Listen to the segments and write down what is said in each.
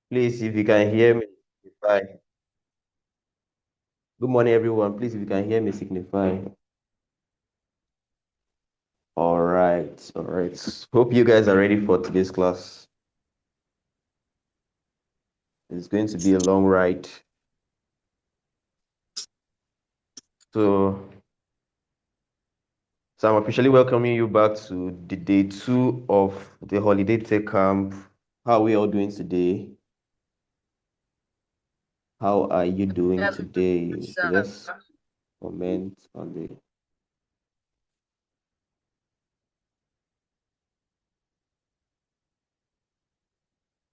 Please, if you can hear me, signify. Good morning, everyone. Please, if you can hear me, signify. All right, all right. Hope you guys are ready for today's class. It's going to be a long ride. So, so I'm officially welcoming you back to the day 2 of the holiday tech camp. How are we all doing today? How are you doing today? So just comment on the.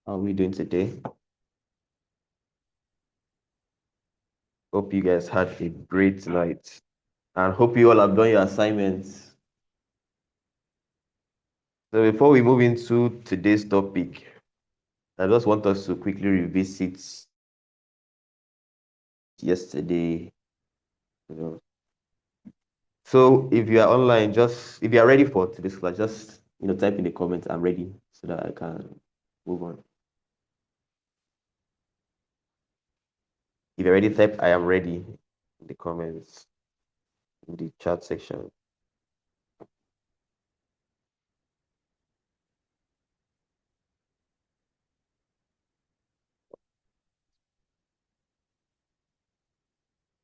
How are we doing today? Hope you guys had a great night, and hope you all have done your assignments. So before we move into today's topic, I just want us to quickly revisit yesterday. You know. So if you are online, just if you are ready for today's class, just type in the comments, I'm ready, so that I can move on. If you're ready, type I am ready in the comments in the chat section.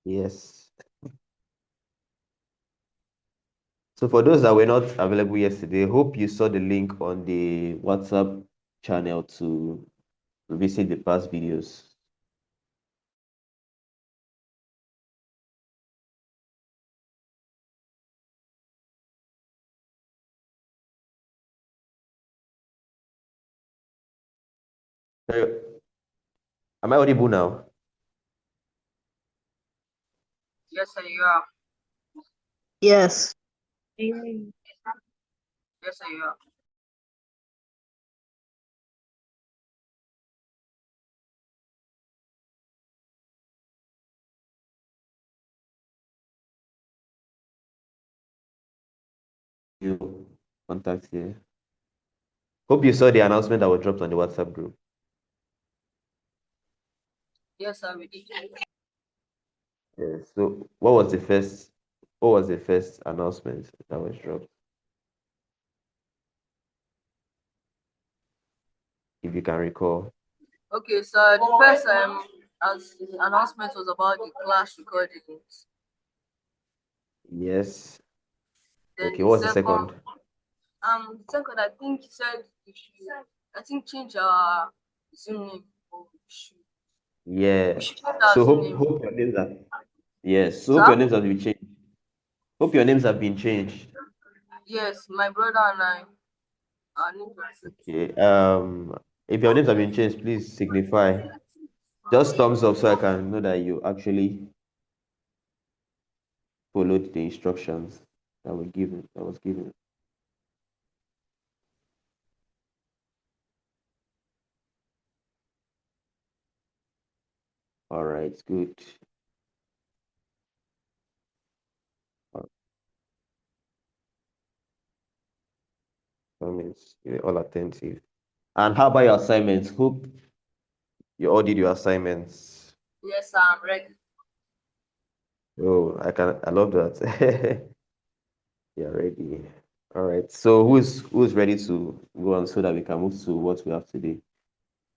Yes. So for those that were not available yesterday, hope you saw the link on the WhatsApp channel to visit the past videos. Am I audible now? Yes, sir, you are. Yes. Yes, sir, you are. You contact here. Hope you saw the announcement that was dropped on the WhatsApp group. Yes, sir, we did. So what was the first announcement that was dropped? If you can recall. Okay, so the first announcement was about the class recordings. Yes. Then Okay, the what was the second, second? second, I think he said we should, I think change our Zoom name. Or Yeah. we should change our So Zoom hope name. hope your names are yes. So hope Sir? your names have been changed. Hope your names have been changed. Yes, my brother and I are new. Okay. If your names have been changed, please signify. Just thumbs up so I can know that you actually followed the instructions that was given. All right, good. Comments, you're all attentive. And how about your assignments? Hope you all did your assignments. Yes, sir, I'm ready. Oh, I love that. You're ready. All right. So who's ready to go on so that we can move to what we have today?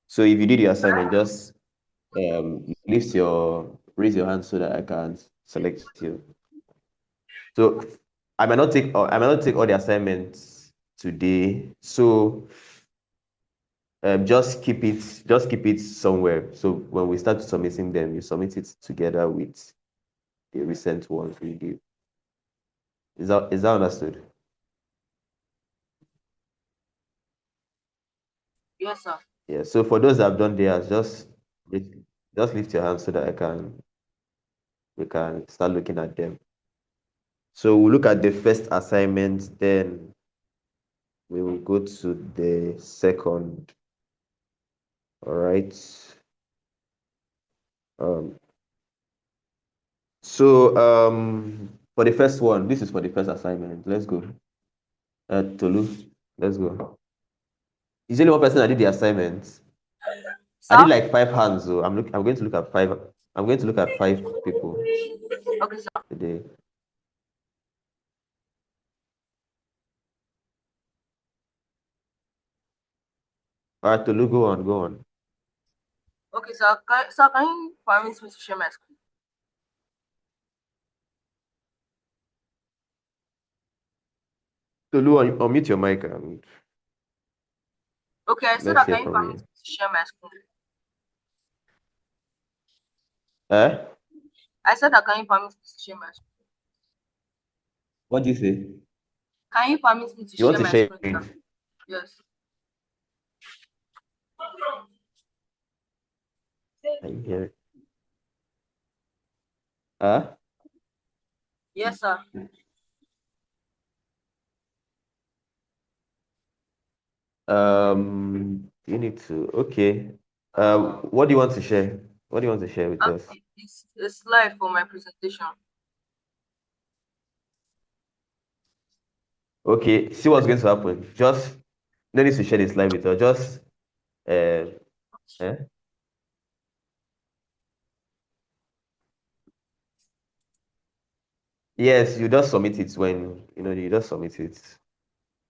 So if you did your assignment, just raise your hand so that I can select you. So I might not take all the assignments today. So just keep it somewhere. So when we start submitting them, you submit it together with the recent ones we give. Is that understood? Yes, sir. Yeah. So for those that have done theirs, just lift your hand so that we can start looking at them. So we'll look at the first assignment, then we will go to the second. All right. Um, so for the first one, this is for the first assignment. Let's go. Tolu, let's go. Is there only one person that did the assignment? I did Sir? like 5 hands, so I'm going to look at five. I'm going to look at 5 people Okay, sir. today. All right, Tolu, go on, go on. Okay, sir. Can you permit me to share my screen? Tolu, unmute your mic. Okay, I said Let's that hear can you from permit you. me to share my screen? Eh? I said that can you permit me to share my screen? What do you say? Can you permit me to You want share to my share screen, it? sir? Yes. I hear it. Huh? Yes, sir. You need to. Okay. What do you want to share? What do you want to share with us? It's live for my presentation. Okay. See what's going to happen. Just no need to share this live with us. Just uh, eh? Yes, you just submit it when you just submit it.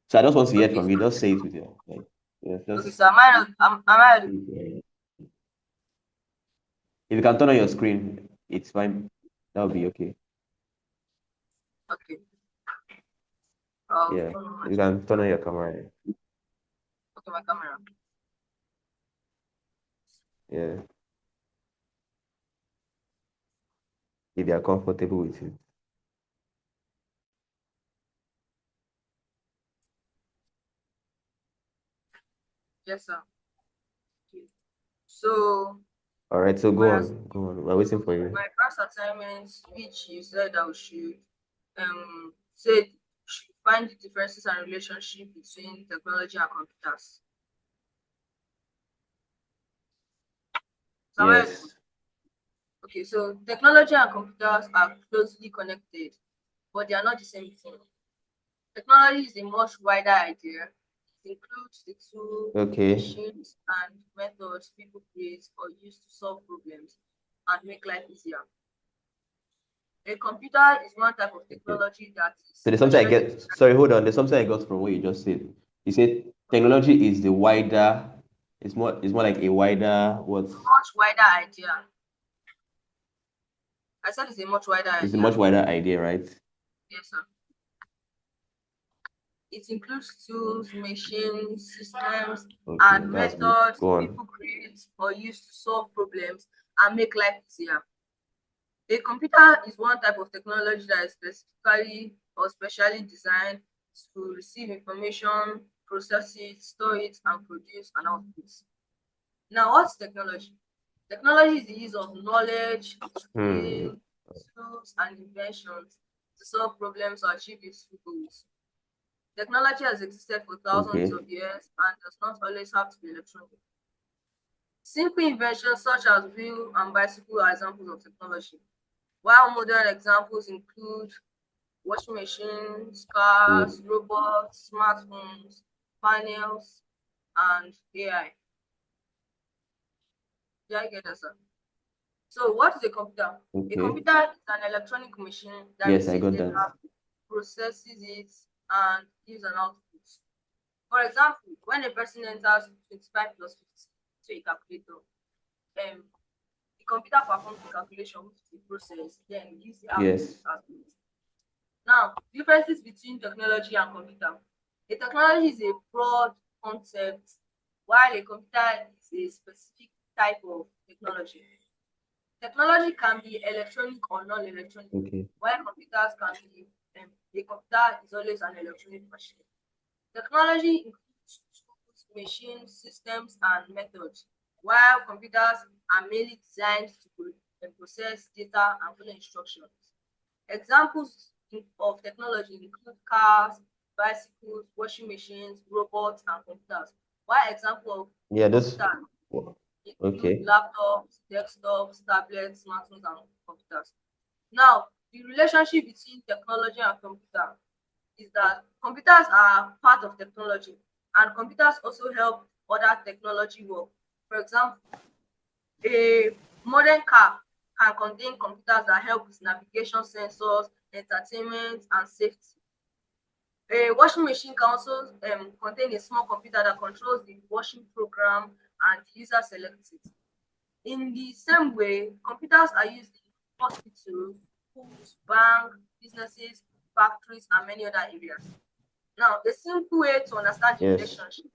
So I just want to hear Okay, from you. sir. Just say it with you. Okay, Just sir. Am I if you can turn on your screen, it's fine. That will be okay. okay? I'll Yeah, turn on my you screen. can turn on your camera. Okay, my camera. Yeah, if you are comfortable with it. Yes, sir. Okay. So All right, so go my on, go on. We're waiting for you. my class assignment, which you said I should said should find the differences and relationship between technology and computers. So am I audible? Yes. Okay, so technology and computers are closely connected, but they are not the same thing. Technology is a much wider idea. It includes the tools, Okay. machines, and methods people create or use to solve problems and make life easier. A computer is one type of Okay. technology that is So there's something I specially get. designed. Sorry, hold on. There's something I got from what you just said. You said technology is the wider. It's more like a wider. What? Much wider idea. I said it's a much wider It's a idea. much wider idea, right? Yes, sir. It includes tools, machines, systems, Okay, and that's good. methods Go on. people create or use to solve problems and make life easier. A computer is one type of technology that is specifically or specially designed to receive information, process it, store it, and produce an output. Now, what's technology? Technology is the use of knowledge, Hmm. skill, tools, and inventions to solve problems or achieve useful goals. Technology has existed for thousands Okay. of years and does not always have to be electronic. Simple inventions such as wheel and bicycle are examples of technology, while modern examples include washing machines, cars, Good. robots, smartphones, panels, and AI. Did I get that, sir? So, what is a computer? A Okay. computer is an electronic machine that Yes, I receives got that. data, processes it, and gives an output. For example, when a person enters 25 plus 50 to a calculator, the computer performs the calculation, which is the process, then gives the output Yes. as it. Now, differences between technology and computer. A technology is a broad concept, while a computer is a specific type of technology. Technology can be electronic or non-electronic, Okay. while computers can be, a computer is always an electronic machine. Technology includes tools, machines, systems, and methods, while computers are mainly designed to process data and follow instructions. Examples of technology include cars, bicycles, washing machines, robots, and computers. While examples of Yeah. This. computers include Okay. laptops, desktops, tablets, smartphones, and computers. Now, the relationship between technology and computer is that computers are part of technology and computers also help other technology work. For example, A modern car can contain computers that help with navigation, sensors, entertainment, and safety. A washing machine can also contain a small computer that controls the washing program and the user selects it. In the same way, computers are used in hospitals, schools, banks, businesses, factories, and many other areas. Now, a simple way to understand the Yes. relationship.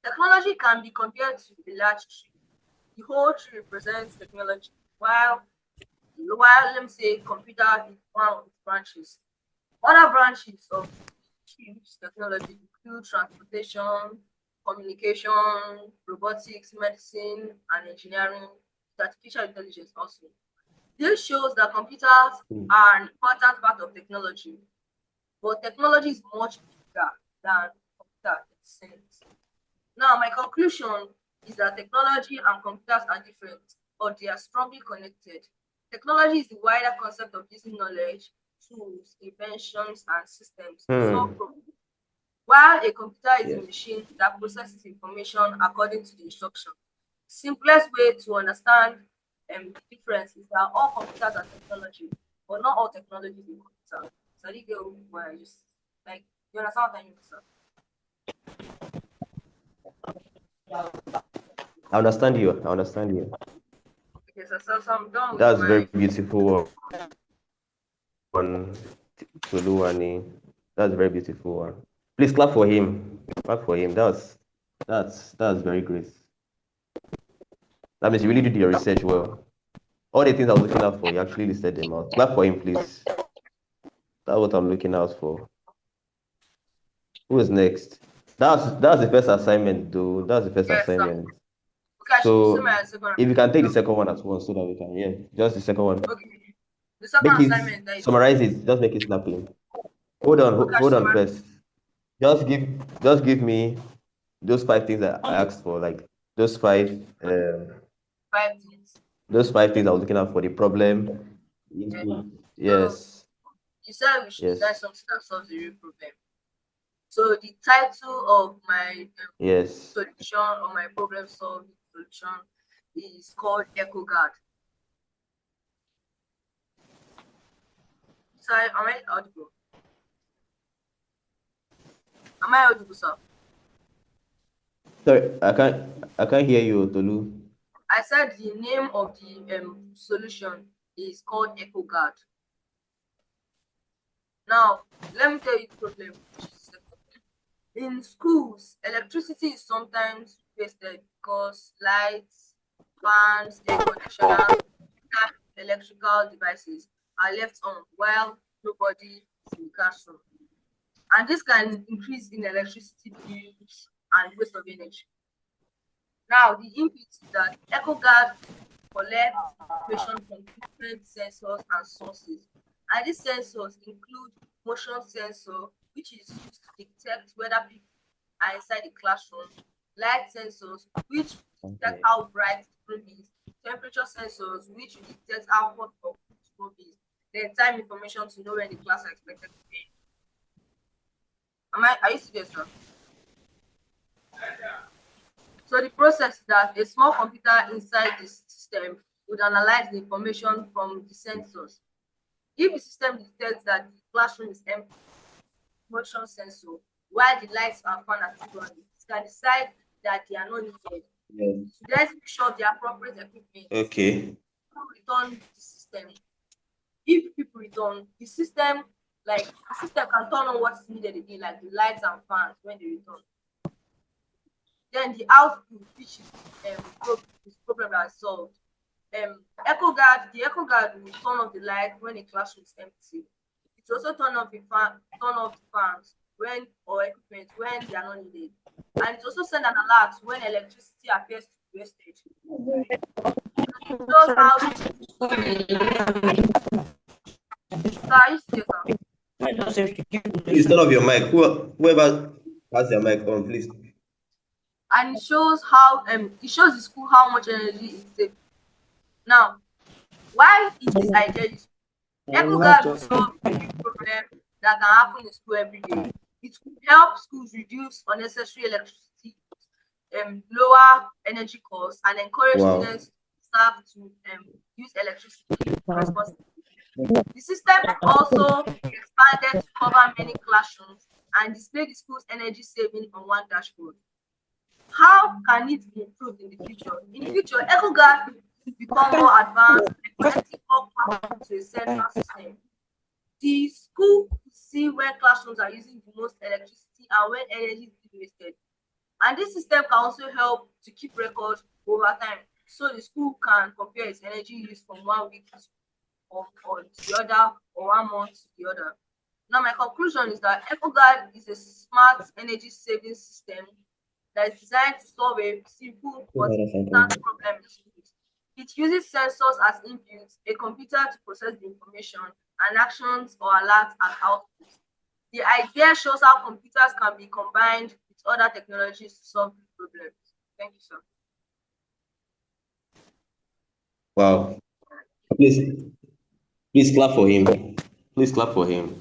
Technology can be compared to a large tree. The whole tree represents technology, while let me say computer is one of its branches. Other branches of the tree, which is technology, include transportation, communication, robotics, medicine, and engineering, artificial intelligence also. This shows that computers are an important part of technology, but technology is much bigger than computer itself. Now, my conclusion is that technology and computers are different, but they are strongly connected. Technology is the wider concept of using knowledge, tools, inventions, and systems to solve Hmm. problems, while a computer is a Yes. machine that processes information according to the instruction. Simplest way to understand the difference is that all computers are technology, but not all technology is a computer. So I did get where I just like you understand what I mean, sir? I understand you. I understand you. Okay, so I'm done with That's very my beautiful one, Toluwani. That's a very beautiful one. Please clap for him. Clap for him. That's very great. That means you really did your research well. All the things I was looking out for, you actually listed them out. Clap for him, please. That's what I'm looking out for. Who is next? That's the first assignment, though. That's the first yes, sir. assignment. Okay, I should say So my second if you can assignment take the now. second one as well, so that we can, yeah, just the second one. Okay. The second Make it assignment that is summarize it. Just make it snappy. Hold on, okay, hold on first. Just give, just give me those five things that I asked for, like those five, um, 5 things. those five things I was looking at for the problem. Okay. So Yes, you said we should design yes, something that solves the real problem. So the title of my yes. solution or my problem solving solution is called EcoGuard. So am I audible? Am I audible, sir? Sorry, I can't hear you, Tolu. I said the name of the solution is called EcoGuard. Now, let me tell you the problem, which is in schools, electricity is sometimes wasted because lights, fans, air conditioners, electrical devices are left on while nobody is in the classroom. And this can increase in electricity bills and waste of energy. Now, the input is that EcoGuard collects information from different sensors and sources. And these sensors include motion sensor, which is used to detect whether people are inside the classroom, light sensors, which detect Okay. how bright the room is, temperature sensors, which detect how hot or cold the room is, then time information to know when the class are expected to be. Are you serious, sir? So the process is that a small computer inside the system would analyze the information from the sensors. If the system detects that the classroom is empty, motion sensor, while the lights and fan are still running, it can decide that they are not needed. Yes. To then switch off the appropriate equipment, Okay. return the system. If people return, the system can turn on what is needed again, like the lights and fans when they return. Then the output, which is this problem that is solved. The EcoGuard will turn off the light when a classroom is empty. It will also turn off the fans when or equipment when they are not needed. And it also send an alert when electricity appears to be wasted. Shows how this is yes, sir. Please turn off your mic. Whoever has their mic on, please. And it shows the school how much energy it saves. Now, why is this idea useful? EcoGuard will solve a big problem that can happen in school every day. It will help schools reduce unnecessary electricity, lower energy costs, and encourage Wow. students to staff to use electricity responsibly. The system also expanded to cover many classrooms and display the school's energy saving on one dashboard. How can it be improved in the future? In future, EcoGuard will become more advanced and connecting all classes to a central system. The school will see when classrooms are using the most electricity and when energy is being wasted. And this system can also help to keep records over time, so the school can compare its energy use from one week or to the other, or 1 month to the other. Now, my conclusion is that EcoGuard is a smart energy saving system that is designed to solve a simple but important problem in schools. It uses sensors as inputs, a computer to process the information, and actions or alerts as outputs. The idea shows how computers can be combined with other technologies to solve problems. Thank you, sir. Wow. Please, please clap for him. Please clap for him.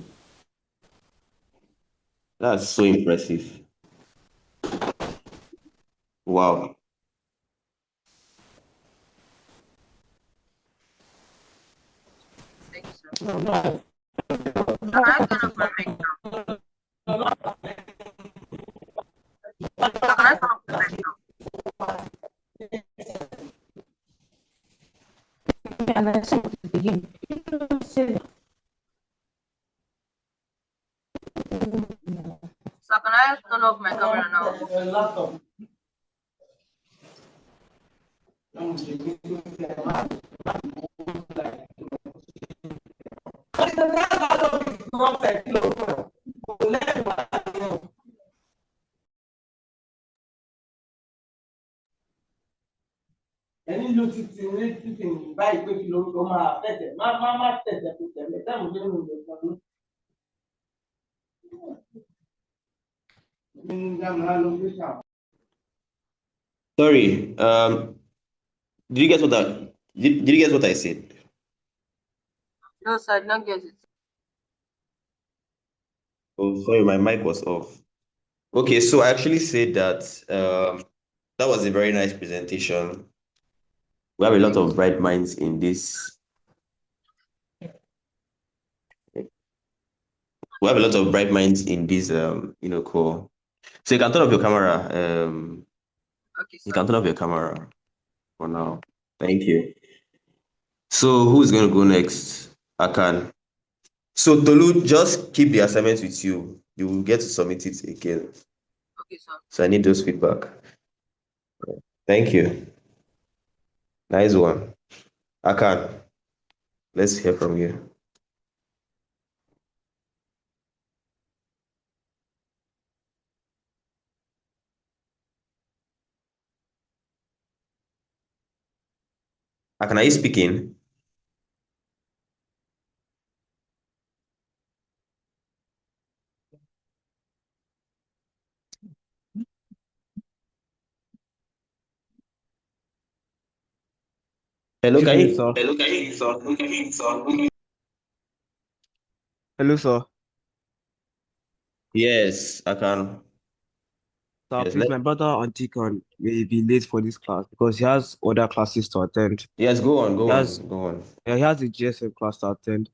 That's so impressive. Wow. Thank you, sir. Can I turn off my mic now? Can I turn off my mic now? So can I turn off my camera now? ẹni ló ti ti ní títì báyìí pé kí lórúkọ máa tẹ̀tẹ̀ má tẹ̀tẹ̀ kò tẹ̀lé táwọn ọdún nínú ìlú kan ní. Sorry. Did you get what did you get what I said? No, sir, I did not get it. Oh, sorry, my mic was off. Okay, so I actually said that that was a very nice presentation. We have a lot of bright minds in this. We have a lot of bright minds in this call. So you can turn off your camera. Okay, You sir. can turn off your camera for now. Thank you. So who's going to go next? I can. So Tolu, just keep the assignment with you. You will get to submit it again. Okay, sir. So I need those feedback. Thank you. Nice one. Akan, let's hear from you. Akan, are you speaking? Hello, can you? Sir. Hello, can you? Sir? Hello, sir. Yes, I can. Sir, Yes, please, my brother Antikan may be late for this class because he has other classes to attend. yes, go on, He go has, on, go on. he has a GSM class to attend.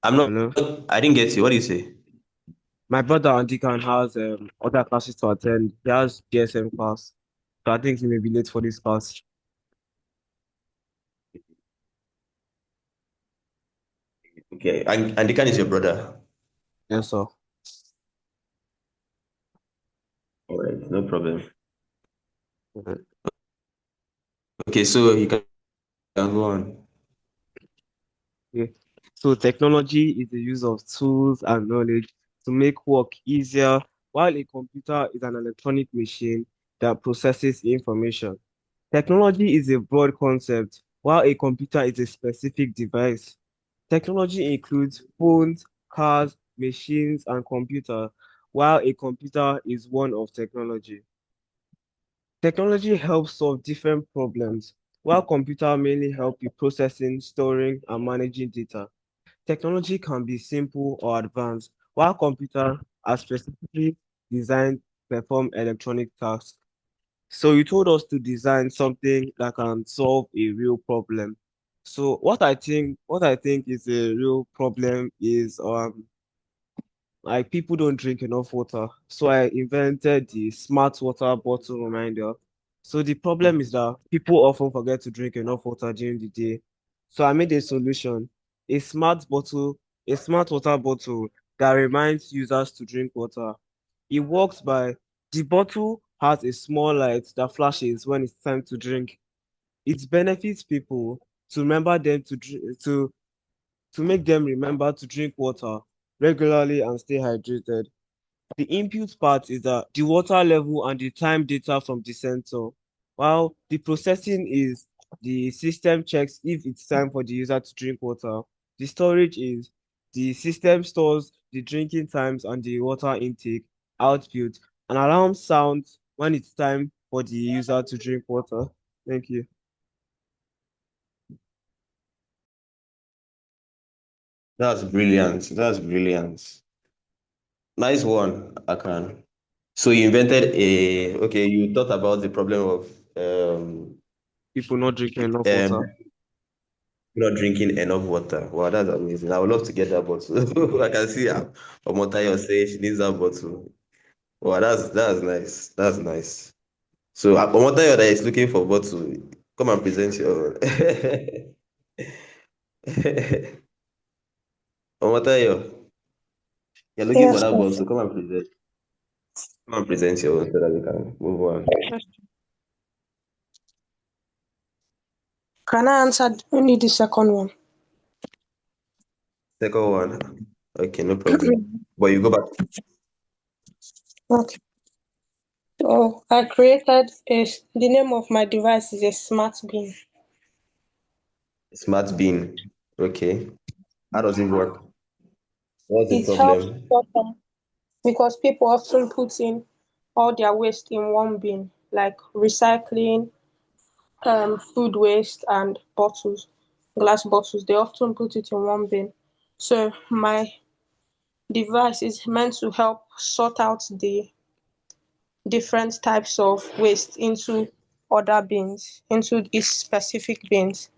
I'm not. Hello. I didn't get you. What do you say? My brother Antikan has other classes to attend. He has GSM class, so I think he may be late for this class. Okay, and Deacon is your brother. Yes, sir. All right, no problem. Okay. Okay, so you can go on. Okay. So technology is the use of tools and knowledge to make work easier, while a computer is an electronic machine that processes information. Technology is a broad concept, while a computer is a specific device. Technology includes phones, cars, machines, and computers, while a computer is one of technology. Technology helps solve different problems, while computer mainly help with processing, storing, and managing data. Technology can be simple or advanced, while computers are specifically designed to perform electronic tasks. So you told us to design something that can solve a real problem. So what I think is a real problem is like people don't drink enough water. So I invented the smart water bottle reminder. So the problem is that people often forget to drink enough water during the day. So I made a solution, a smart bottle, a smart water bottle that reminds users to drink water. It works by the bottle has a small light that flashes when it's time to drink. It benefits people to remember them to make them remember to drink water regularly and stay hydrated. The input part is the water level and the time data from the sensor, while the processing is the system checks if it's time for the user to drink water. The storage is the system stores the drinking times and the water intake output. An alarm sounds when it's time for the user to drink water. Thank you. That's brilliant. That's brilliant. Nice one, Akan. So you invented okay, you thought about the problem of People not drinking enough water. um not drinking enough water. Wow, that's amazing. I would love to get that bottle. I can see Omotayo saying she needs that bottle. Wow, that's nice. That's nice. So Omotayo that is looking for bottle, come and present your Omotayo, you're looking for Yes, that please. bottle. Come and present your own so that we can move on. Can I answer only the second one? Second one. Okay, no problem. But you go back. Okay. So I created the name of my device is a smart bean. Smart bin. Okay. How does it work? What's the It helps problem? sort them because people often put in all their waste in one bin, like recycling, food waste and bottles, glass bottles. They often put it in one bin. So my device is meant to help sort out the different types of waste into other bins, into its specific bins.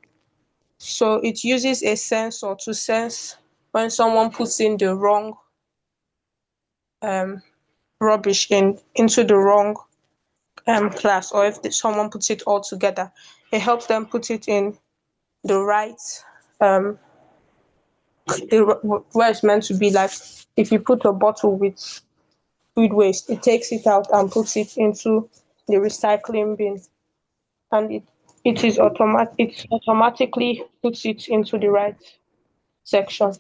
So it uses a sensor to sense when someone puts in the wrong um, rubbish into the wrong class, or if someone puts it all together, it helps them put it in the right um, where it's meant to be. Like if you put a bottle with food waste, it takes it out and puts it into the recycling bin, and it automatically puts it into the right section.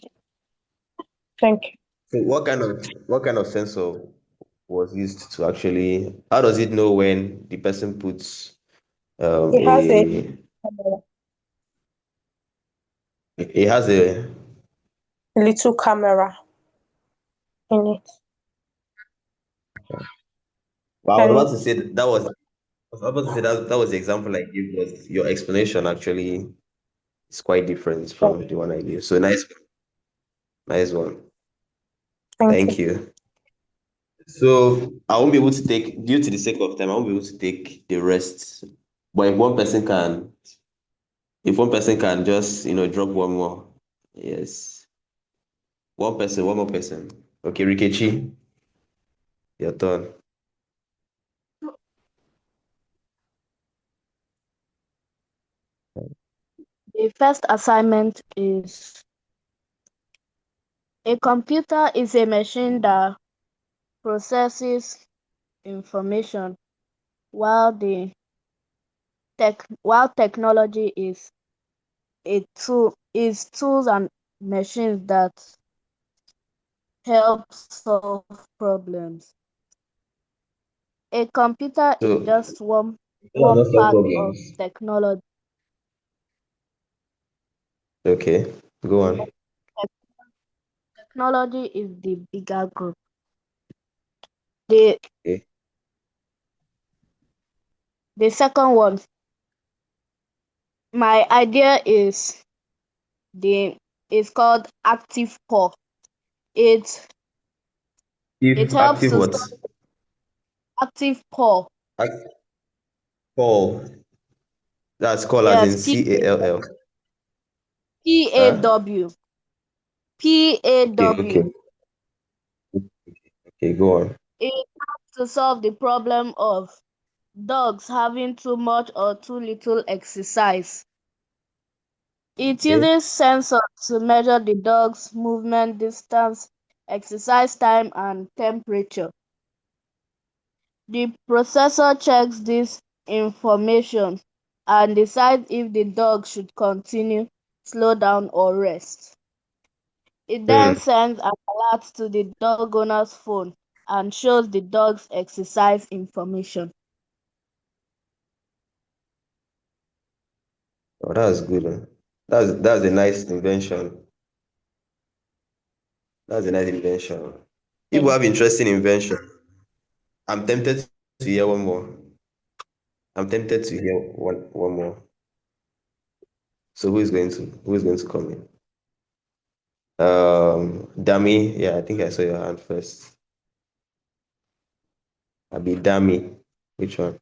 Thank you. So what kind of sensor was used to actually how does it know when the person puts It has a a it has a little camera in it, well, I was and about to say I was about to say that was the example I gave, but your explanation actually is quite different from the one I gave. So nice one. thank Thank you. you. So I won't be able to take, due to the sake of time, I won't be able to take the rest. But if one person can just, drop one more. Yes. One more person. Okay, Rikechi, your turn. The first assignment is a computer is a machine that processes information while technology is tools and machines that help solve problems. A computer is So, just does one not solve part of problems. technology. Okay, go on. Technology is the bigger group. The Okay. the second one, my idea the is called active core. It it If helps active to what? Active paw. Call. That's call as in Yes, CALL. Huh? PAW. Okay, okay, PAW. okay, go on. It helps to solve the problem of dogs having too much or too little exercise. It Okay. uses sensors to measure the dog's movement distance, exercise time, and temperature. The processor checks this information and decides if the dog should continue, slow down, or rest. It then Hmm. sends an alert to the dog owner's phone and shows the dog's exercise information. Oh, that's good. That's a nice invention. That's a nice invention. People Thank have you. interesting invention. I'm tempted to hear one more. I'm tempted to hear one more. So who is going to come in? Dami, yeah, I think I saw your hand first. Abi Dami. Which one?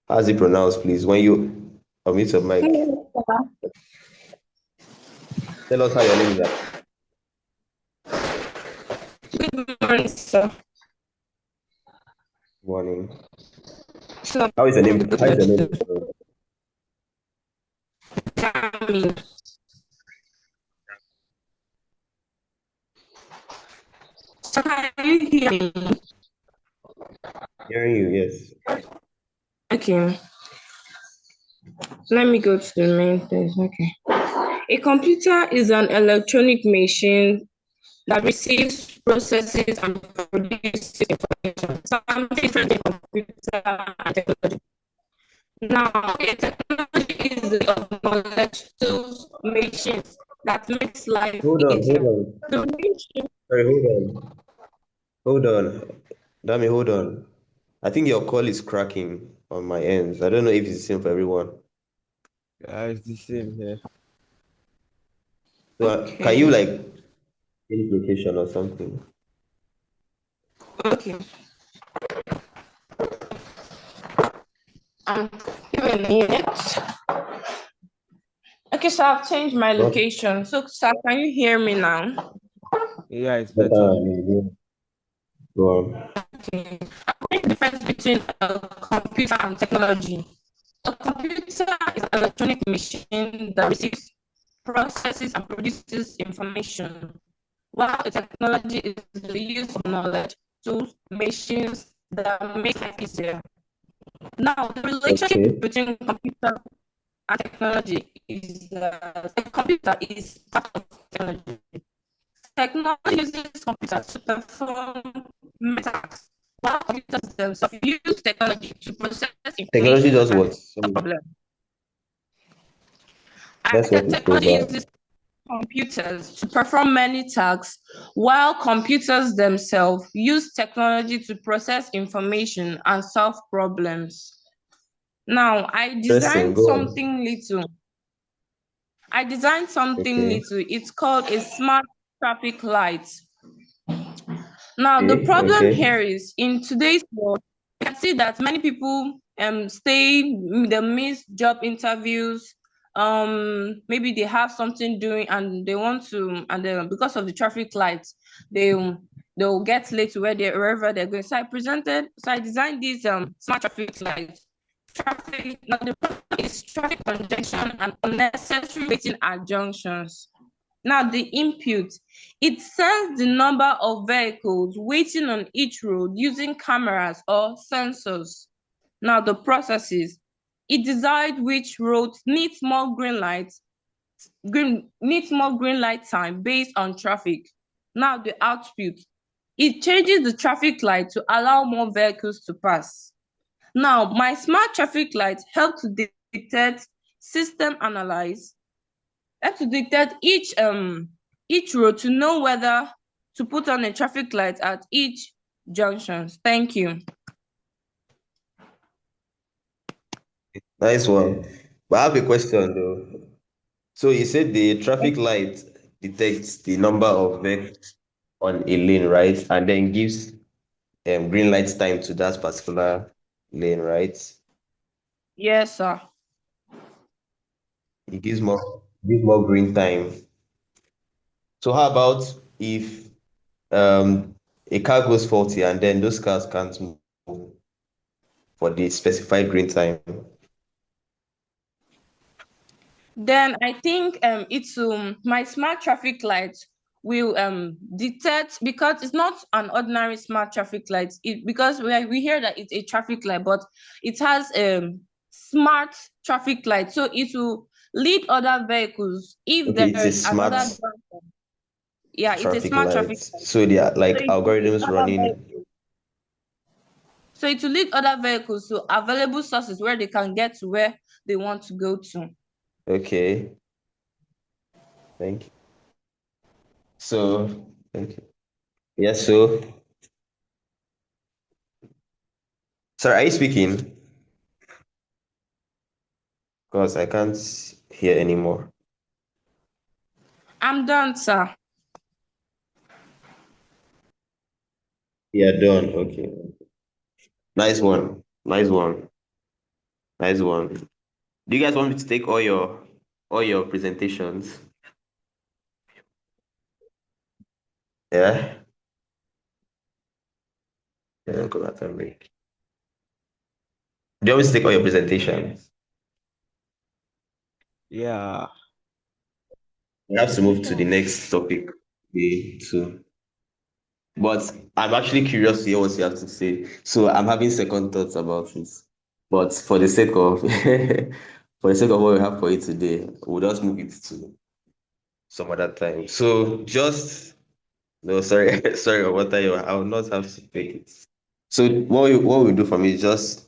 How's it pronounced, please? When you unmute your mic, tell us how your name is. Good morning, sir. Morning. So, How is your I'm name? going How is your to name? examine. So, can you hear me? Hearing you, yes. Okay, let me go to the main things. Okay. A computer is an electronic machine that receives, processes, and produces information. Something different than computer and technology. Now, a technology is the knowledge tools, machines that makes life Hold on, hold easier. on. The machine. Sorry, hold on. Hold on. Dami, hold on. I think your call is cracking on my ends. I don't know if it's the same for everyone. Yeah, it's the same here. So can you Okay. like change location or something? Okay. Give me a minute. Okay, so I've changed my Not location. So, sir, can you hear me now? Yeah, it's better. better. Go on. Okay. What is the difference between a computer and technology? A computer is an electronic machine that receives, processes, and produces information, while a technology is the use of knowledge, tools, machines that make life easier. Now, the relationship Okay. between computer and technology is that a computer is part of technology. Technology uses computers to perform tasks, while computers themselves use technology to process Technology information does and what? solve problems. I That's what said it says. technology uses computers to perform many tasks, while computers themselves use technology to process information and solve problems. Now, Interesting. Go on. I designed something Okay. little. It's called a smart traffic light. Now, the Okay. problem Okay. here is in today's world, you can see that many people they miss job interviews. Maybe they have something doing and they want to, and because of the traffic lights, they'll get late to wherever they're going. So I designed these smart traffic lights. Traffic now the problem is traffic congestion and unnecessary waiting at junctions. Now, the input, it sends the number of vehicles waiting on each road using cameras or sensors. Now, the processes, it decides which roads needs more green light time based on traffic. Now, the output, it changes the traffic light to allow more vehicles to pass. Now, my smart traffic light help to detect, system analyze, help to detect each road to know whether to put on a traffic light at each junction. Thank you. Nice one. But I have a question though. So you said the traffic light detects the number of vehicles on a lane, right? And then gives green light time to that particular lane, right? Yes, sir. It gives more green time. So how about if a car goes faulty and then those cars can't move for the specified green time? Then I think it's my smart traffic light will detect, because it's not an ordinary smart traffic light. Because we hear that it's a traffic light, but it has smart traffic light, so it will lead other vehicles if Okay, it's a there's smart another junction. Yeah, it's a traffic smart light. traffic light. So they are So like it will lead algorithms other running. vehicles. So it will lead other vehicles to available sources where they can get to where they want to go to. Okay, thank you. So, thank you. Yes, so, sorry, are you speaking? Because I can't hear anymore. I'm done, sir. Yeah, done. Okay. Nice one. Nice one. Nice one. Do you guys want me to take all your presentations? Yeah? Yeah, go back and break. Do you want me to take all your presentations? Yeah. We have to move to the next topic. Okay, too. But I'm actually curious to hear what you have to say. So I'm having second thoughts about it. But for the sake of for the sake of what we have for you today, we'll just move it to some other time. So just no, sorry, sorry, what I will not have to take it. So what we do for me is just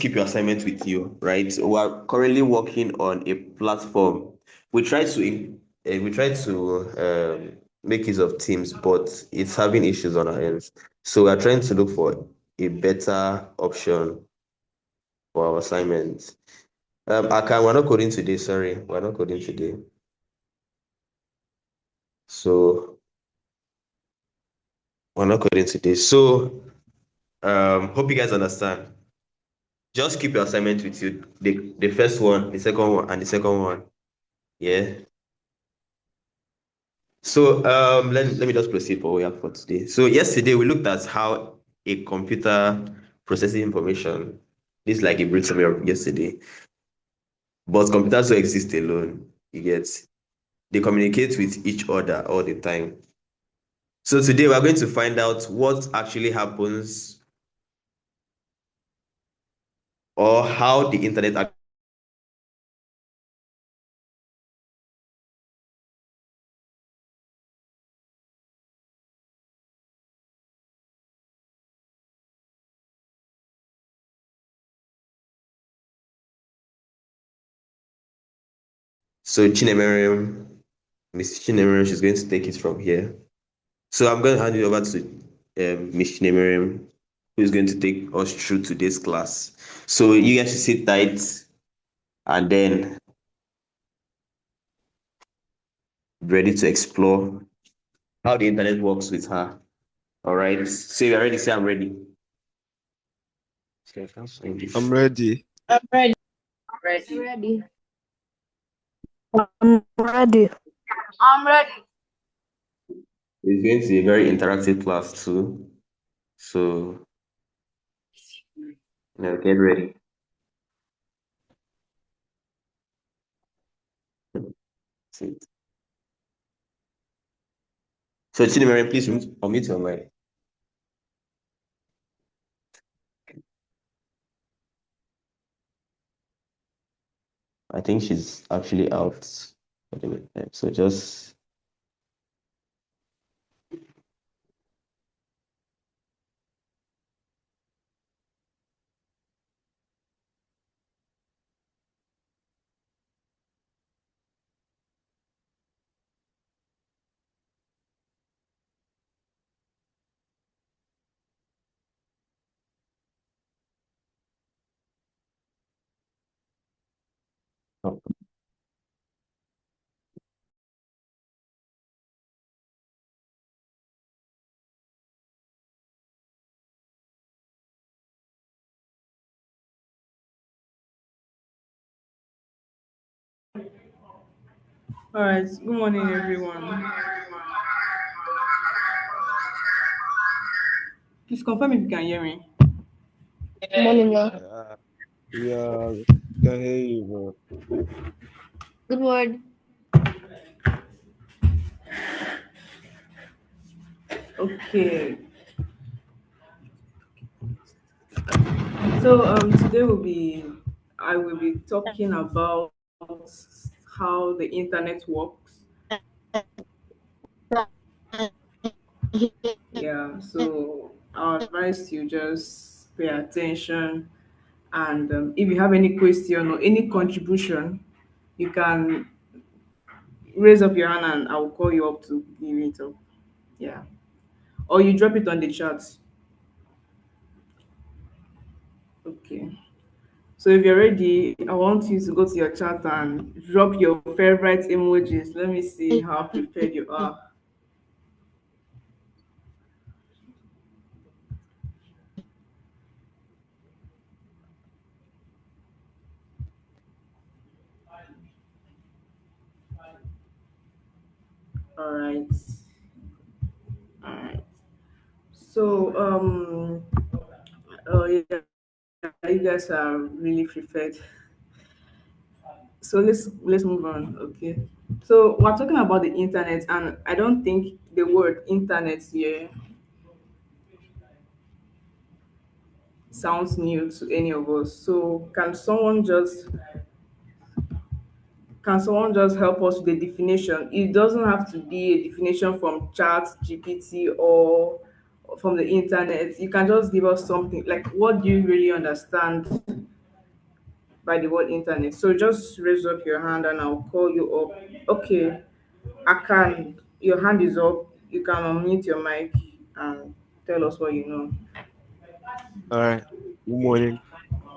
keep your assignment with you, right? We are currently working on a platform. We try to make use of Teams, but it's having issues on our ends. So we are trying to look for a better option for our assignments. we're not coding today. Sorry, we're not coding today. So we're not coding today. So hope you guys understand. Just keep your assignment with you. The first one, the second one, and the second one. Yeah. So let me just proceed for what we have for today. So yesterday we looked at how a computer processes information. This is like a brief summary of yesterday. But computers don't exist alone. You get, they communicate with each other all the time. So today we're going to find out what actually happens or how the internet. So Chinemerem, Miss Chinemerem, she's going to take it from here. So I'm going to hand it over to Miss Chinemerem, who is going to take us through today's class. So you guys should sit tight and then be ready to explore how the internet works with her. All right. So you're ready. Say I'm ready. Okay, I can't find it. I'm ready. I'm ready. I'm ready. I'm ready. I'm ready. It's going to be a very interactive class too. So get ready. Sit. So Chinemere, please unmute your mic. I think she's actually out for the meantime. So just All right. Good morning, everyone. Please confirm if you can hear me. Morning, ma. Yeah, yeah, can hear you, bro. Good morning. Okay. So today I will be talking about how the internet works. Yeah. So I advise you just pay attention, and if you have any question or any contribution, you can raise up your hand and I will call you up to give it up. Yeah. Or you drop it on the chat. Okay. So if you're ready, I want you to go to your chat and drop your favorite emojis. Let me see how prepared you are. All right. All right. So oh yeah, you guys are really prepared. So let's move on. Okay. So we're talking about the internet, and I don't think the word internet here sounds new to any of us. So can someone just help us with the definition? It doesn't have to be a definition from Chat GPT or from the internet. You can just give us something like what do you really understand by the word internet? So just raise up your hand and I'll call you up. Okay, I can. Your hand is up. You can unmute your mic and tell us what you know. All right. Good morning.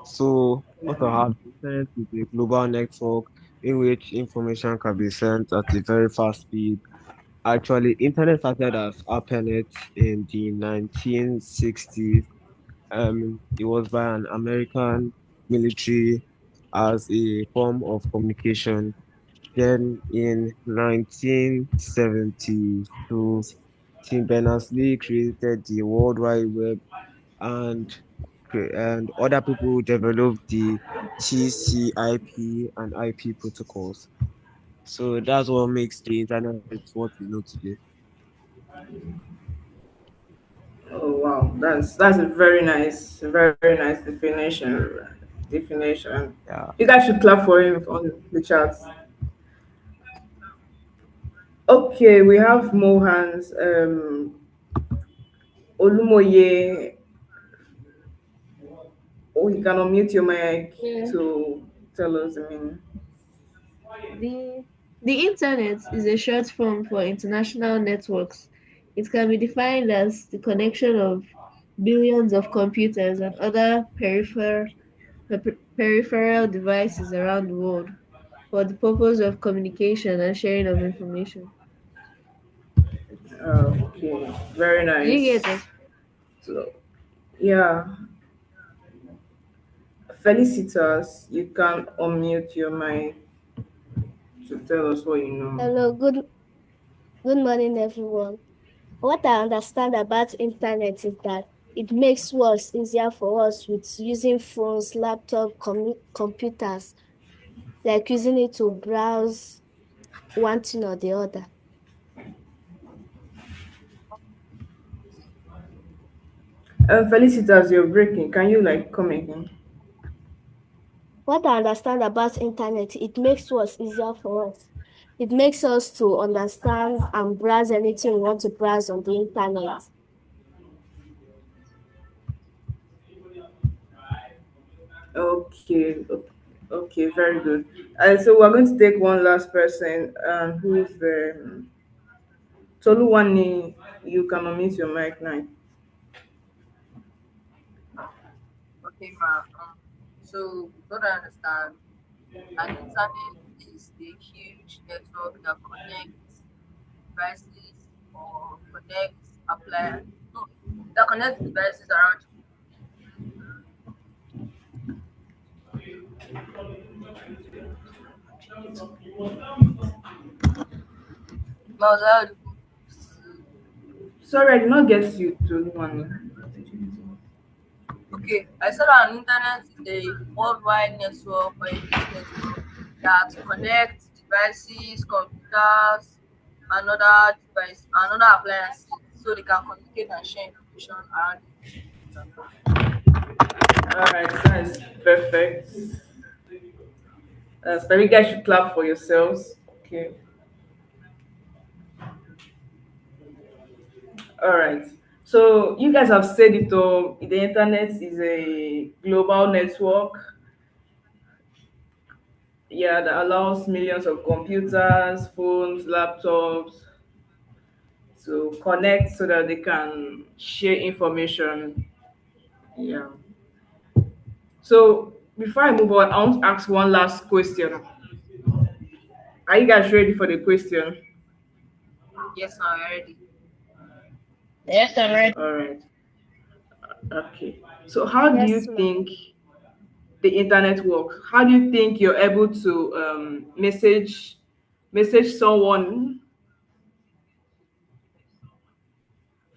So, what I have internet is a global network in which information can be sent at a very fast speed. Actually, internet started as ARPANET in the 1960s. It was by an American military as a form of communication. Then in 1972, Tim Berners-Lee created the World Wide Web and and other people developed the TCP and IP protocols. So that's what makes the internet what we know today. Oh wow, that's a very nice definition. Definition. Yeah. You guys should clap for him on the chat. Okay, we have more hands. Olumoye, oh, you can unmute your mic Yeah. to tell us the meaning. The the internet is a short form for international networks. It can be defined as the connection of billions of computers and other peripheral devices around the world for the purpose of communication and sharing of information. Okay, very Do you nice. get it? So, yeah, Felicitas, you can unmute your mic to tell us what you know. Hello, good morning, everyone. What I understand about internet is that it makes work easier for us with using phones, laptop, computers, like using it to browse one thing or the other. Felicitas, you're breaking. Can you like come again? What I understand about internet, it makes work easier for us. It makes us to understand and browse anything we want to browse on the internet. Okay, okay, very good. So we're going to take one last person, who's Toluwani. You can unmute your mic now. Okay, ma. So what I understand, an internet is a huge network that connects devices or connects apply no, that connects devices around. Mazel. Sorry, I did not get you to one. Okay, I said that internet is a worldwide network or a fixed network that connects devices, computers, and other appliances, so they can communicate and share information around. All right, that's perfect. So you guys should clap for yourselves. Okay. All right. So you guys have said it all. The internet is a global network, yeah, that allows millions of computers, phones, laptops to connect so that they can share information. Yeah. So before I move on, I want to ask one last question. Are you guys ready for the question? Yes, now we're ready. Yes, I'm ready. All right. Okay. So how do Yes, you ma'am. think the internet works? How do you think you're able to message someone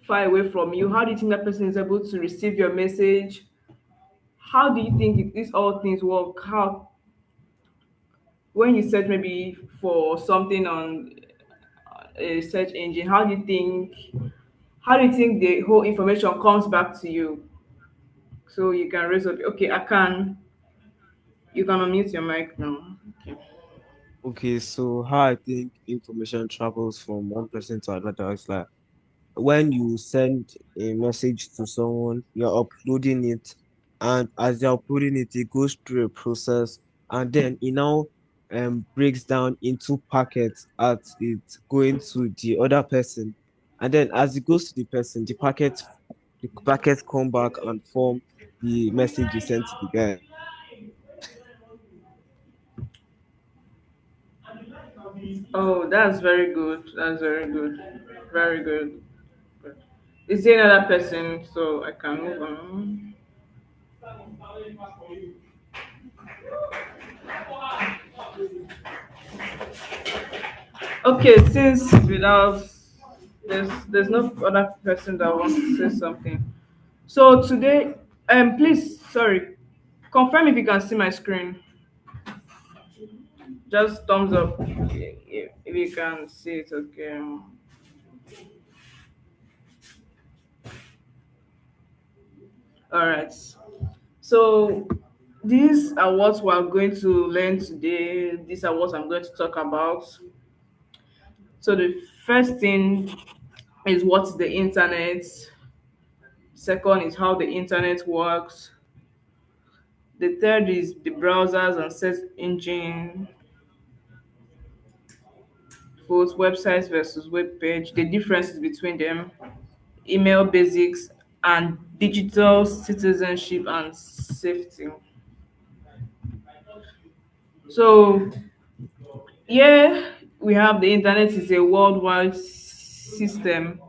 far away from you? How do you think that person is able to receive your message? How do you think these all things work? How when you search maybe for something on a search engine, how do you think the whole information comes back to you? So you can raise up. Okay, I can. You can unmute your mic now. Okay. Okay, so how I think information travels from one person to another is like when you send a message to someone, you're uploading it, and as you're uploading it, it goes through a process, and then it now breaks down into packets as it's going to the other person, and then as it goes to the person, the packets come back and form the message you sent to the guy. Oh, that's very good. That's very good. Very good. Is there another person so I can move on? Okay, since without there's no other person that wants to say something. So today, please, sorry, confirm if you can see my screen. Just thumbs up if you can see it. Okay. All right. So these are what we are going to learn today. These are what I'm going to talk about. So the first thing is what's the internet. Second is how the internet works. The third is the browsers and search engine, both websites versus web page, the differences between them, email basics, and digital citizenship and safety. So yeah, we have the internet is a worldwide system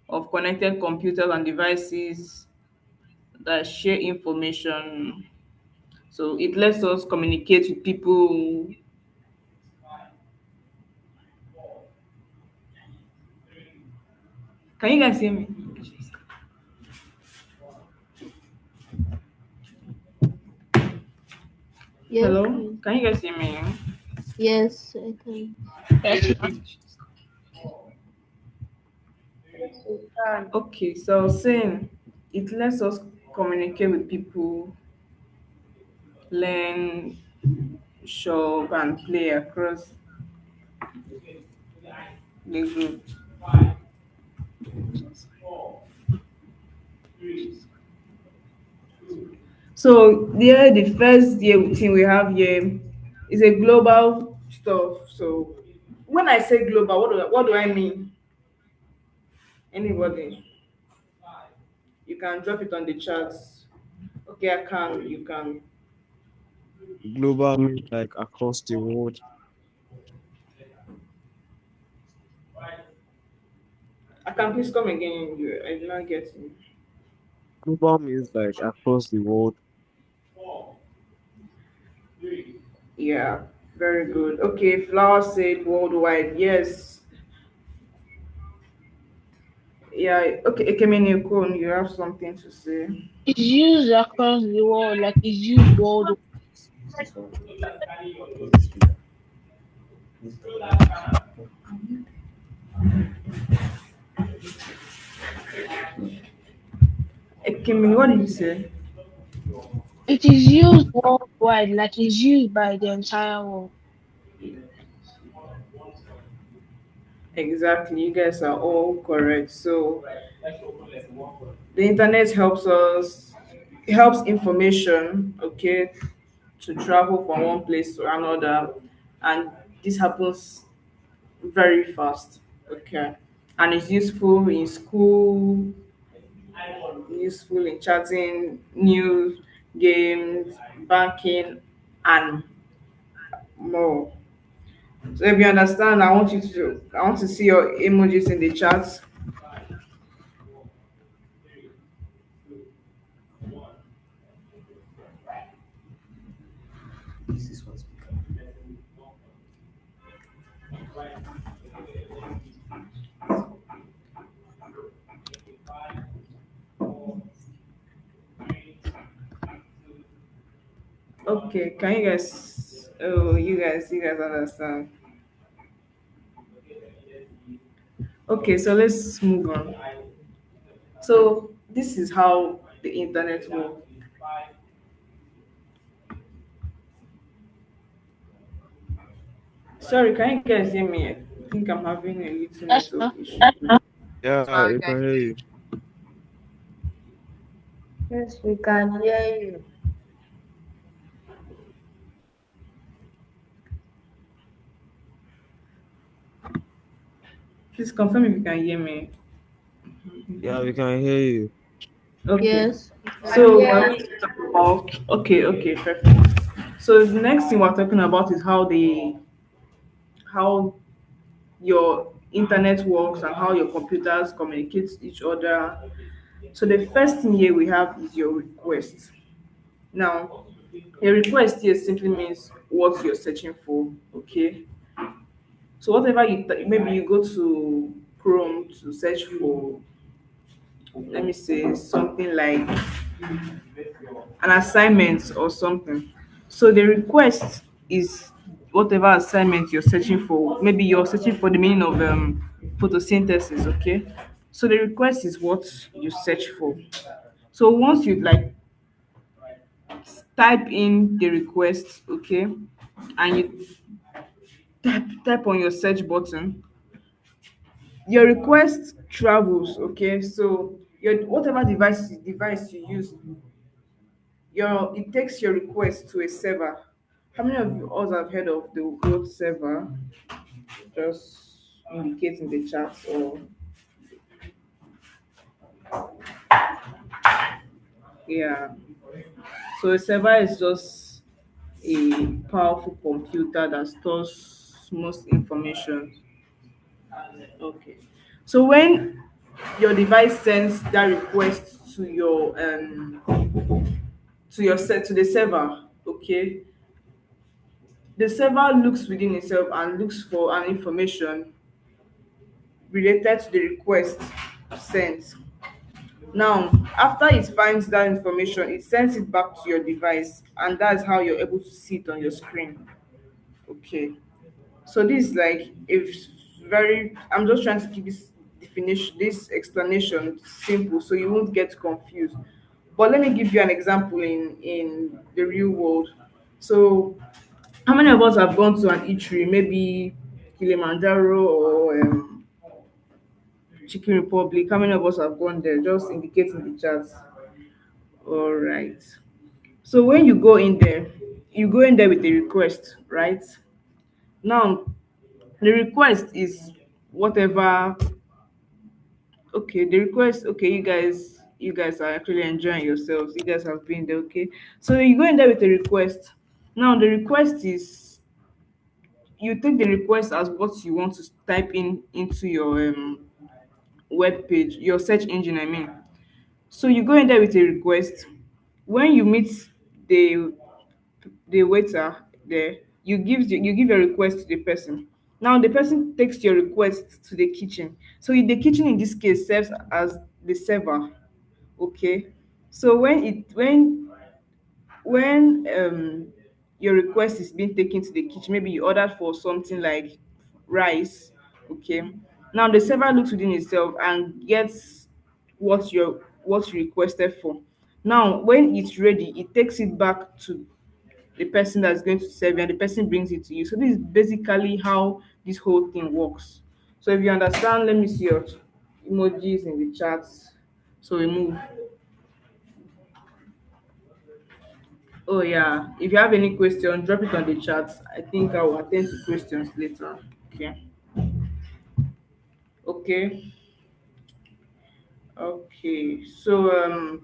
of connected computers and devices that share information. So it lets us communicate with people. Can you guys hear me? Yes, Hello? please. Can you guys hear me? Yes, I can. Okay, so I was saying it lets us communicate with people, learn, shop, and play across the group. So there, the first year thing we have here is a global stuff. So when I say global, what do I mean? Anybody? You can drop it on the chats. Okay, I can. You can. Global means like across the world. I can please come again. I did not get you. Global means like across the world. Yeah. Very good. Okay, Flower said worldwide. Yes. Yeah. Okay, Ekemini Kun, you have something to say. It's used across the world, like it's used worldwide. Use this one. Use this speaker. Ekemini, what did you say? It is used worldwide, like it's used by the entire world. Exactly, you guys are all correct. So the internet helps information, okay, to travel from one place to another, and this happens very fast, okay, and it's useful in school, useful in chatting, news, games, banking, and more. So if you understand, I want to see your emojis in the chat. Use this one speaker. Okay, can you guys? Oh, you guys understand? Okay, so let's move on. So this is how the internet works. Sorry, can you guys hear me? I think I'm having a little Yes, sir. network issue. Yeah, Fine, we guys. can hear you. Yes, we can hear you. Please confirm if you can hear me. Yeah, we can hear you. Okay. Yes. Can So we're hear going you. to talk about okay, perfect. So the next thing we're talking about is how your internet works and how your computers communicate to each other. So the first thing here we have is your request. Now, a request here simply means what you're searching for. Okay. So whatever maybe you go to Chrome to search for, let me say something like an assignment or something. So the request is whatever assignment you're searching for. Maybe you're searching for the meaning of photosynthesis. Okay. So the request is what you search for. So once you like type in the request, okay, and you type on your search button, your request travels, okay. So your whatever device you use, your it takes your request to a server. How many of you all have heard of the word server? Just indicate in the chat. Or yeah, so a server is just a powerful computer that stores most information. Okay. So when your device sends that request to your set to the server, okay, the server looks within itself and looks for an information related to the request sent. Now, after it finds that information, it sends it back to your device, and that's how you're able to see it on your screen. Okay. So this is like if very I'm just trying to keep this explanation simple so you won't get confused. But let me give you an example in the real world. So how many of us have gone to an eatery, maybe Kilimanjaro or Chicken Republic? How many of us have gone there? Just indicate in the chat. All right. So when you go in there with a request, right? Now the request is whatever. Okay, the request. Okay, you guys are actually enjoying yourselves. You guys have been there. Okay, so you go in there with a request. Now the request is you take the request as what you want to type in into your web page, your search engine. I mean, so you go in there with a request. When you meet the the waiter there, you give your request to the person. Now the person takes your request to the kitchen. So the kitchen in this case serves as the server. Okay. So when your request is being taken to the kitchen, maybe you ordered for something like rice. Okay. Now the server looks within itself and gets what you requested for. Now when it's ready, it takes it back to the person that's going to serve you, and the person brings it to you. So this is basically how this whole thing works. So if you understand, let me see your emojis in the chat. So we move. Oh yeah. If you have any question, drop it on the chat. I think I will attend to questions later. Okay. Okay. Okay. So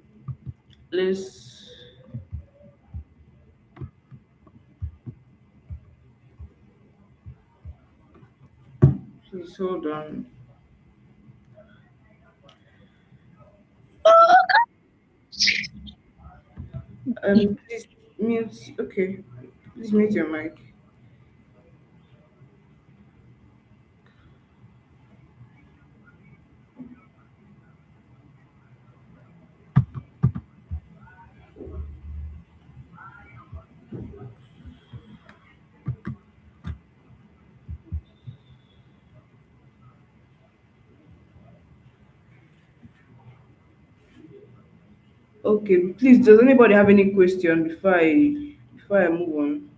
let's please hold on. Please mute. Okay. Please mute your mic. Okay. Please, does anybody have any question before I move on?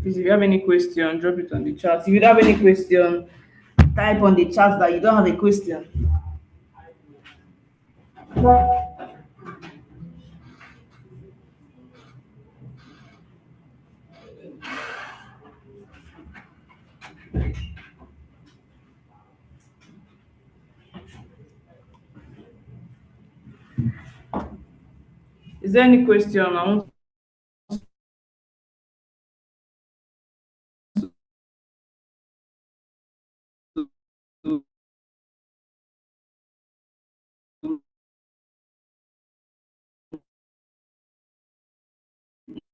Please, if you have any question, drop it on the chat. If you don't have any question, type on the chat that you don't have a question. Is there any question I want to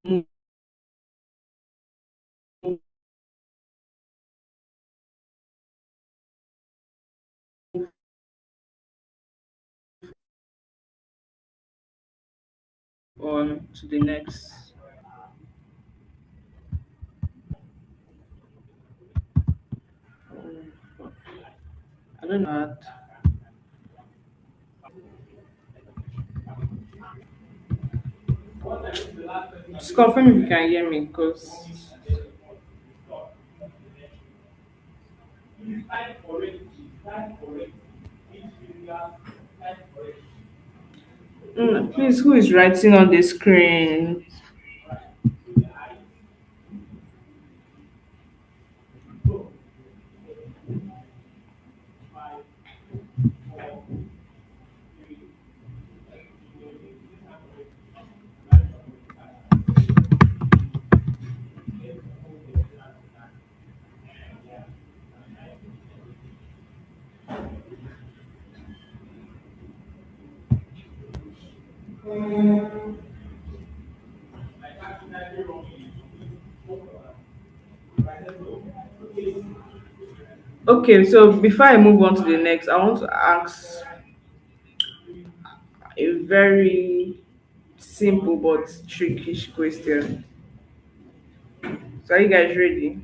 move on to the next? I don't know. Just confirm if you can hear me, because please, who is writing on the screen? Okay, so before I move on to the next, I want to ask a very simple but trickish question. So are you guys ready?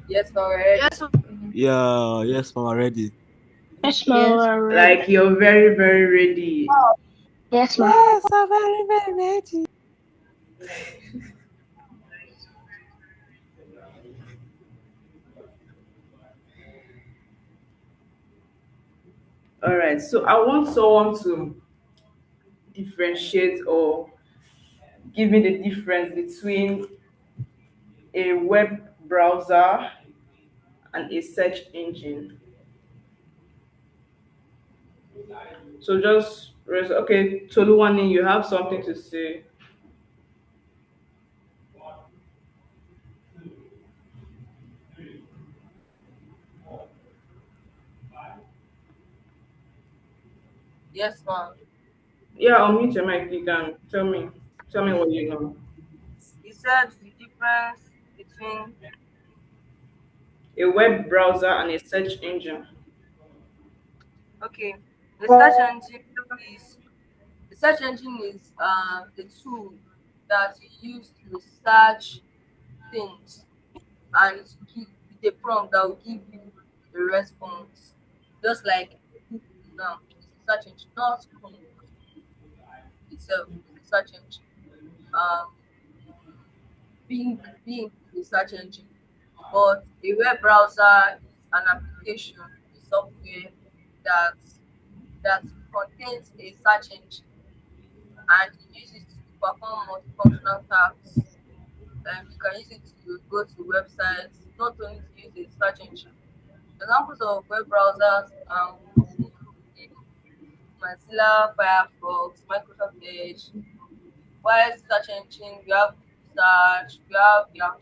Yes, already. Yes, Yeah, yes, I'm ready. Yes, ma'am, Yes. we're ready. Like you're very, very ready. Yes, ma'am. Yes, I'm very, very ready. All right. So I want someone to differentiate or give me the difference between a web browser and a search engine. So okay, Toluwani, you have something to say. Yes, ma'am. Yeah, unmute your mic. You can tell me what you know. He said the difference between A web browser and a search engine. okay, the search engine is the search engine is a tool that you use to search things and to give with a prompt that will give you a response. Just like Google now is a search engine, not Chrome itself is a search engine. Um, Bing is a search engine, but a web browser is an application, a software that that contains a search engine and you use it to perform multifunctional tasks. You can use it to go to websites, not only to use a search engine. Examples of web browsers would be Mozilla, Firefox, Microsoft Edge. While search engine, we have Google Search, we have Yahoo,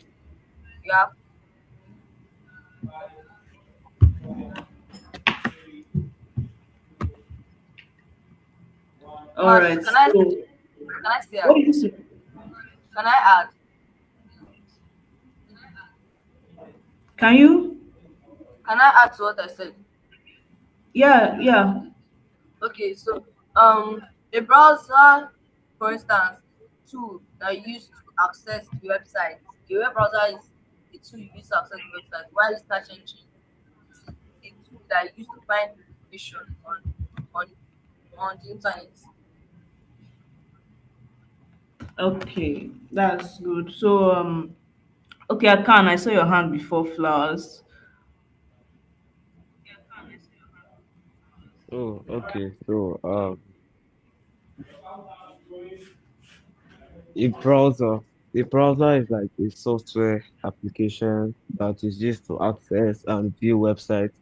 we have All Mas. right. So, Can I say what add? did you say? Can I add? Can you? Can I add to what I said? Yeah, yeah. Okay, so a browser, for instance, is a tool that you use to access the website. A web browser is a tool you use to access the website, while a search engine is a tool that you use to find information on on the internet. Okay, that's good. So, okay, I can. I saw your hand before flowers. Oh, okay. So, a browser. A browser is like a software application that is used to access and view websites,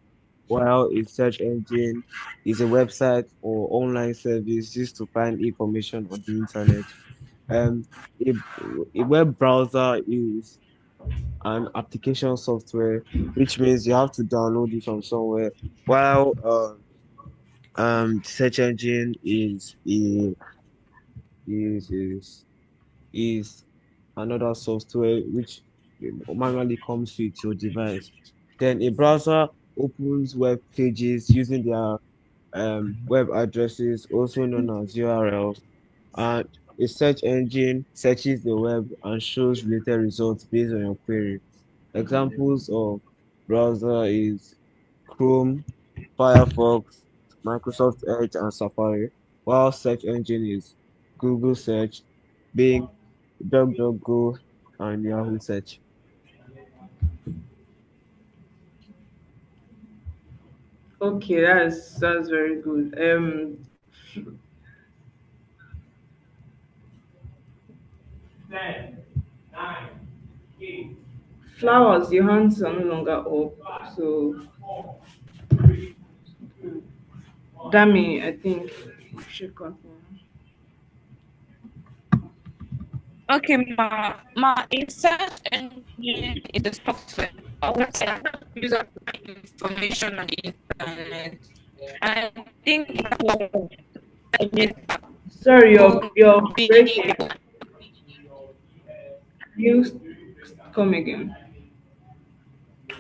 while a search engine is a website or online service used to find information on the internet. Um, a, a web browser is an application software, which means you have to download it from somewhere, while search engine is is is another software which manually comes with your device. Then a browser opens web pages using their web addresses, also known as URLs, and a search engine searches the web and shows related results based on your query. Examples of browser is Chrome, Firefox, Microsoft Edge, and Safari, while search engine is Google Search, Bing, DuckDuckGo, and Yahoo Search. Okay, that's very good. Flowers, your hands are no longer up. So, Dami, I think you should continue. Okay, a search engine is a software or website that helps users to find information on the internet. And I think that's what engines are Sorry, you're being. breaking. You come again.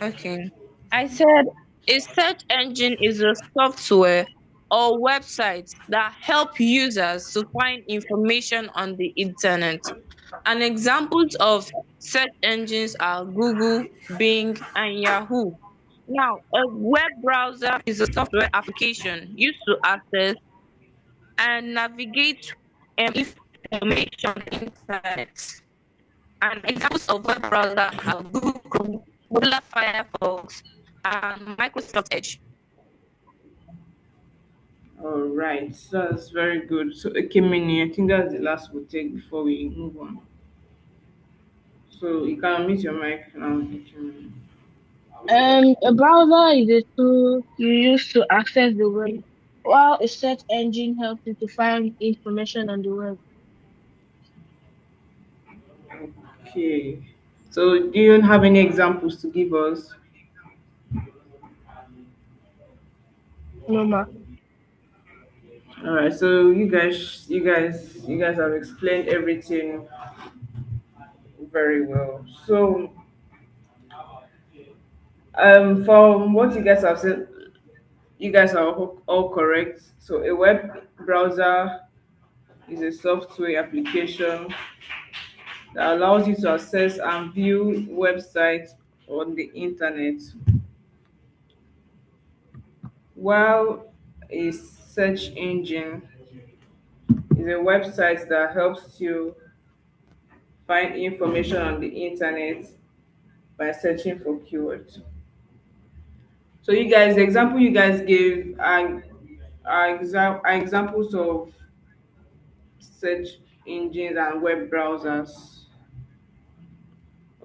Okay. I said a search engine is a software or website that help users to find information on the internet. And examples of search engines are Google, Bing, and Yahoo. Now, a web browser is a software application used to access and navigate information on the internet. And examples of web browser are Google Chrome, Mozilla Firefox, and Microsoft Edge. All right, that's very good. So, okay, Mini, I think that's the last we'll take before we move on. So, you can unmute your mic now. Ekemini. A browser is a tool you use to access the web, while a search engine helps you to find information on the web. Okay. So, do you have any examples to give us? No, ma. All right, so you guys have explained everything very well. So, from what you guys have said, you guys are all correct. So, a web browser is a software application that allows you to access and view websites on the internet, while a search engine is a website that helps you find information on the internet by searching for keywords. So you guys, the example you guys gave are examples of search engines and web browsers.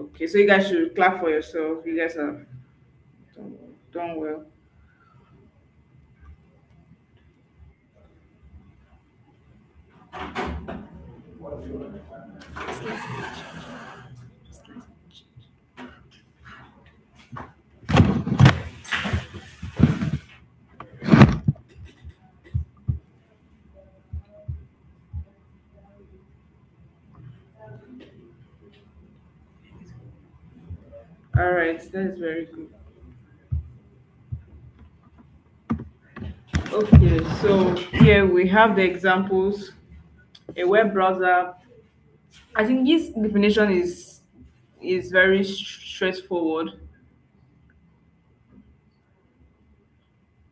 Okay, so you guys should clap for yourself. You guys have done well. All right, that is very good. Okay, so here we have the examples. A web browser. I think this definition is very straightforward.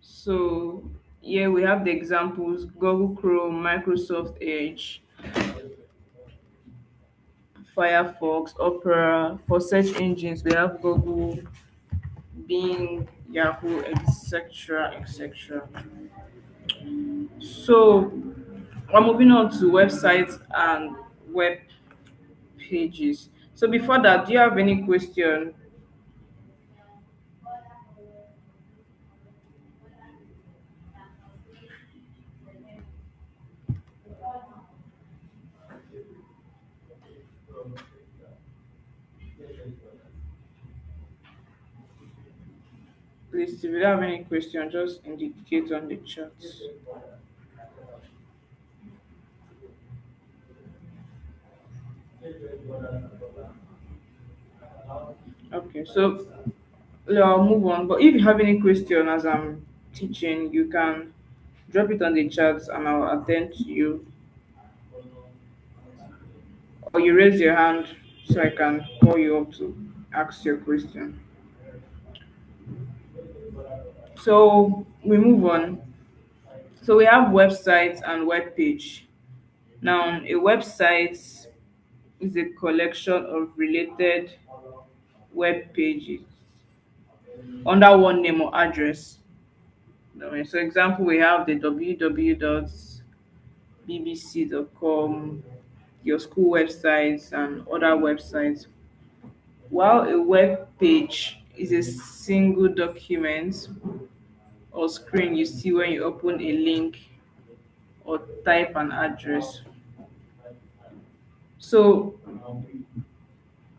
So here we have the examples: Google Chrome, Microsoft Edge, Firefox, Opera. For search engines, we have Google, Bing, Yahoo, etc., etc. So we're moving on to websites and web pages. So before that, do you have any question? Please, if you don't have any question, just indicate on the chat. Okay, so I'll move on. But if you have any question as I'm teaching, you can drop it on the chat and I'll attend to you. Or you raise your hand so I can call you up to ask your question. So we move on. So we have websites and web page. Now, a website is a collection of related web pages under one name or address. So example, we have the www.bbc.com, your school websites and other websites. While a web page is a single document or screen you see when you open a link or type an address. So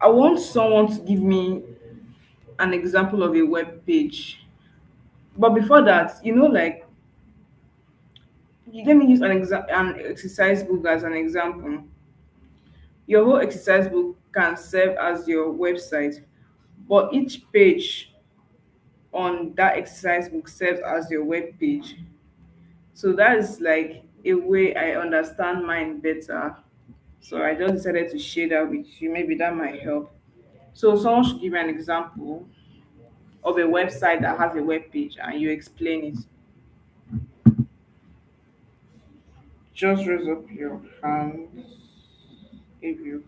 I want someone to give me an example of a web page. But before that, like let me use an exercise book as an example. Your whole exercise book can serve as your website, but each page on that exercise book serves as your web page. So that is like a way I understand mine better. So I just decided to share that with you. Maybe that might help. So someone should give me an example of a website that has a web page and you explain it. Just raise up your hand if you.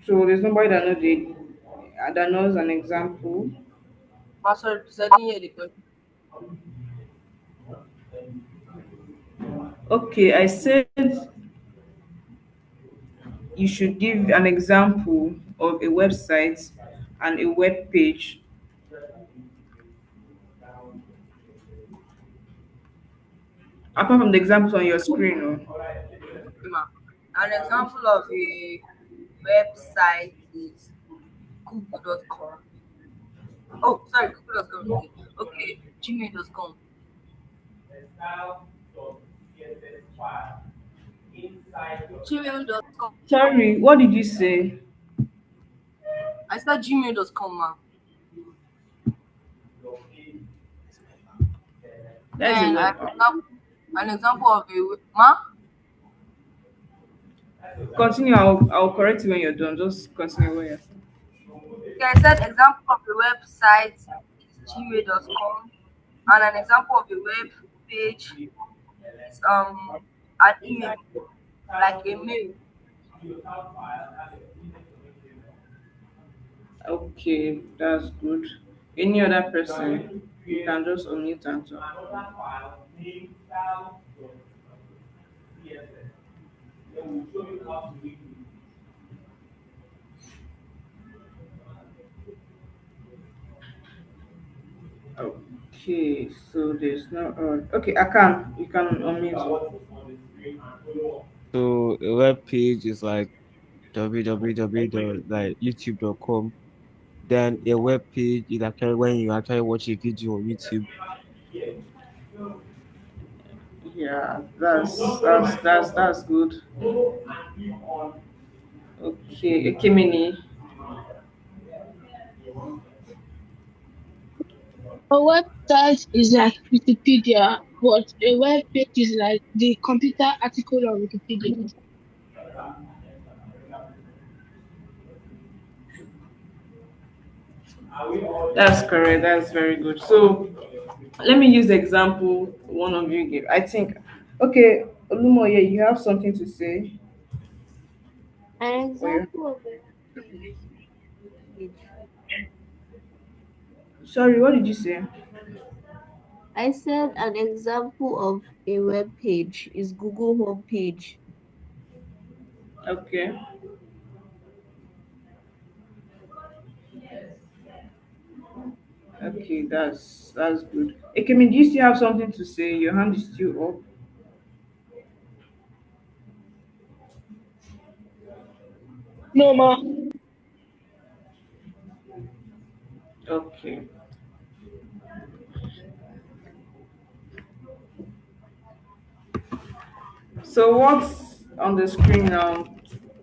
So there's nobody that knows an example. Pastor, I didn't hear the question. Okay, I said you should give an example of a website and a web page? Apart from the examples on your screen, oh. Ma. An example of a website is google.com. Oh, sorry, google.com again. Okay, gmail.com. Gmail.com. Sorry, what did you say? I said gmail.com, ma. That is a Then web. an example of a ma. Continue. I'll correct you when you're done. Just continue when you're. Okay, I said example of a website is gmail.com, and an example of a web page is an email, like a mail. Okay, that's good. Any other person, you can just unmute and talk. Okay, so there's no. Okay, I can. You can unmute. So a web page is like www.youtube.com. Then a web page is actually when you actually watch a video on YouTube. Yeah, that's good. Okay, Ekemini. A website is like Wikipedia, but a web page is like the computer article on Wikipedia. That's correct. That's very good. So let me use the example one of you gave. I think, okay, Olumoye, you have something to say? An Or you example of a web page. sorry, what did you say? I said an example of a web page is Google homepage. Okay. Okay, that's good. Ekemi, do you still have something to say? Your hand is still up. No, ma. Okay. So what's on the screen now?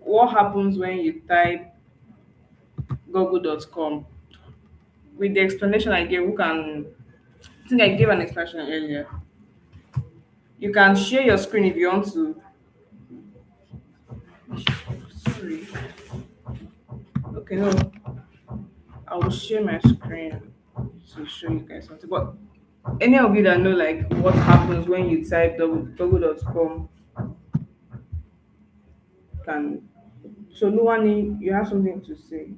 What happens when you type google.com? With the explanation I gave, who can I think I gave an explanation earlier. You can share your screen if you want to. Sorry. Okay, no. I will share my screen to show you guys something. But any of you that know like what happens when you type google.com can. So Luwani, you have something to say.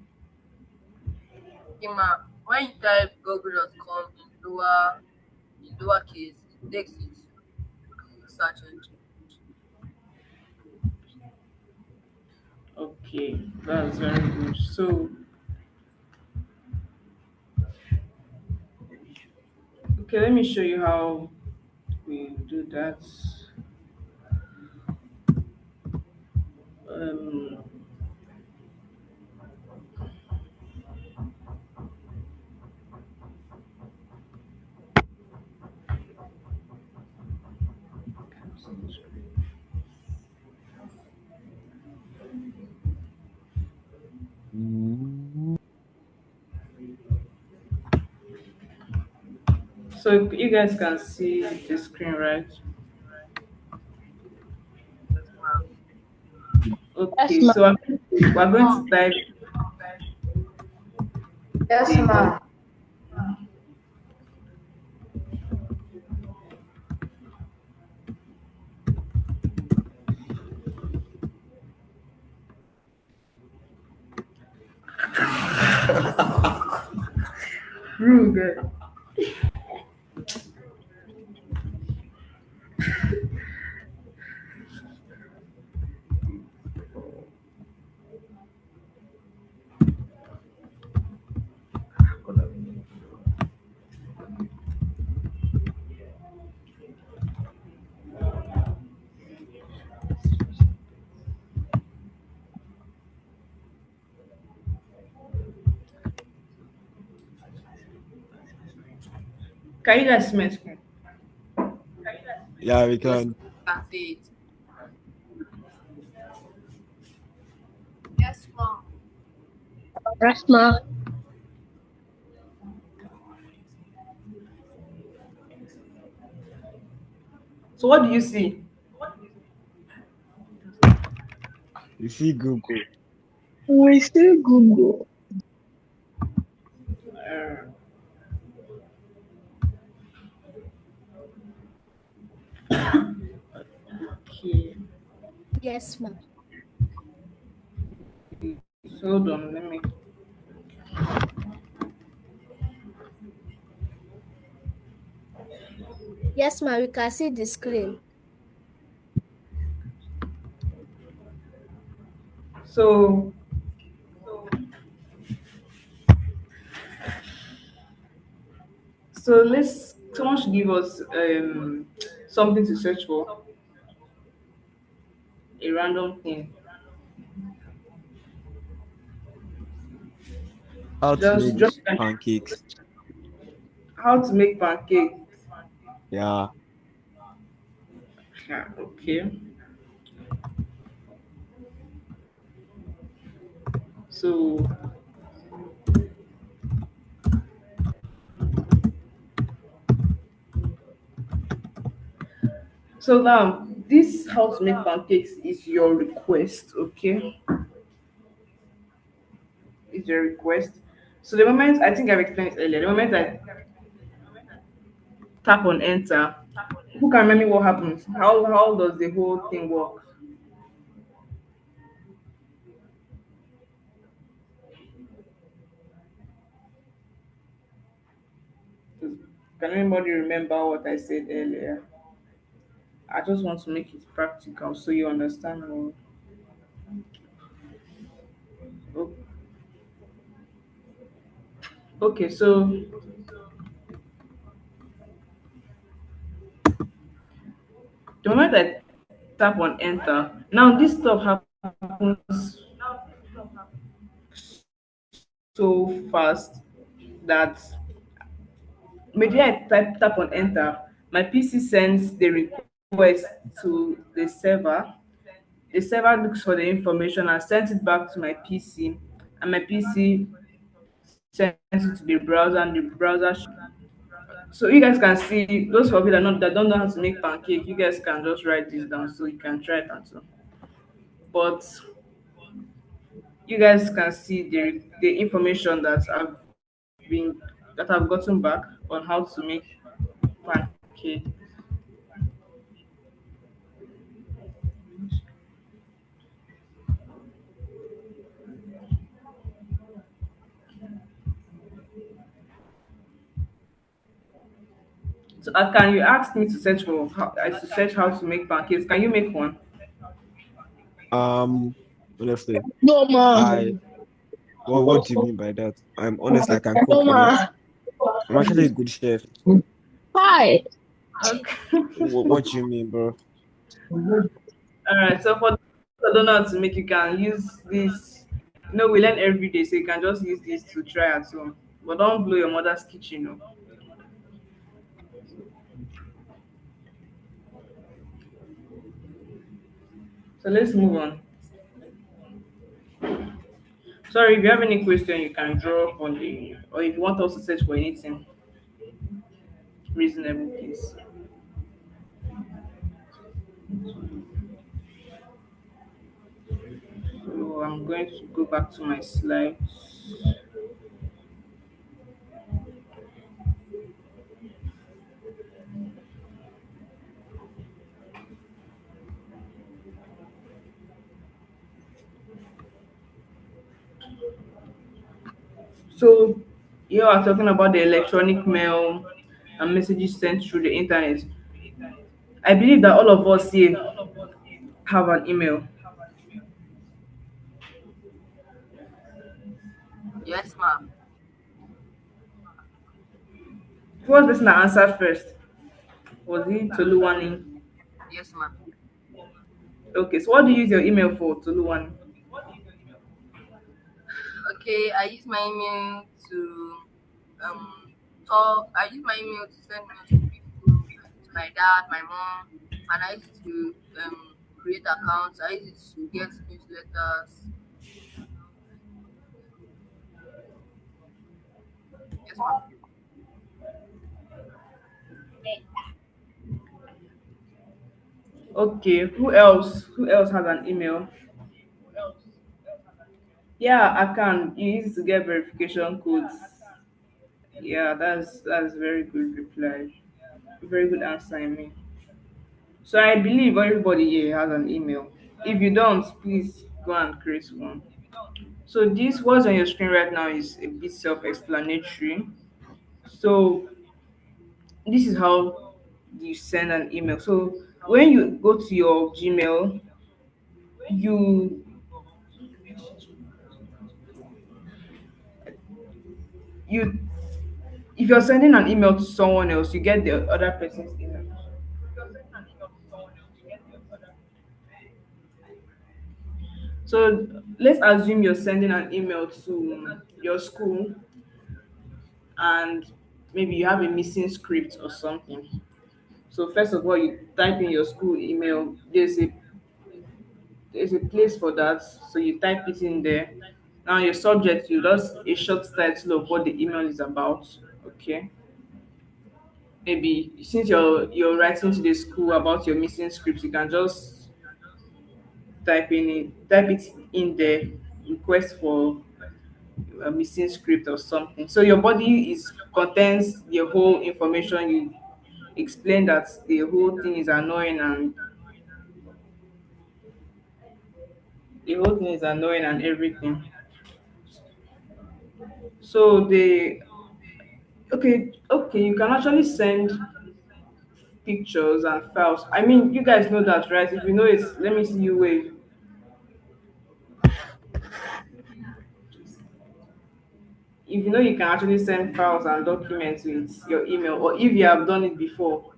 Okay, ma. When you type google.com in lowercase, it takes you to the search engine. Okay, that's very good. So okay, let me show you how we do that. Um, so you guys can see the screen, right? Yes, ma. Yes, Okay, ma. so we're going to type Yes, the ma. Google. Can you guys smell? Yeah, we Yes, can. I can see it. Rasma. So what do you see? You see Google. We still Google. Uh, okay. Yes, ma'am. So hold on, let me. Yes, ma'am. We can see the screen. So let's someone should give us something to search for, a random thing. How to Just make drop pancakes. how to make pancake. Yeah. Yeah, okay. So now this how to make pancakes is your request, okay? Is your request. So the moment I think I've explained it earlier, the moment I tap on enter, who can remember what happens? How does the whole thing work? Can anybody remember what I said earlier? I just want to make it practical so you understand more. O- Okay, so the moment I tap on enter, now this stuff happens so fast that immediately I tap on enter, my PC sends the request to the server. The server looks for the information and sends it back to my PC, and my PC sends it to the browser, and the browser. So you guys can see those of you that don't know how to make pancake. You guys can just write this down so you can try it and so. But you guys can see the information been that I've gotten back on how to make pancake. So can you ask me to search for to search how to make pancakes? Can you make one? Um, honestly, No, ma. I what do you mean by that? I'm honest, I can No, cook, ma. I'm actually a good chef. Hi. Okay. What do you mean, bro? All right. So for those that don't know how to make, you can use this. We learn every day, so you can just use this to try at home. But don't blow your mother's kitchen. No. So let's move on. Sorry, if you have any question, you can draw on the, or if you want us to search for anything reasonable, please. So I'm going to go back to my slides. So you are talking about the electronic mail and messages sent through the internet. I believe that all of us here have an email. Yes, ma'am. Who was the person that answered first? Was it Toluwani? Yes, ma'am. Okay, so what do you use your email for, Toluwani? Okay, I use my email to um So I use my email to send mails to people, to my dad, my mom, and I use it to create accounts. I use it to get newsletters. Yes, ma'am. Okay, who else? Who else has an email? Yeah, I can. You use it to get verification codes. Yeah, that's very good reply. Very good answer, I mean. So I believe everybody here has an email. If you don't, please go and create one. So this what's on your screen right now is a bit self-explanatory. So this is how you send an email. So when you go to your Gmail, you you if you're sending an email to someone else, you get the other person's email. So let's assume you're sending an email to your school and maybe you have a missing script or something. So first of all, you type in your school email. There's a place for that. So you type it in there. Now your subject, you just a short title of what the email is about. Okay. Maybe since you're writing to the school about your missing script, you can just type it in there, request for a missing script or something. So your body is contains the whole information. You explain that the whole thing is annoying and everything. So they okay, you can actually send pictures and files. I mean, you guys know that, right? If you know it, let me see you wave. If you know you can actually send files and documents with your email, or if you have done it before.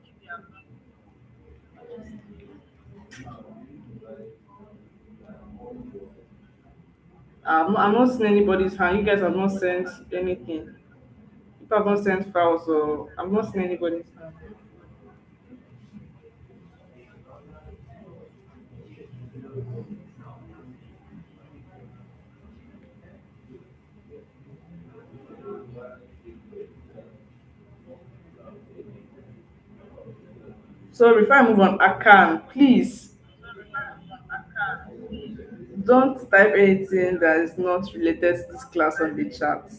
I'm not seeing anybody's hand. You guys have not sent anything. People have not sent files, so I'm not seeing anybody's hand. So before I move on, Akan, please don't type anything that is not related to this class on the chat.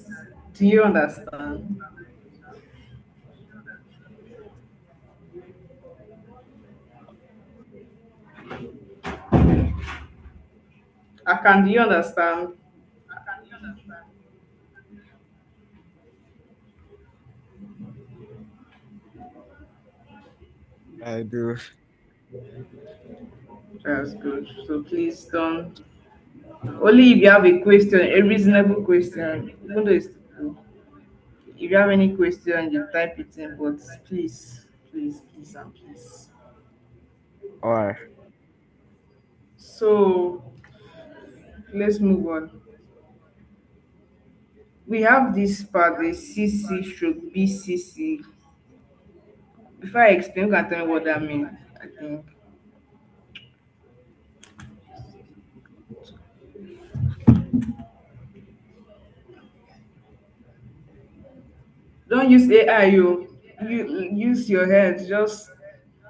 Do you understand? Akan, do you understand? I do. That's good. So please don't. Only if you have a question, a reasonable question, even though it's if you have any question, you type it in. But please, and please. All right. So let's move on. We have this part, the CC stroke BCC. Before I explain, you can tell me what that means. I think. Don't use AI, you use your head. Just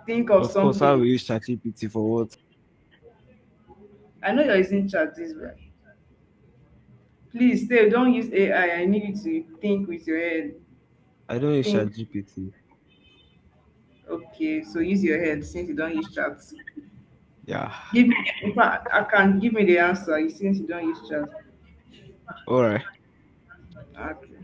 think of Of course, I will something. use ChatGPT for what? I know you're using chat this way. Please stay. Don't use AI. I need you to think with your head. I don't use Think. ChatGPT. Okay, so use your head since you don't use chat. Yeah. Give me. In fact, I can give me the answer since you don't use chat. All right. Okay,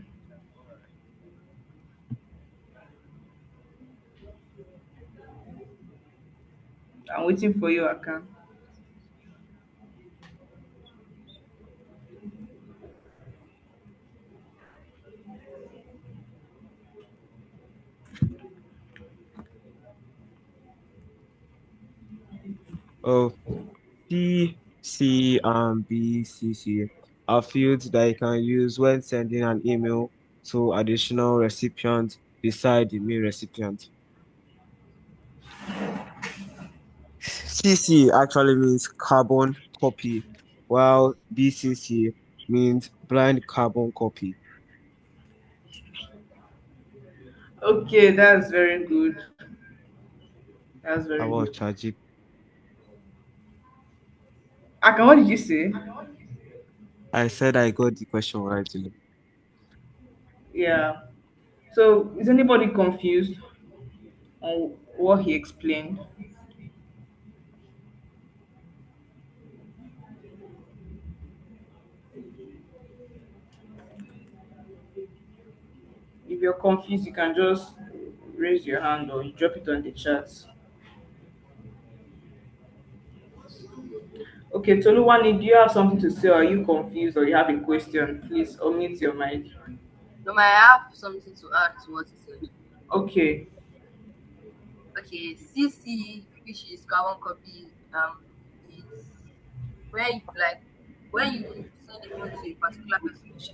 I'm waiting for you. I can. Oh, P, C, and B, C, C are fields that you can use when sending an email to additional recipients beside the main recipient. CC actually means carbon copy, while BCC means blind carbon copy. Okay, that's very good. That's very I was good. charging. Akan, what did you say? I said I got the question right. Yeah. So is anybody confused on what he explained? If you're confused, you can just raise your hand or drop it on the chat. Okay, Toluwani, do you have something to say, or are you confused, or you have a question? Please unmute your mic. No, I have something to add to what he said. Okay. Okay, CC, which is carbon copy, is where you like when you send a mail to a particular person, which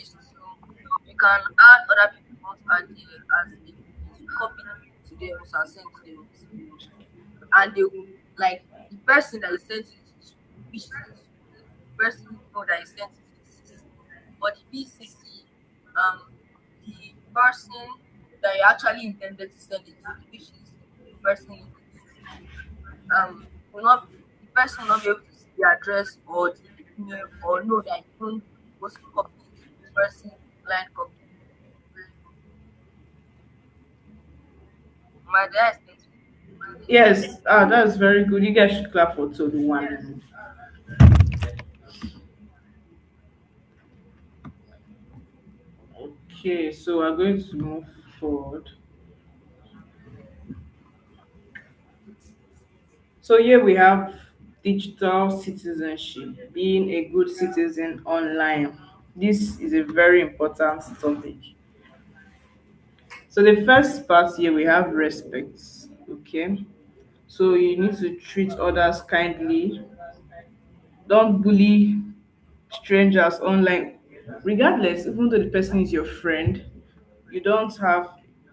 is you can add other people you want to add there as a duplicate. You copy the mail to them also and send to them also. And they will like the person that you sent it to, which is the person know that you sent it to the CC. But the BCC, the person that you actually intended to send it to, which is the person you need to will not the person will not be able to see the address or the email or know that you don't also copied the person blind copy. My dad explained to me. Yes, that's very good. You guys should clap for Toluwani. Okay, so we're going to move forward. So here we have digital citizenship, being a good citizen online. This is a very important topic. So the first part here we have respect. Okay. So you need to treat others kindly. Don't bully strangers online. Regardless, even though the person is your friend, you don't have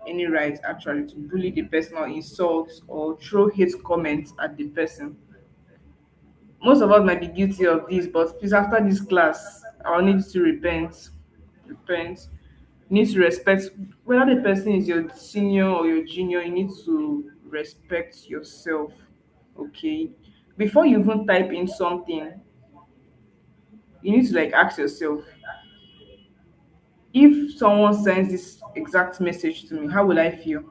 any right actually to bully the person or insult or throw hate comments at the person. Most of us might be guilty of this, but please, after this class, I'll need you to repent. Repent. You need to respect whether the person is your senior or your junior, you need to respect yourself. Okay. Before you even type in something, you need to like ask yourself, if someone sends this exact message to me, how will I feel?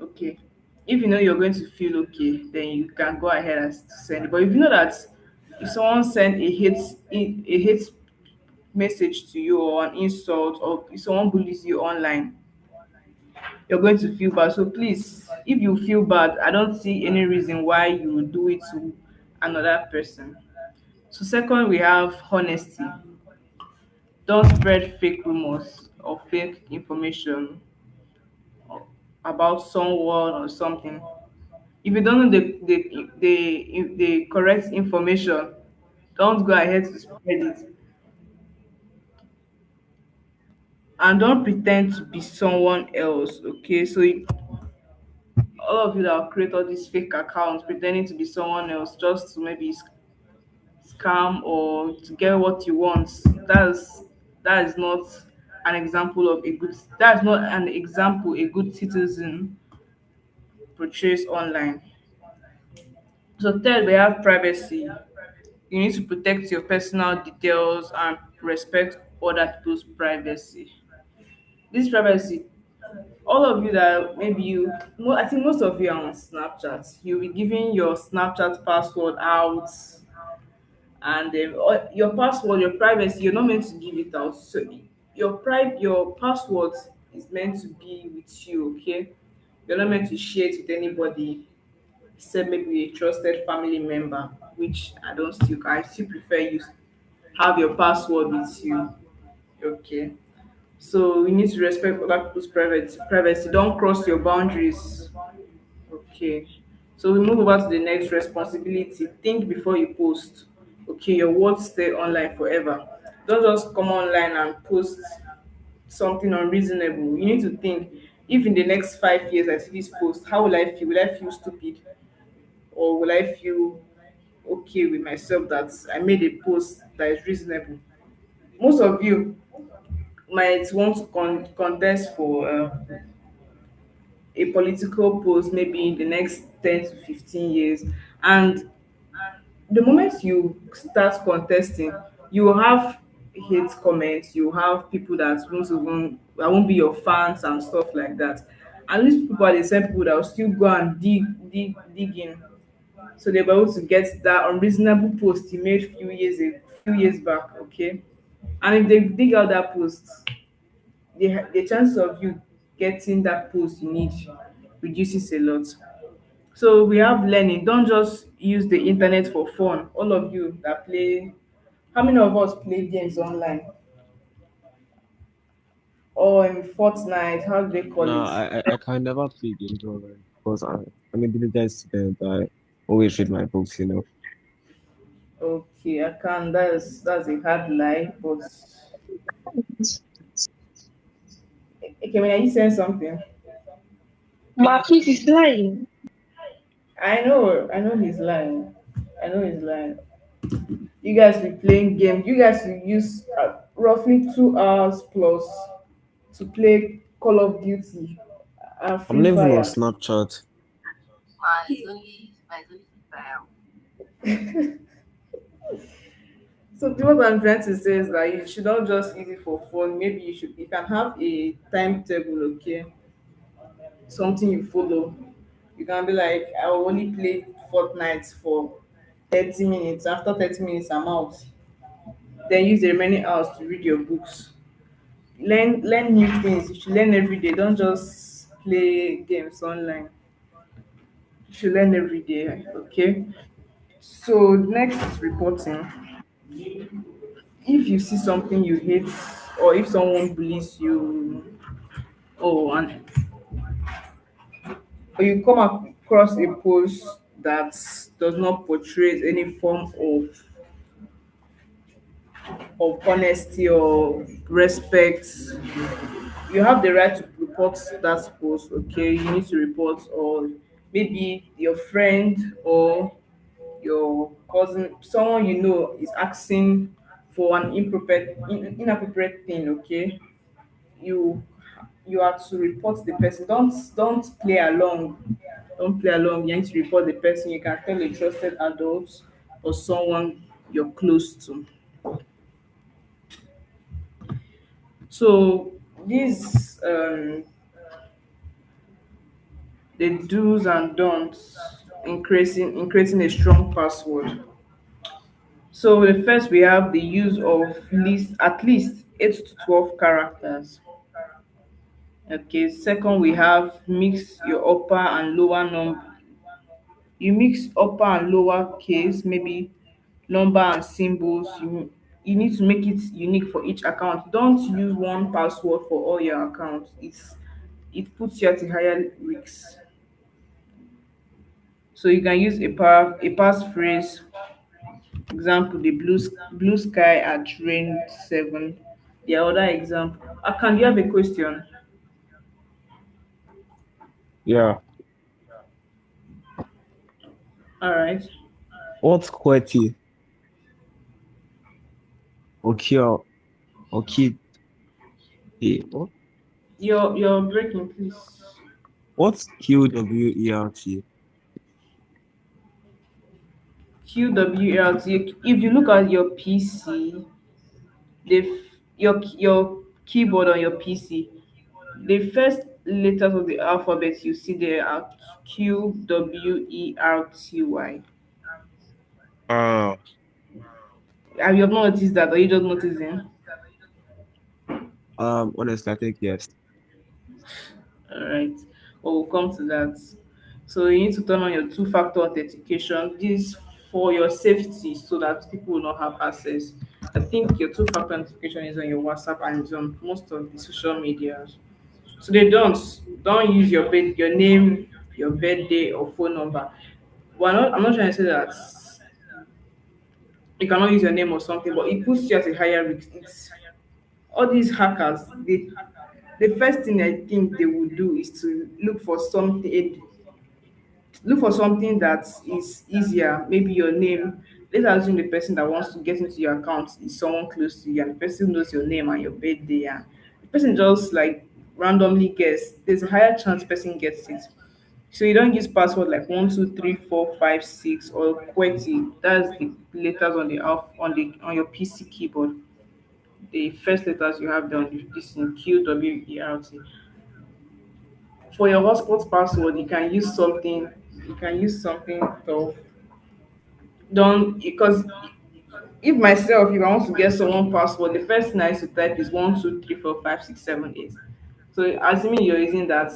Okay. If you know you're going to feel okay, then you can go ahead and send it. But if you know that if someone send a hate message to you or an insult or if someone bullies you online, you're going to feel bad. So please, if you feel bad, I don't see any reason why you would do it to another person. So second, we have honesty. Don't spread fake rumors or fake information about someone or something. If you don't know the correct information, don't go ahead to spread it. And don't pretend to be someone else. Okay, so all of you that create all these fake accounts pretending to be someone else just to maybe scam or to get what you want, that is not an example of a good that's not an example a good citizen portrays online. So third, we have privacy. You need to protect your personal details and respect other people's privacy. This privacy, all of you that maybe I think most of you are on Snapchat. You'll be giving your Snapchat password out, and your password, your privacy, you're not meant to give it out. So your password is meant to be with you. Okay, you're not meant to share it with anybody except maybe a trusted family member, which I still prefer you have your password with you. Okay. So we need to respect other people's privacy. Don't cross your boundaries. Okay. So we move over to the next responsibility. Think before you post. Okay, your words stay online forever. Don't just come online and post something unreasonable. You need to think, if in the next 5 years I see this post, how will I feel? Will I feel stupid, or will I feel okay with myself that I made a post that is reasonable? Most of you might want to contest for a political post maybe in the next 10 to 15 years, and the moment you start contesting, you will have hate comments, you will have people that won't be your fans and stuff like that. And these people are the same people that will still go and dig in, so they'll be able to get that unreasonable post you made few years back, okay? And if they dig out that post, the chances of you getting that post you need reduces a lot. So we have learning. Don't just use the internet for fun. All of you that play, how many of us play games online? Or in Fortnite, how do they call No, it? I can never play games online because I'm a diligent student. I always read my books, you know. Okay, I can. That's a hard lie, but okay, when are you saying something? Marquis is lying. I know he's lying. I know he's lying. You guys be playing games. You guys will use roughly 2 hours plus to play Call of Duty and I'm Free not even on Fire. Snapchat. My it's only file. So what I'm trying to say is that you should not just use it for fun. Maybe you can have a timetable, okay? Something you follow. You can be like, I will only play Fortnite for 30 minutes. After 30 minutes, I'm out. Then use the remaining hours to read your books. Learn new things. You should learn every day. Don't just play games online. You should learn every day, okay? So next is reporting. If you see something you hate, or if someone bullies you, or and or you come across a post that does not portray any form of honesty or respect, you have the right to report that post. Okay, you need to report, or maybe your friend or your cousin, someone you know is asking for an inappropriate thing, okay? You you have to report the person. Don't play along. Don't play along. You need to report the person. You can tell a trusted adult or someone you're close to. So these the do's and don'ts in creating a strong password. So the first we have the use of at least 8 to 12 characters. Okay. Second, we have mix your upper and lower number. You mix upper and lower case, maybe number and symbols. You need to make it unique for each account. Don't use one password for all your accounts. It puts you at a higher risk. So you can use a passphrase. Example, the blue sky at rain 7. The other example. Can you have a question? Yeah. All right. What's QWERTY? Okay, okay. What? You're breaking, please. What's QWERT? QWLT. If you look at your PC, your keyboard on your PC, the first letters of the alphabet you see there are QWERTY. Ah, Have you have not noticed that, or you just noticing? honestly, I think yes. All right. Well, we'll come to that. So you need to turn on your two-factor authentication. This for your safety, so that people will not have access. I think your two-factor authentication is on your WhatsApp and it's on most of the social medias. So they don't use your name, your birthday or phone number. I'm not trying to say that you cannot use your name or something, but it puts you at a higher risk. all these hackers, the first thing I think they will do is to look for something that is easier. Maybe your name. Let's assume the person that wants to get into your account is someone close to you, and the person knows your name and your birthday, and the person just like randomly guess. There's a higher chance the person gets it. So you don't use password like 1 2 3 4 5 6 or QWERTY. That's the letters on on your PC keyboard. The first letters you have there on this in QWERT. For your hotspot password, you can use something tough. Don't because if myself, if I want to get someone password, the first thing I used to type is 1 2 3 4 5 6 7 8. So assuming you're using that,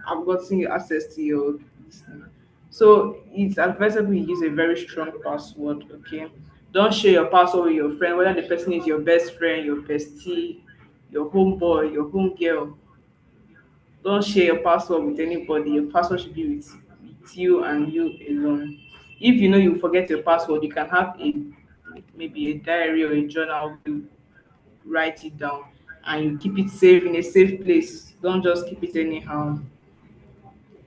I've gotten you access to your this thing. So it's advisable you use a very strong password, okay? Don't share your password with your friend, whether the person is your best friend, your bestie, your homeboy, your homegirl. Don't share your password with anybody. Your password should be with you and you alone. If you know you forget your password, you can have a maybe a diary or a journal where you write it down and you keep it safe in a safe place. Don't just keep it anyhow.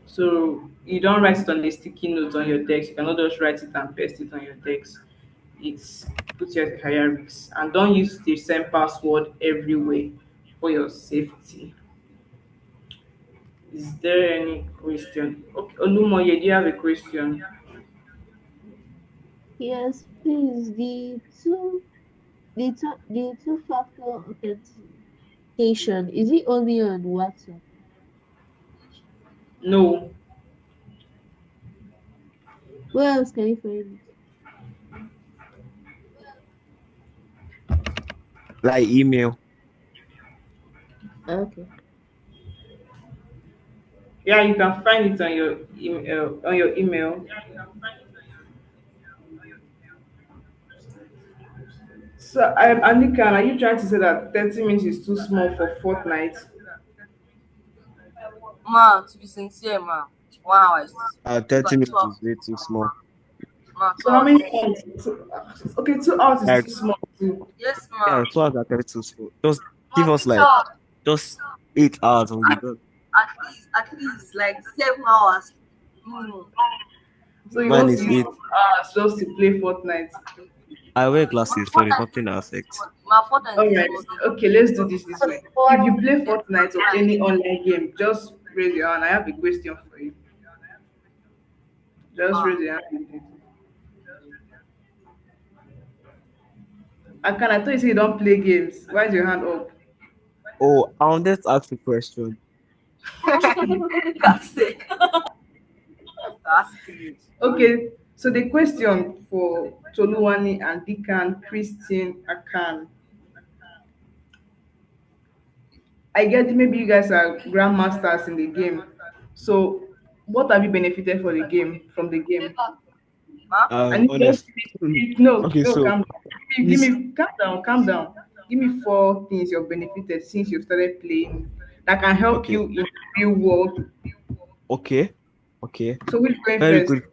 So you don't write it on a sticky note on your desk. You cannot just write it and paste it on your desk. It's puts you at higher risk. And don't use the same password everywhere for your safety. Is there any question? Okay, Olumoye, do you have a question? Yes, please. The two-factor authentication, is it only on WhatsApp? No. Where else can you find Like email. it? Okay. Yeah, you can find it on your email. So, Anika, are you trying to say that 30 minutes is too small for fortnight? Ma, to be sincere, ma, 1 hour is 30 2 minutes hours. is way too small. Ma, two So how hours many is months? Okay, 2 hours is Like, too small too. yes, yeah, ma. 2 hours are very too small. Just Ma, give us which like hour? just 8 hours and we'll be done. At least like 7 hours. Mm. So you Mine want to is use 8. 2 hours just to play Fortnite? I wear Ma, glasses, so there's Fortnite nothing is that a affects. small thing. Ma, Fortnite All is a right. small thing. Okay, let's do this way. If you play Yes, Fortnite or any online game, just raise your hand. I have a question for you. Just ma. raise your hand. I thought you say you don't play games. Why is your hand up? Oh, I wanted to ask a question. That's it. That's it. Okay, so the question for Toluwani and Deacon Christine Akan. I get maybe you guys are grandmasters in the game. So what have you benefited for the game from the game? Ma, And you just Honest. no, Okay, no, so calm down. this Calm down. Give me 4 things you've benefited since you started playing that can help okay, you in the real world. okay, okay. So which going Very first? good.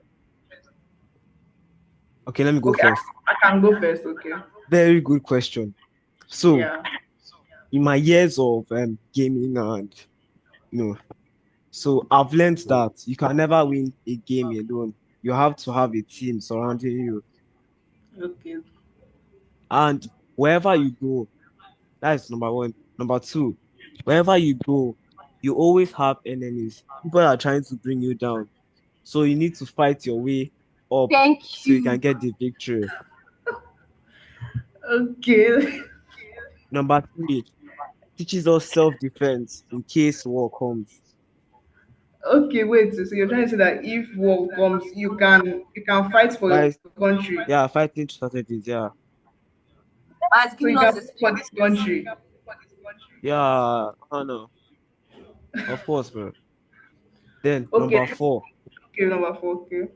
Okay, let me go Okay, first. I can go first. Okay. Very good question. So, Yeah. in my years of gaming and you know, so I've learned that you can never win a game alone. You have to have a team surrounding you. Okay. And wherever you go, that's number one. Number two, wherever you go, you always have enemies. People are trying to bring you down. So you need to fight your way up thank so you can you. get the victory. Okay. Number three, teaches us self-defense in case war comes. Okay, wait. So you're trying to say that if war comes, you can fight for your Guys, country. yeah, fighting strategies, yeah. Ma, it's So giving you us can fight for this experience. country. Yeah, I know. Of course, bro. Then Okay. number four, Okay, number 4. Okay. it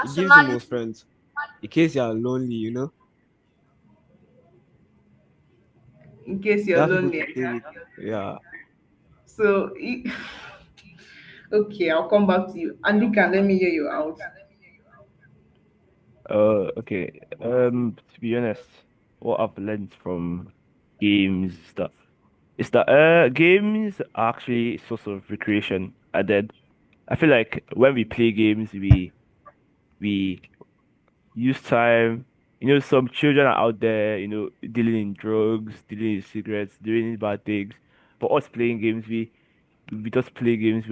gives you more Nationality. friends in case you are lonely. In case You you're have people to lonely. play with. Yeah. So, okay, I'll come back to you. Andy, can let me hear you out. Okay. To be honest, what I've learned from games stuff. It's that games are actually a source of recreation. And then I feel like when we play games, we use time. Some children are out there, dealing in drugs, dealing in cigarettes, doing bad things. For us playing games, we just play games.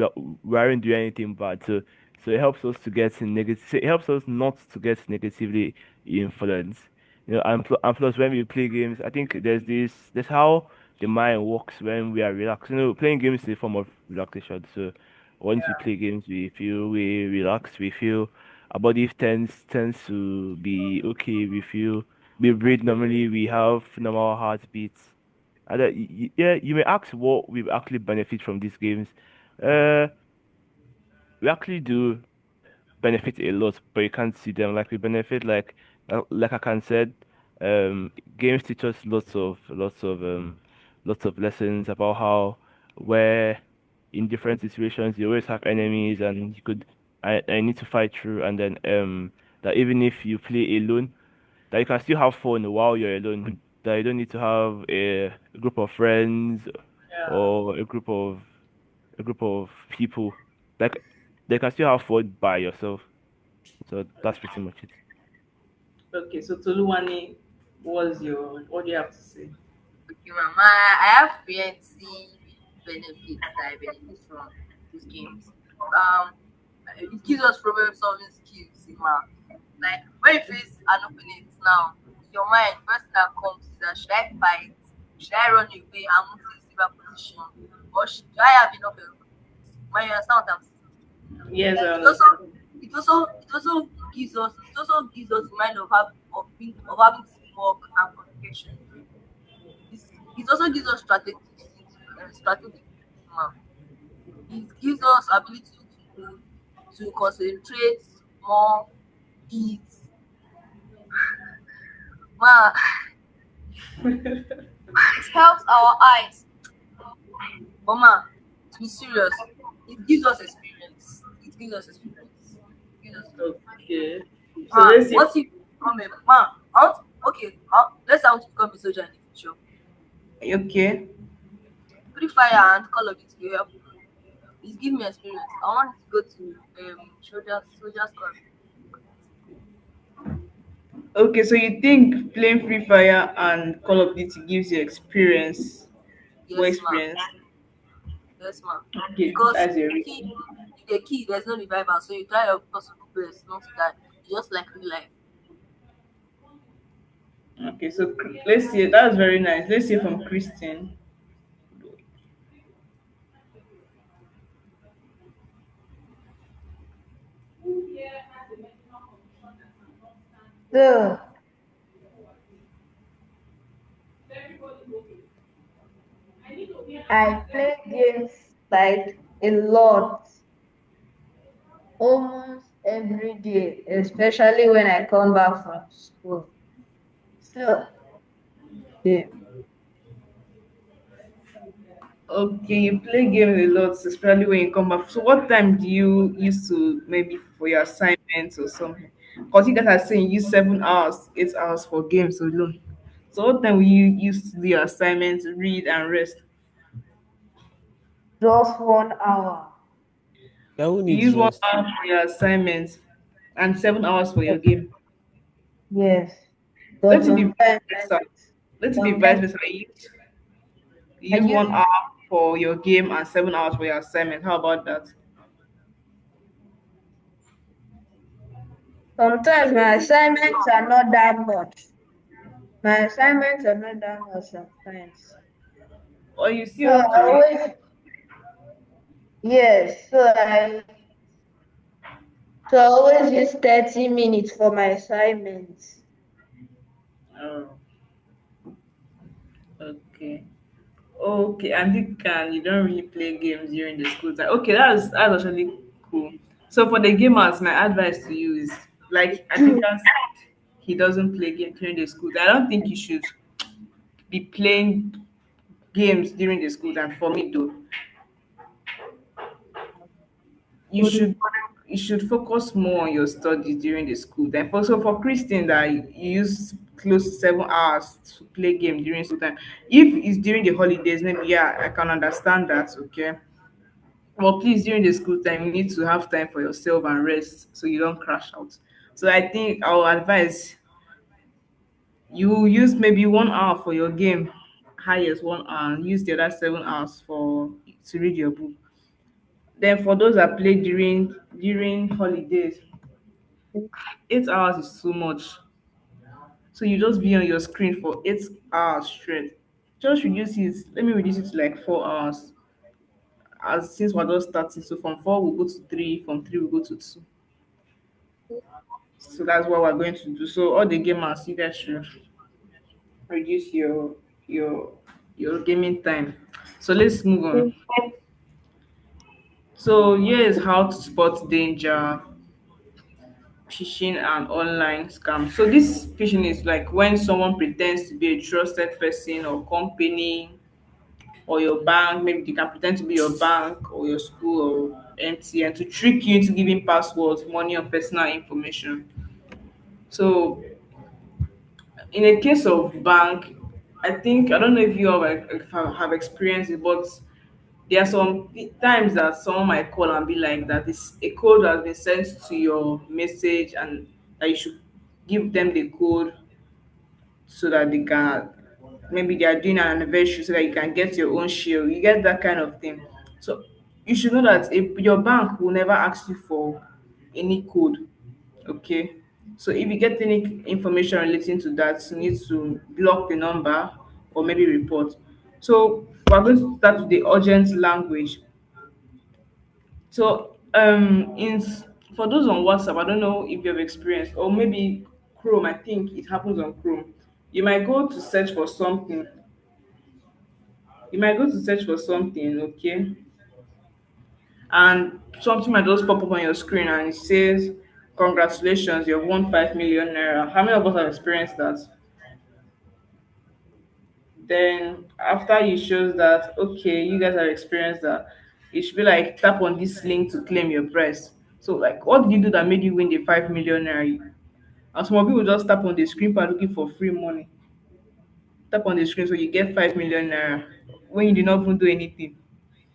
We aren't doing anything bad. So it helps us to get in negative. So it helps us not to get negatively influenced. And plus when we play games, I think there's how the mind works when we are relaxed. Playing games is a form of relaxation. So once we play games, we relax. We feel our body tends to be okay. We breathe normally. We have normal heartbeats. And yeah, you may ask what we actually benefit from these games. Uh, we actually do benefit a lot, but you can't see them. Like we benefit, like I can said, games teach us lots of lessons about how where in different situations you always have enemies, and I need to fight through, and then that even if you play alone, that you can still have fun while you're alone. That you don't need to have a group of friends Yeah. or a group of people. Like they can still have fun by yourself. So that's pretty much it. Okay, so Toluwani, what do you have to say? Okay, mama, I have plenty benefits that I benefit from these games. It gives us problem solving skills in math. Like when you face an opponent now, in your mind, first thing that comes is that should I fight? Should I run away and move to a safer position? Or do I have enough equipment? Man, you understand what I'm saying? Yes, I It also understand. it also gives us the mind of having teamwork and communication. It also gives us strategic thinking. It gives us ability to move, to concentrate more, eat. Man, it helps our eyes. But man, to be serious, it gives us experience. It gives us experience. It gives us experience. Okay. So Man, let's see. what if you become a man? Okay, let's say I want to become a soldier in the future. Okay. Free Fire and Call of Duty will help me. It's give me experience. I want to go to soldiers club. Okay, so you think playing Free Fire and Call of Duty gives you more Yes, ma'am. experience? Yes, ma'am. Okay, Because that's your the reason. key, the key, there's no revival, so you try your possible best not to die. Just like real life. Okay, so let's see. That's very nice. Let's see from Christian. So I play games like a lot, almost every day, especially when I come back from school. So yeah, Okay, you play games a lot, especially when you come back. So, what time do you used to maybe for your assignments or something? Because you guys are saying you use 7 hours, 8 hours for games alone. So, what time will you use to do your assignments, read, and rest? just 1 hour. Yeah, who You needs use one rest? hour for your assignments and 7 hours for your Yes, game. yes. But Let it be vice sometimes versa. Let it be vice sometimes versa. You I use use 1 hour for your game and 7 hours for your assignment. How about that? sometimes my assignments are not that much. My assignments are not that much sometimes. Or you still So have to I read. always yes, so I always use 30 minutes for my assignments. Oh, okay. Okay, and you don't really play games during the school time. Okay, that's actually cool. So for the gamers, my advice to you is like I think I said he doesn't play games during the school. I don't think you should be playing games during the school time. For me though, you For the should you should focus more on your studies during the school time. Also for Christian that you use close to 7 hours to play game during school time. If it's during the holidays, maybe yeah, I can understand that, okay. But please, during the school time, you need to have time for yourself and rest so you don't crash out. So I think I will advise you use maybe 1 hour for your game, highest 1 hour, and use the other 7 hours for to read your book. Then for those that play during holidays, 8 hours is too much. So you just be on your screen for 8 hours straight. Just reduce it. Let me reduce it to like 4 hours. As since we're just starting, so from four we'll go to three, from three we'll go to two. So that's what we're going to do. So all the gamers, you guys should reduce your your gaming time. So let's move on. So here is how to spot danger, phishing, and online scam. So this phishing is like when someone pretends to be a trusted person or company or your bank. Maybe they can pretend to be your bank or your school or MTN to trick you into giving passwords, money, or personal information. So in a case of bank, I think I don't know if you have have experienced it, but there are some times that someone might call and be like that is a code has been sent to your message and that you should give them the code so that they can maybe they are doing an anniversary so that you can get your own share. You get that kind of thing. So you should know that your bank will never ask you for any code. Okay. So if you get any information relating to that, you need to block the number or maybe report. So we're going to start with the urgent language. So for those on WhatsApp, I don't know if you've experienced, or maybe Chrome, I think it happens on Chrome. You might go to search for something. You might go to search for something, okay, and something might just pop up on your screen and it says, "Congratulations, you've won 5 million naira." How many of us have experienced that? Then after it shows that okay, you guys have experienced that, it should be like tap on this link to claim your prize. So like, what did you do that made you win the 5 million naira? And some of you will just tap on the screen by looking for free money. Tap on the screen so you get 5 million naira when you did not even do anything.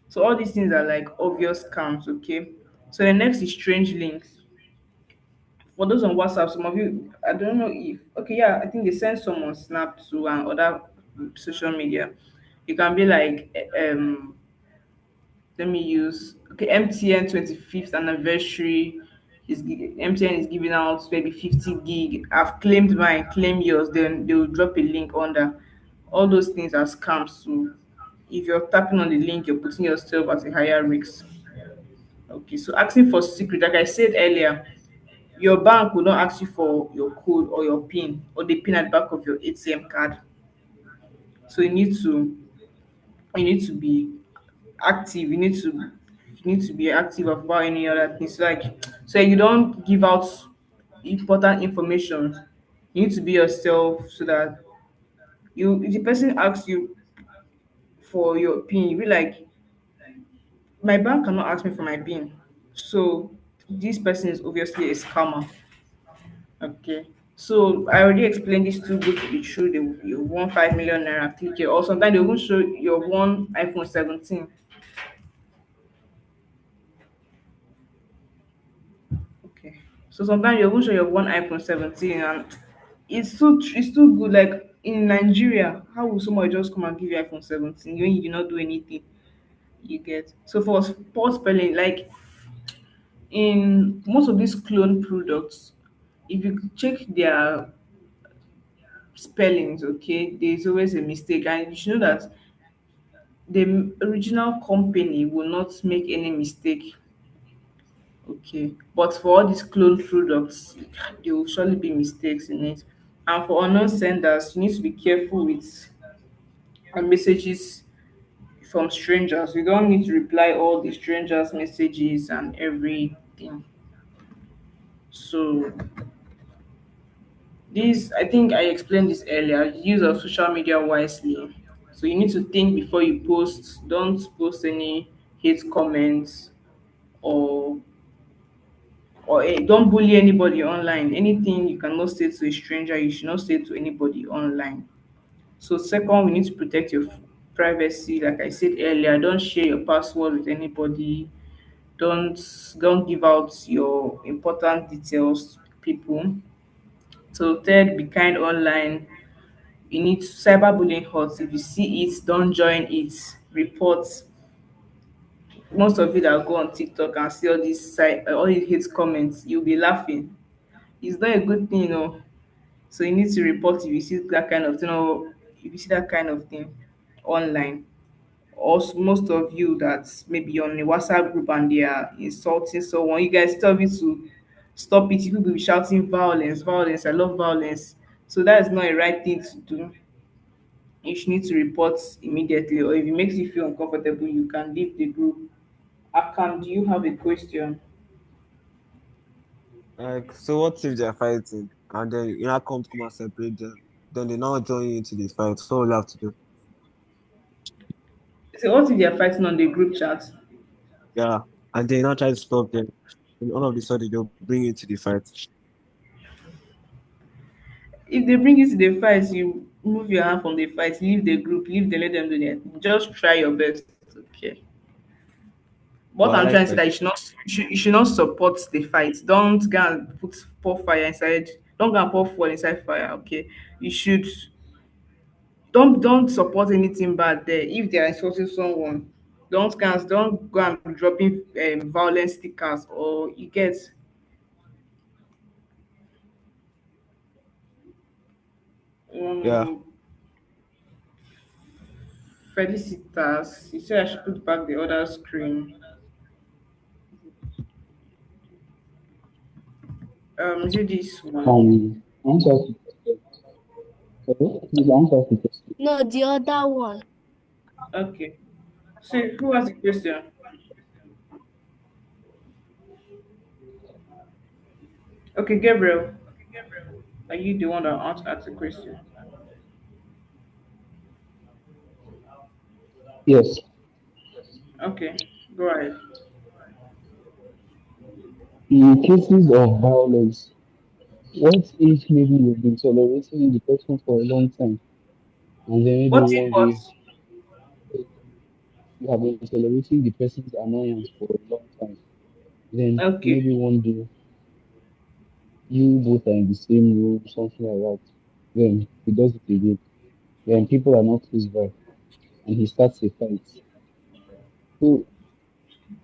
So all these things are like obvious scams, okay? So the next is strange links. For those on WhatsApp, some of you, I don't know if okay, yeah, I think they send someone Snap to and other social media. You can be like, let me use okay, MTN 25th anniversary MTN is giving out maybe 50 gig. I've claimed mine, claim yours. Then they will drop a link under. All those things are scams. So if you're tapping on the link, you're putting yourself at a higher risk. Okay, so asking for secret, like I said earlier, your bank will not ask you for your code or your PIN or the PIN at the back of your ATM card. So you need to be active. You need to be active about any other things. So you don't give out important information. You need to be yourself so that you if the person asks you for your PIN, you be like, my bank cannot ask me for my PIN. So this person is obviously a scammer. Okay. So I already explained this too good to be true. You won 5 million naira, click it. Or sometimes they will show your one iPhone 17. Okay. So sometimes you even show your one iPhone 17 and it's too good. Like in Nigeria, how will someone just come and give you iPhone 17 when you did not do anything? You get so for sports spelling, like in most of these clone products, if you check their spellings, okay, there's always a mistake, and you should know that the original company will not make any mistake. Okay, but for all these clone products, there will surely be mistakes in it. And for unknown senders, you need to be careful with messages from strangers. You don't need to reply all the strangers' messages and everything. So this, I think I explained this earlier. Use of social media wisely. So you need to think before you post. Don't post any hate comments or Or don't bully anybody online. Anything you cannot say to a stranger, you should not say to anybody online. So second, we need to protect your privacy. Like I said earlier, don't share your password with anybody. Don't don't give out your important details to people. So third, be kind online. You need cyberbullying hurts. If you see it, don't join it. Report. Most of you that go on TikTok and see all these all these hate comments, you'll be laughing. It's not a good thing, you know. So you need to report if you see that kind of thing, or if you see that kind of thing online. Also, most of you that maybe on a WhatsApp group and they are insulting someone, you guys tell me to stop it. People will be shouting violence, violence. I love violence. So that is not a right thing to do. You should need to report immediately, or if it makes you feel uncomfortable, you can leave the group. Akam, do you have a question? Like, so what if they're fighting and then you now come and separate them? Then they now join you into the fight. So what will you have to do? So what if they are fighting on the group chat? Yeah. And they now try to stop them. And all of a sudden they'll bring you to the fight. If they bring you to the fight, you move your hand from the fight, leave the group, leave them, let them do their thing. Just try your best. Okay. What But I I'm like trying to say that fight. you should not support the fight. Don't go and pour fire inside. Don't go and pour fuel inside fire. Okay. You should don't support anything bad there. If they are insulting someone, don't go and be dropping violent stickers, or you get Yeah. um Felicitas. You said I should put back the other screen. Is it this one? Answer the question. Sorry, please answer the question. No, the other one. Okay. So who has the question? Okay, Gabriel, are you the one that wants to ask the question? Yes. Okay, go ahead. In cases of violence, what age maybe you've been tolerating the person for a long time, and then maybe What is one what? day you have been tolerating the person's annoyance for a long time. Then Okay. maybe one day you both are in the same room, something like that. Then he does it again. Then people are not close by, and he starts a fight. So,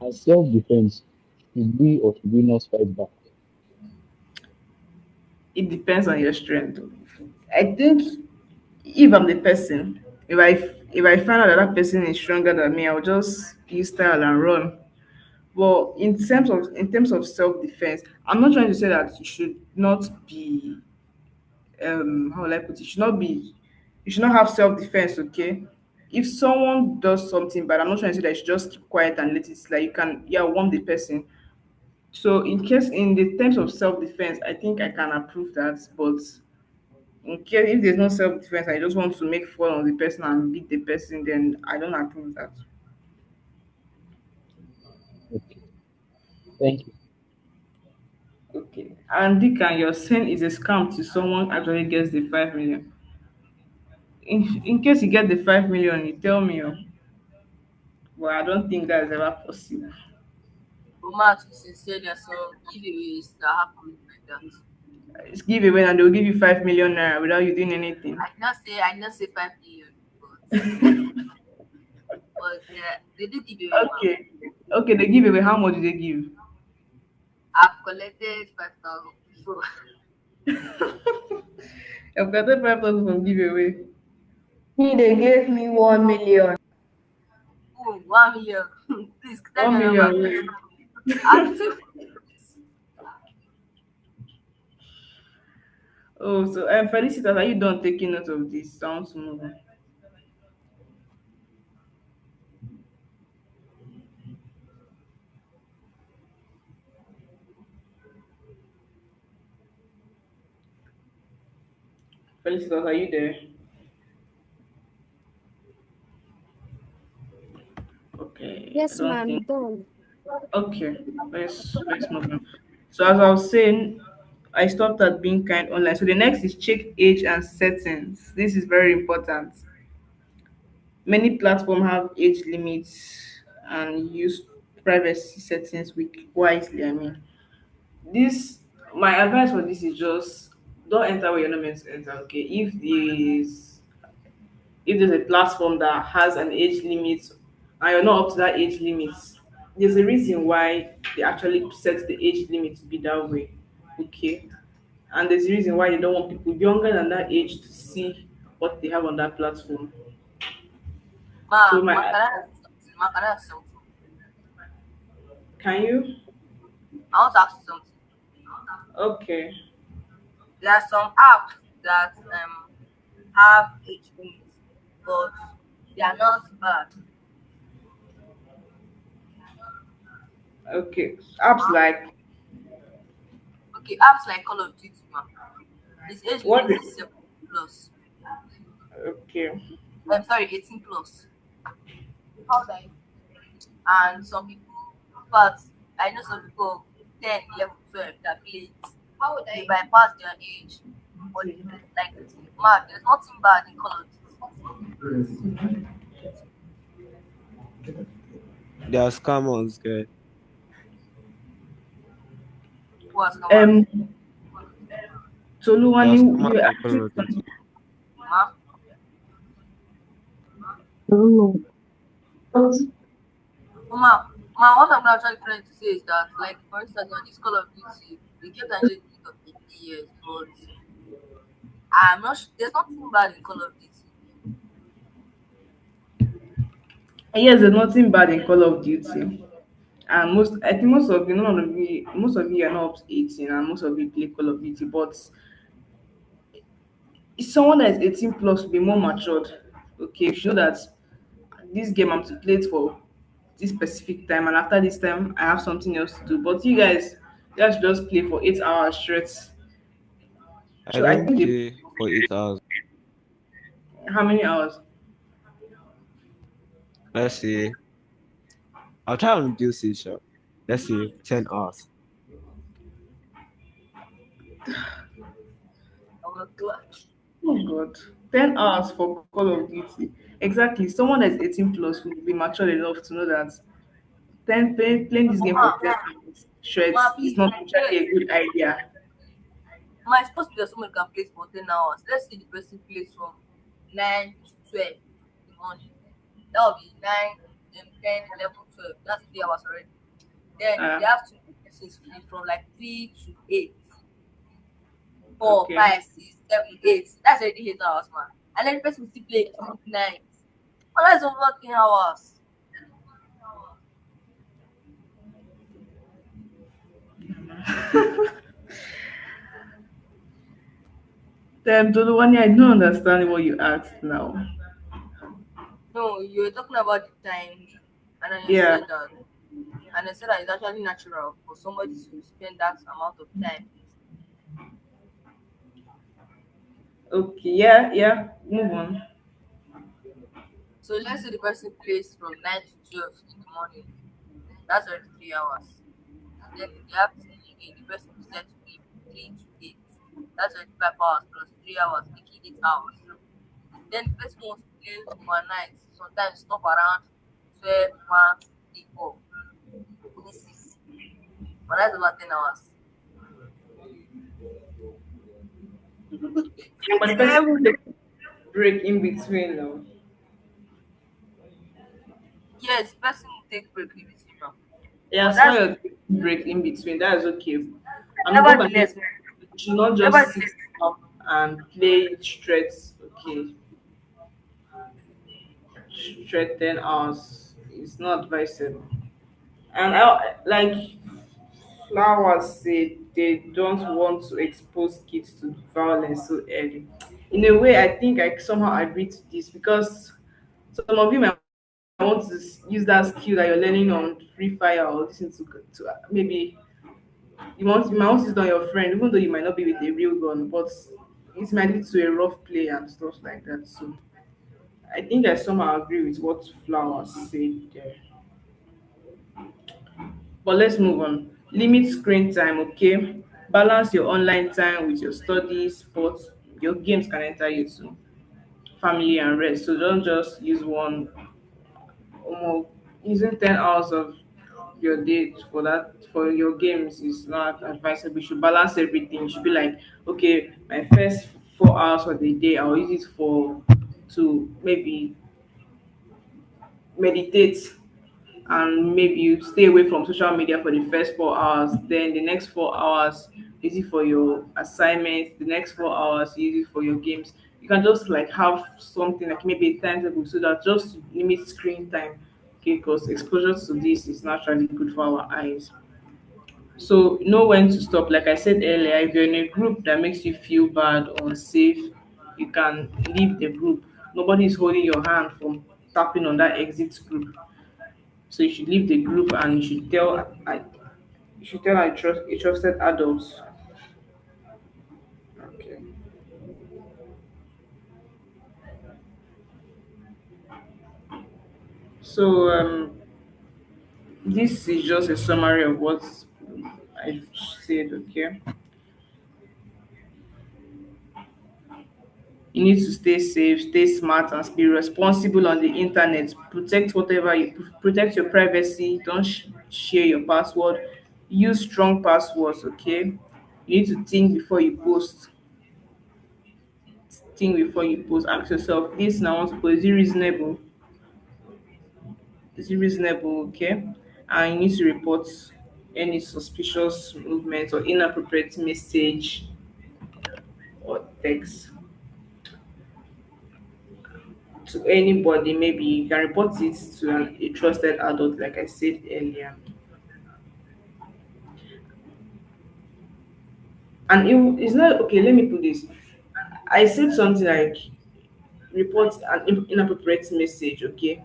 as self-defense, should we or should we not fight back? It depends on your strength. I think if I'm the person, if I find out that that person is stronger than me, I'll just use style and run. But in terms of self defense, I'm not trying to say that you should not be how will I put it? You should not have self defense, okay? If someone does something bad, I'm not trying to say that you should just keep quiet and let it slide. You can, yeah, warn the person. So in the terms of self defense, I think I can approve that. But in case if there's no self defense, I just want to make fun of the person and beat the person, then I don't approve that. Okay, thank you. Okay. And Deacon, you're saying is a scam till someone actually gets the 5 million. In case you get the 5 million, you tell me. Oh. But I don't think that is ever possible. Roma to sincere, there's some giveaways that happen like that. It's giveaway and they'll give you 5 million naira without you doing anything. I did not say 5 million, but they do give away now. Okay. Okay, they give away. How much do they give? I've collected 5,000 before. I've got 5,000 from giveaway. Me, they gave me 1 million. Oh, 1 million. Please tell me One the number. million. Way. I'll be too. Oh, so Felicitas, are you done taking note of this? Sounds smooth. Felicitas, are you there? Okay, I Yes, don't ma'am, think. done. Okay, let's move on. So as I was saying, I stopped at being kind online. So the next is check age and settings. This is very important. Many platforms have age limits and use privacy settings wisely. I mean, this my advice for this is just don't enter where you're not meant to enter. Okay, if there's a platform that has an age limit and you're not up to that age limit, there's a reason why they actually set the age limit to be that way. Okay, and there's a reason why they don't want people younger than that age to see what they have on that platform. So my Can I ask you something? Ma, can I ask you something? can you I want to ask you something. okay. There are some apps that have age limits, but they are not bad. Okay, apps like Okay, apps like Call of Duty, man. Its age what? limit is 17 plus. Okay, I'm sorry, 18 plus. And some people, but I know some people 10, 11, 12 that play it. They bypass their age. But like, man, there's nothing bad in Call of Duty. They are scammers, guy. What's commas? um, They Toluwani, are you scammers on actually Call of Duty. Ma? Ma, what I'm actually trying to say is that, like, for instance, on this Call of Duty, they kept an age limit of 18 years, but I'm not sure, there's nothing bad in Call of Duty. yes, there's nothing bad in Call of Duty. And I think most of you are not up to 18, and most of you play Call of Duty. But if someone that is 18 plus will be more matured. Okay, if you know that this game I'm to play it for this specific time, and after this time I have something else to do. But you guys just play for 8 hours straight. I So I don't think play for 8 hours. how many hours? Let's say I'll try and reduce it, sure. Let's say 10 hours. Oh my God. Oh God, 10 hours for Call of Duty. Exactly. Someone that's 18 plus will be mature enough to know that playing this game for Ma, 10 hours straight is please, not wait. actually a good idea. Ma, it's supposed to be that someone can play for 10 hours. Let's say the person plays from 9 to 12 in the morning. That would be 9, 10, 11, 12. That's 3 hours already. Then Uh, they have to be persons free from like 3 to 8, 4, okay. 5, 6, 7, 8. That's already 8 hours, man. And then the person will still play through the night. Oh, that's over 10 hours. Then Toluwani, I don't understand what you asked now. No, you were talking about the time, and then you Yeah. said that, and I said that it's actually natural for somebody to spend that amount of time. Okay. Yeah. Yeah. Move on. So let's say the person plays from 9 to 12 in the morning. That's already 3 hours. Then in the afternoon again, the person decides to play from 3 to 8. That's already 5 hours plus 3 hours, making 8 hours. Then the person wants to play overnight. Sometimes stop around 12, 1, 2, 3, 4, even 6. But that's about 10 hours. Yeah, but the person will take break in between now. Yes, person will take break in between now. Yeah, But so that's you're taking break in between. That's okay. And what I mean, nevertheless, you should not just sit nevertheless, up and play straight. Okay, straight 10 hours. It's not advisable. And I like Flowers say they don't want to expose kids to violence so early. In a way, I think I somehow agree to this because some of you might want to use that skill that you're learning on Free Fire or listen to maybe you might want to use it on your friend, even though you might not be with a real gun, but it might lead to a rough play and stuff like that. So I think I somehow agree with what Flowers said there. But let's move on. Limit screen time, okay? Balance your online time with your studies, sports. Your games can enter you too. Family and rest. So don't just use one. Using 10 hours of your day for that for your games is not advisable. You should balance everything. You should be like, okay, my first 4 hours of the day I'll use it for to maybe meditate, and maybe you stay away from social media for the first 4 hours. Then the next 4 hours use it for your assignments. The next 4 hours use it for your games. You can just like have something like maybe a timetable so that just to limit screen time. Okay, because exposure to this is naturally good for our eyes. So know when to stop. Like I said earlier, if you're in a group that makes you feel bad or unsafe, you can leave the group. Nobody is holding your hand from tapping on that exit group. So you should leave the group and you should tell a trusted adult. Okay. So this is just a summary of what I said. Okay. You need to stay safe, stay smart, and be responsible on the internet. Protect your privacy. Don't share your password. Use strong passwords. Okay. You need to think before you post. Think before you post. Ask yourself, this now I want to post. Is it reasonable? Is it reasonable? Okay. And you need to report any suspicious movement or inappropriate message or text to anybody. Maybe you can report it to a trusted adult, like I said earlier. And it's not okay. Let me put this. I said something like report an inappropriate message. Okay,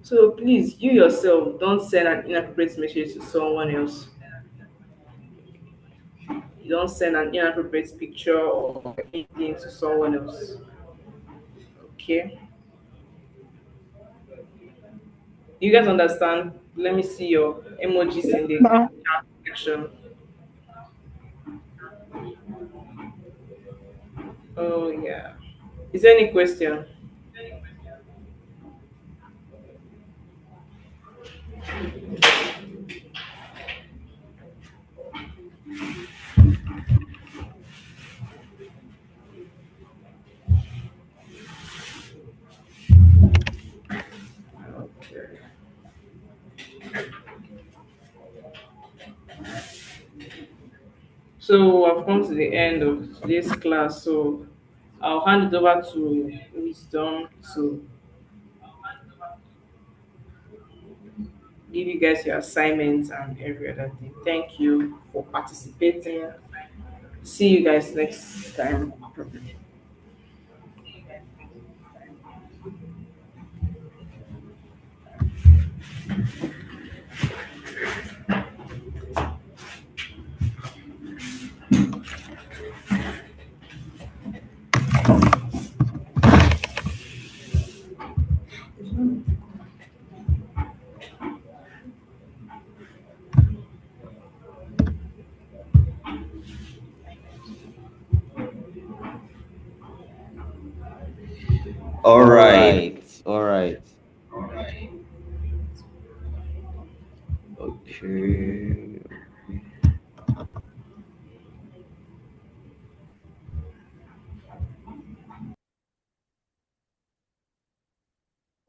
so please, you yourself don't send an inappropriate message to someone else. You don't send an inappropriate picture or anything to someone else. Okay, you guys understand? Let me see your emojis in the Ma. chat section. Oh yeah. Is there any question? Okay. So I've come to the end of today's class. So I'll hand it over to Wisdom to give you guys your assignments and every other thing. Thank you for participating. See you guys next time. All right. All right. Okay.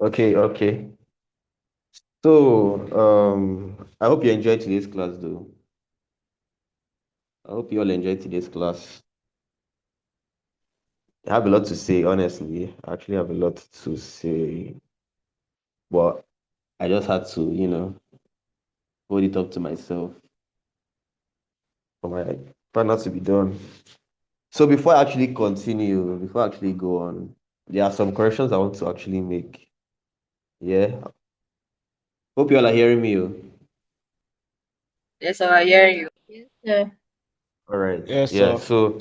Okay, okay. So, I hope you enjoyed today's class, though. I hope you all enjoyed today's class. I have a lot to say, honestly. I actually have a lot to say, but I just had to, hold it up to myself for my partner to be done. So before I actually go on, there are some corrections I want to actually make. Yeah. Hope you all are hearing me. Oh. Yes, I hear you. Yes, sir. All right. Yes, Yeah. sir. So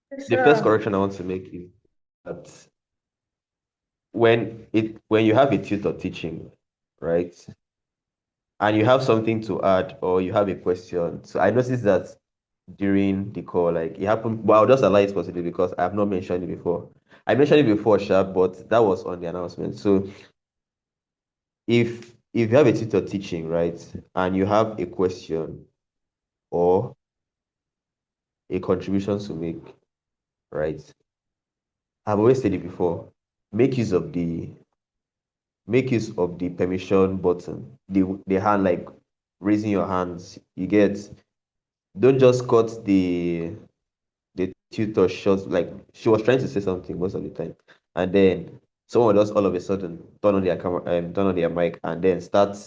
Yes, the first sir. correction I want to make is that when you have a tutor teaching, right? and you have something to add or you have a question. So I noticed that during the call, like it happened. Well, I'll just allow it possibly because I have not mentioned it before. I mentioned it before, Sharp, but that was on the announcement. So if you have a tutor teaching, right, and you have a question or a contribution to make, right, I've always said it before. Make use of the make use of the permission button, the hand, like raising your hands. You get, don't just cut the tutor short. Like she was trying to say something most of the time, and then someone just all of a sudden turn on their camera, turn on their mic, and then start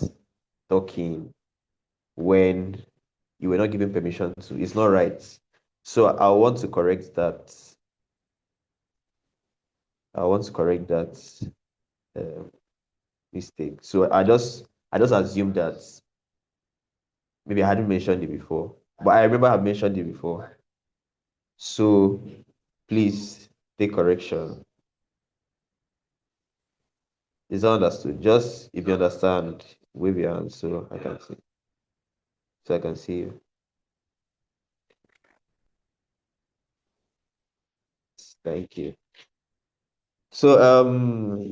talking when you were not given permission to. It's not right. So I want to correct that. I want to correct that uh, mistake. So I just assumed that maybe I hadn't mentioned it before, but I remember I've mentioned it before. So please take correction. It's not understood. Just if you understand, wave your hand so I can see you. Thank you. So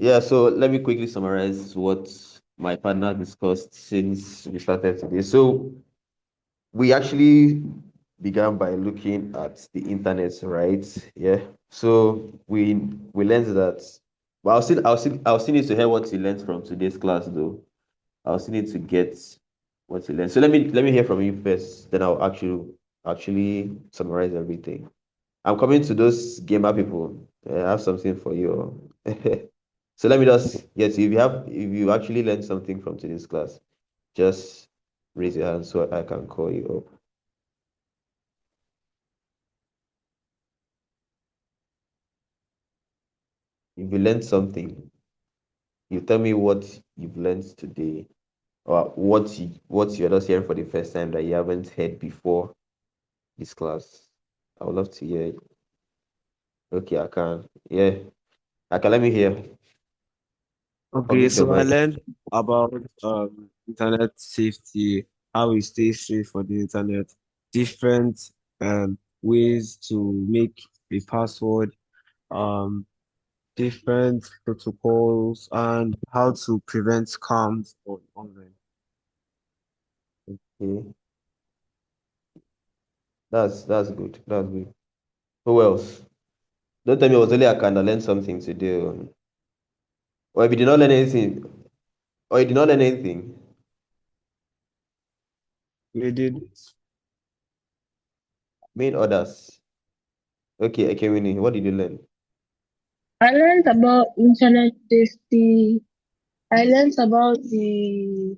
yeah, so let me quickly summarize what my partner discussed since we started today. So we actually began by looking at the internet, right? Yeah. So we learned that. But I'll still need to hear what you learned from today's class, though. I'll still need to get what you learned. So let me hear from you first. Then I'll actually summarize everything. I'm coming to those gamer people. I have something for you. So let me just yes, if you actually learned something from today's class, just raise your hand so I can call you up. If you learned something, you tell me what you've learned today, or what you're just hearing for the first time that you haven't heard before this class. I would love to hear it. Okay, I can. Yeah, I can. Let me hear. Okay, Unmute your so I mic. learned about internet safety, how we stay safe for the internet, different ways to make a password, um, different protocols, and how to prevent scams online. Okay, that's good. That's good. Who else? Don't tell me it was only I can learn something today. Or if you did not learn anything, or you did not learn anything, We did. main others. Okay, okay, Winnie, what did you learn? I learned about internet safety. I learned about the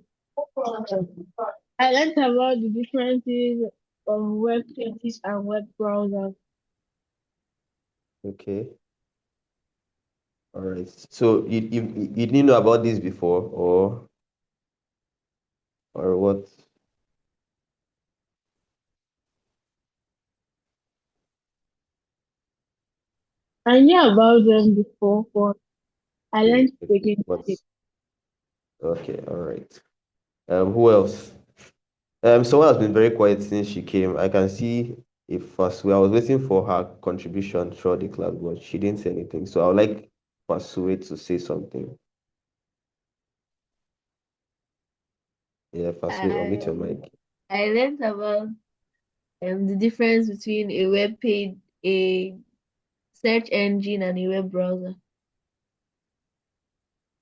I learned about the differences of web pages and web browsers. Okay, all right. So you didn't know about this before, or what? I knew about them before, but I Okay, learned it okay, again but today. okay, all right. Who else? Someone has been very quiet since she came. I can see if Fasue. I was waiting for her contribution throughout the class, but she didn't say anything. So I would like Fasue to say something. Yeah, Fasue, omit I your mic. I learned about the difference between a web page, a search engine, and a web browser.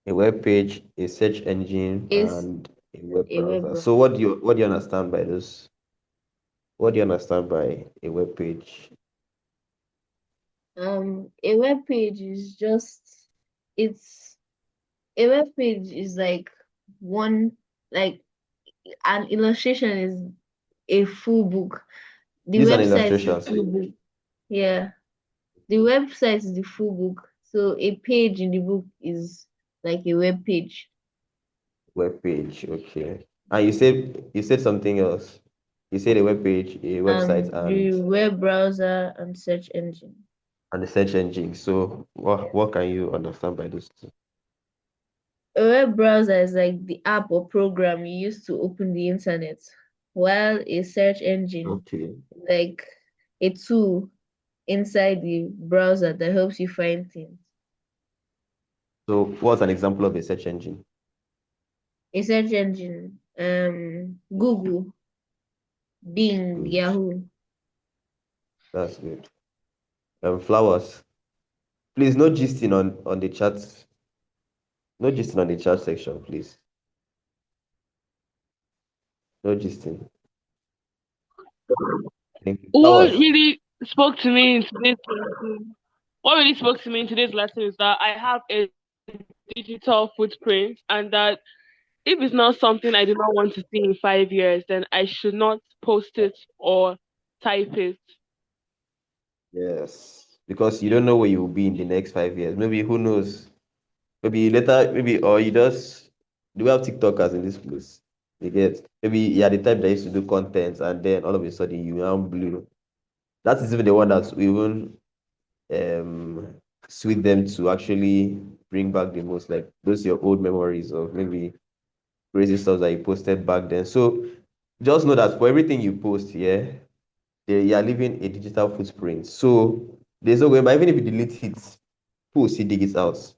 A web page, a search engine, Is and a web a web browser. browser. So what do you understand by this? What do you understand by a web page? A web page is just it's a web page is like one like an illustration is a full book. The This is an website is the illustration. full book. Yeah. The website is the full book. So a page in the book is like a web page. Web page, okay. And you said something else. You said a web page, a website, The web browser and search engine. and the search engine. So what can you understand by those two? A web browser is like the app or program you use to open the internet, while a search engine Okay. is like a tool inside the browser that helps you find things. So what's an example of a search engine? A search engine, Google, Bing, Good. Yahoo. That's good. Flowers. Please, no gisting on the chat. No gisting on the chat section, please. No gisting. Thank you. What Flowers. really spoke to me in today's lesson, what really spoke to me in today's lesson is that I have a digital footprint, and that if it's not something I do not want to see in 5 years, then I should not post it or type it. Yes. Because you don't know where you will be in the next 5 years. Maybe who knows? Maybe later, maybe or you just do we have TikTokers in this place? You get maybe you're the type that used to do content and then all of a sudden you are blue. That is even the one that's even um sweet them to actually bring back the most, like those your old memories of maybe crazy stuff that you posted back then. So just know that for everything you post here, you are leaving a digital footprint. So there's no way, but even if you delete it, who will still dig it out?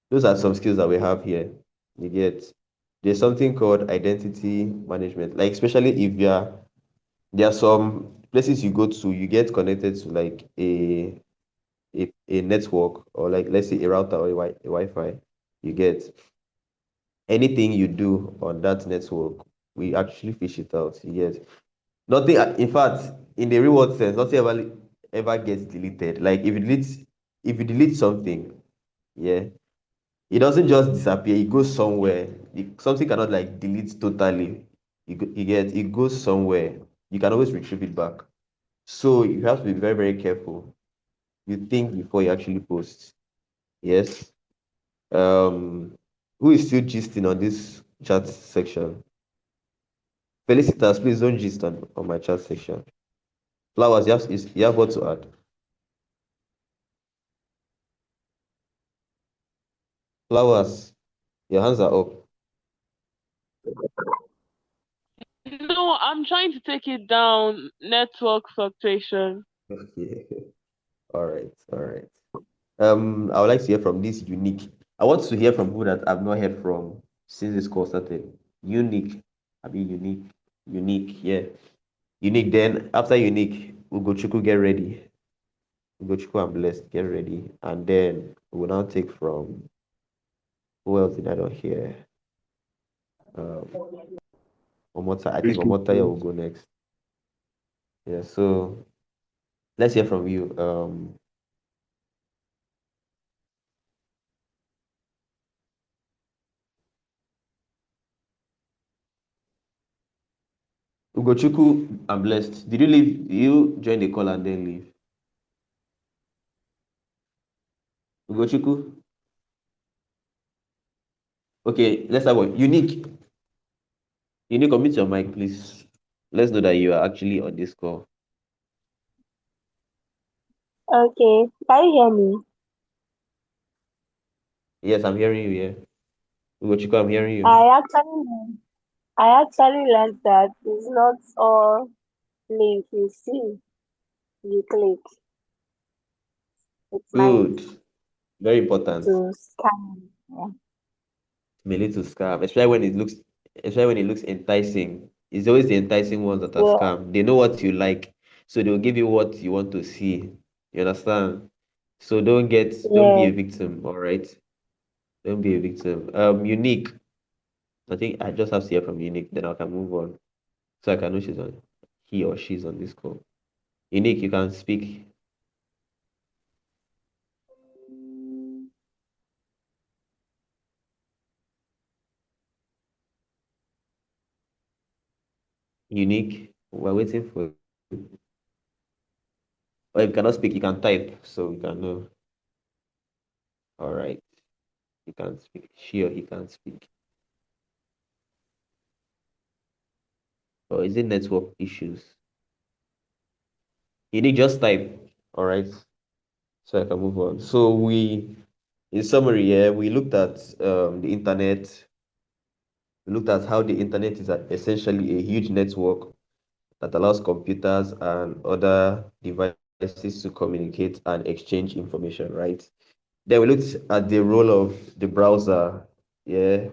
Those are some skills that we have here. You get there's something called identity management. Like especially if you're there are some places you go to, you get connected to like a network or like let's say a router or a Wi-Fi. You get anything you do on that network, we actually fish it out. You get nothing. In fact, in the real world sense, nothing ever gets deleted. Like if you delete something, yeah, it doesn't just disappear, it goes somewhere. Something cannot like delete totally. You get it goes somewhere. You can always retrieve it back. So you have to be very, very careful. You think before you actually post. Yes. Um, who is still gisting on this chat section? Felicitas, please don't gist on my chat section. Flowers, you have what to add? Flowers, your hands are up. No, I'm trying to take it down. Network fluctuation. Okay. All right. All right. I would like to hear from this unique. I want to hear from people that I've not heard from since this call started. Unique. I mean unique. Unique, yeah. Unique. Then after unique, Ugochukwu, get ready. Ugochukwu and blessed, get ready. And then we'll now take from who else did I not hear? Um Omota. I think Risky Omotaya will skills. go next. Yeah, so let's hear from you. Ugochukwu and blessed. Did you leave? Did you join the call and then leave? Ugochukwu? Okay, let's have one. Unique. Unique, unmute your mic, please. Let's know that you are actually on this call. Okay, can you hear me? Yes, I'm hearing you here. Ugochukwu, I'm hearing you. I actually I actually learned that it's not all link you see, you click. It might Good. Very important. to scan. Yeah. Mainly to scam, especially when it looks enticing. It's always the enticing ones that are Yeah, scam. They know what you like, so they'll give you what you want to see. You understand? So don't be yeah. a victim, all right? Don't be a victim. Unique. I think I just have to hear from Unique, then I can move on. So I can know he or she's on this call. Unique, you can speak. Unique, we're waiting for you. Or if you cannot speak, you can type so we can know. All right, you can speak. She or he can speak. Or is it network issues? Unique, just type. All right, so I can move on. So In summary, yeah, we looked at the internet. We looked at how the internet is essentially a huge network that allows computers and other devices to communicate and exchange information, right? Then we looked at the role of the browser, yeah,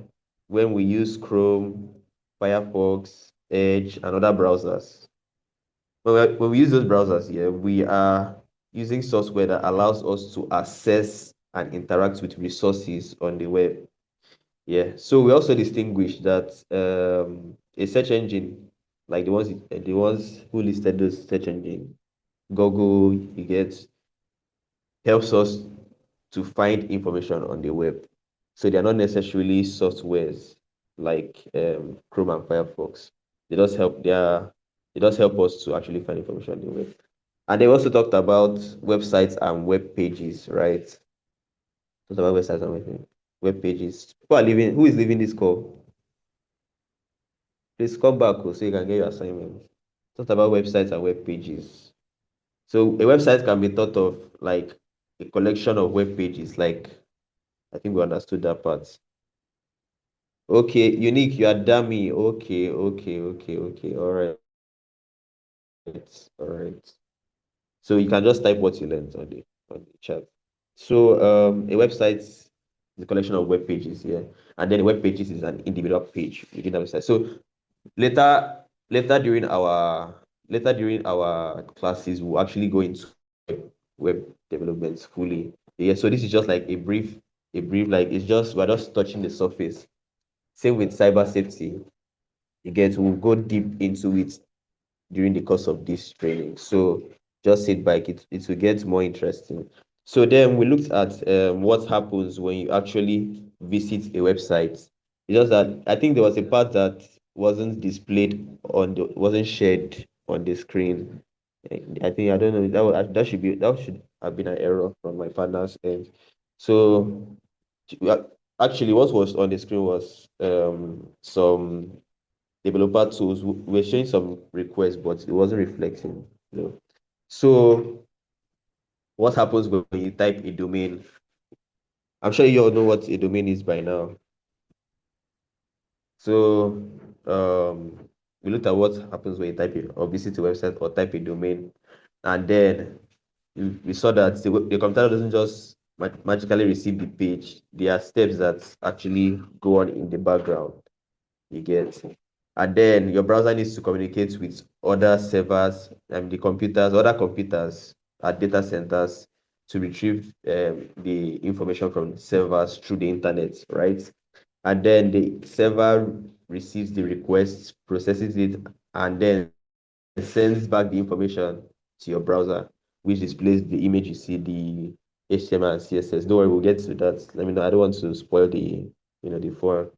when we use Chrome, Firefox, Edge, and other browsers. When we use those browsers, yeah, we are using software that allows us to access and interact with resources on the web. Yeah. So we also distinguish that a search engine, like the ones who listed those search engine, Google, you get, helps us to find information on the web. So they are not necessarily softwares like Chrome and Firefox. They just help. They just help us to actually find information on the web. And they also talked about websites and web pages, right? Talked about websites and web pages. Who is leaving this call? Please come back so you can get your assignment. Talked about websites and web pages. So a website can be thought of like a collection of web pages. Like, I think we understood that part. Okay, Unique, you are dummy. Okay, okay, okay, okay. All right, all right. So you can just type what you learned on the chat. So a website is a collection of web pages, yeah, and then web pages is an individual page within the website. So later, later during our later during our classes, we'll actually go into web development fully. Yeah. So this is just like a brief like it's just we're just touching the surface. Same with cyber safety. We'll go deep into it during the course of this training. So just sit back, it will get more interesting. So then we looked at what happens when you actually visit a website. It's just that I think there was a part that wasn't shared on the screen. I think I don't know that should have been an error from my partner's end. So actually what was on the screen was some developer tools. We're showing some requests, but it wasn't reflecting. You know. So what happens when you type a domain? I'm sure you all know what a domain is by now. So we looked at what happens when you type it or visit a website or type a domain, and then we saw that the computer doesn't just magically receive the page. There are steps that actually go on in the background. You get. And then your browser needs to communicate with other servers and other computers at data centers to retrieve the information from servers through the internet, right? And then the server receives the request, processes it, and then sends back the information to your browser, which displays the image you see, the HTML and CSS. Don't worry, we'll get to that. Let me know. I don't want to spoil the form.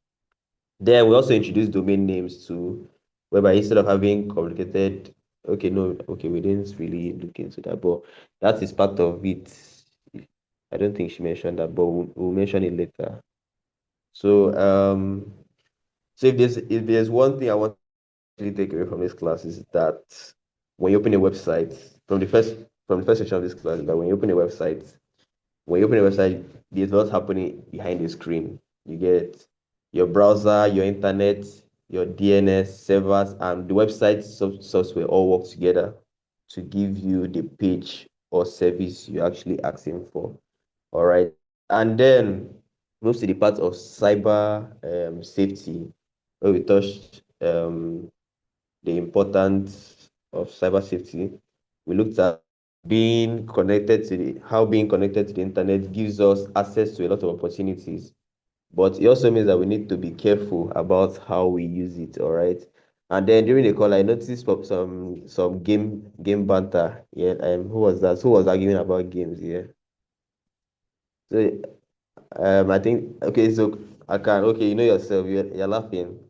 Then we also introduced domain names too, whereby instead of having complicated, okay, no, okay, we didn't really look into that, but that is part of it. I don't think she mentioned that, but we'll mention it later. So, so if there's one thing I want to really take away from this class is that when you open a website, from the first section of this class, is that when you open a website, there's lots happening behind the screen. You get your browser, your internet, your DNS servers, and the website software all work together to give you the page or service you're actually asking for. All right. And then moves to the part of cyber safety, where we touched the importance of cyber safety. We looked at how being connected to the internet gives us access to a lot of opportunities, but it also means that we need to be careful about how we use it. All right. And then during the call, I noticed some game banter. Yeah. Who was that? Who was arguing about games? Yeah. So I think okay. So I can okay. You know yourself. You're laughing.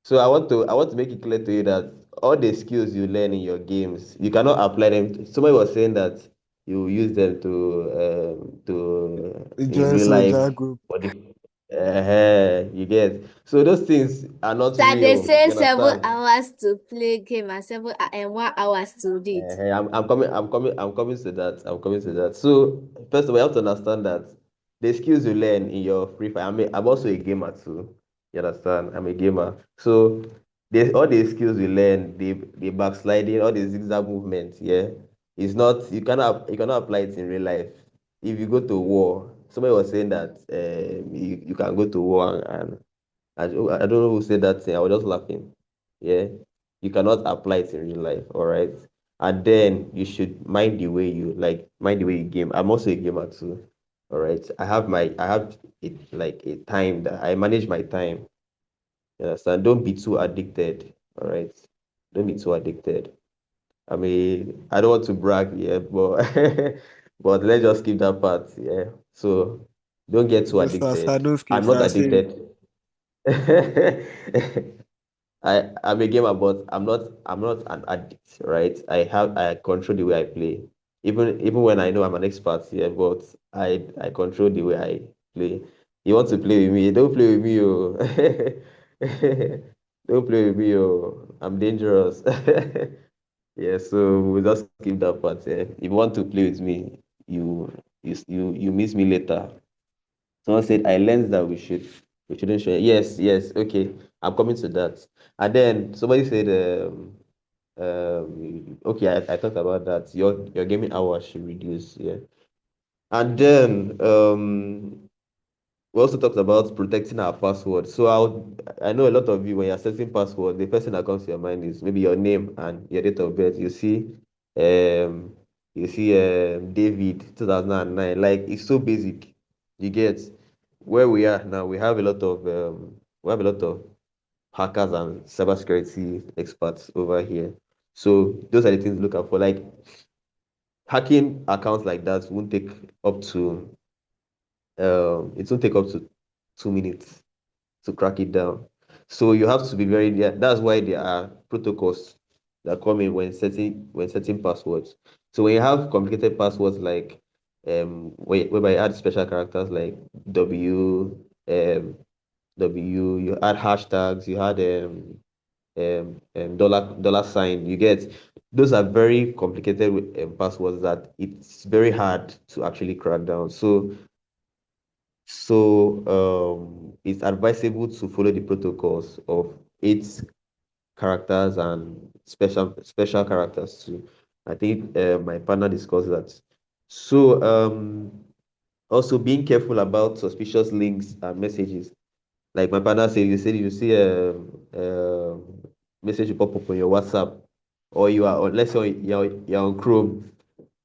So I want to make it clear to you that all the skills you learn in your games, you cannot apply them. Somebody was saying that you use them to in Join real soldier life, group. but you get. So those things are not So they real. say You seven understand? hours to play game and and 1 hour to read. I'm coming to that. I'm coming to that. So first of all, you have to understand that the skills you learn in your free fire. I'm also a gamer too. You understand? I'm a gamer. So there's all the skills you learn, the backsliding, all the zigzag movements, yeah. It's not you cannot apply it in real life. If you go to war, somebody was saying that you can go to war and I don't know who said that thing. I was just laughing. Yeah. You cannot apply it in real life, all right? And then you should mind the way you game. I'm also a gamer too. All right. I have it like a time that I manage my time. You understand? Don't be too addicted. All right. Don't be too addicted. I mean, I don't want to brag, yeah, but but let's just skip that part, yeah. So don't get too No, sir, addicted. don't skip, I'm not sir. Say, addicted. I'm a gamer, but I'm not an addict, right? I control the way I play. Even when I know I'm an expert here, but I control the way I play. You want to play with me? Don't play with me, oh. Don't play with me, oh. I'm dangerous. Yeah, so we'll just skip that part. If you want to play with me, you miss me later. Someone said, I learned that we shouldn't share. Yes, yes, okay. I'm coming to that. And then somebody said, okay, I talked about that. Your gaming hours should reduce, yeah. And then we also talked about protecting our password. So I know a lot of you when you're setting password, the first thing that comes to your mind is maybe your name and your date of birth. Um, you see David 2009. Like it's so basic. You get where we are now. We have a lot of hackers and cybersecurity experts over here. So those are the things to look out for. Like hacking accounts like that won't take up to it won't take up to 2 minutes to crack it down. So you have to be very yeah, that's why there are protocols that come in when setting passwords. So when you have complicated passwords like whereby you add special characters like W, you add hashtags, you add dollar sign, you get those are very complicated passwords that it's very hard to actually crack down. So it's advisable to follow the protocols of eight characters and special characters too. I think my partner discussed that. So also being careful about suspicious links and messages. Like my partner said, you said you see a message pop up on your WhatsApp, or you are, or let's say you're on Chrome,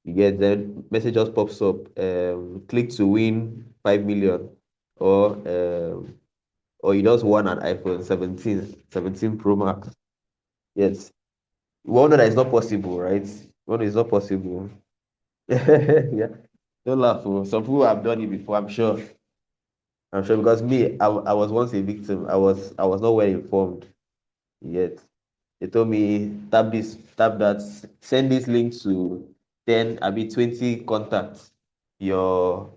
you get then message just pops up, click to win 5 million, or or you just won an iPhone 17 Pro Max. Yes, we all know that it's not possible, right? We all know it's not possible. Yeah, don't laugh. Oh. Some people have done it before, I'm sure. I'm sure because me, I was once a victim. I was not well informed yet. They told me tap this, tap that, send this link to 10, I mean 20 contacts. Your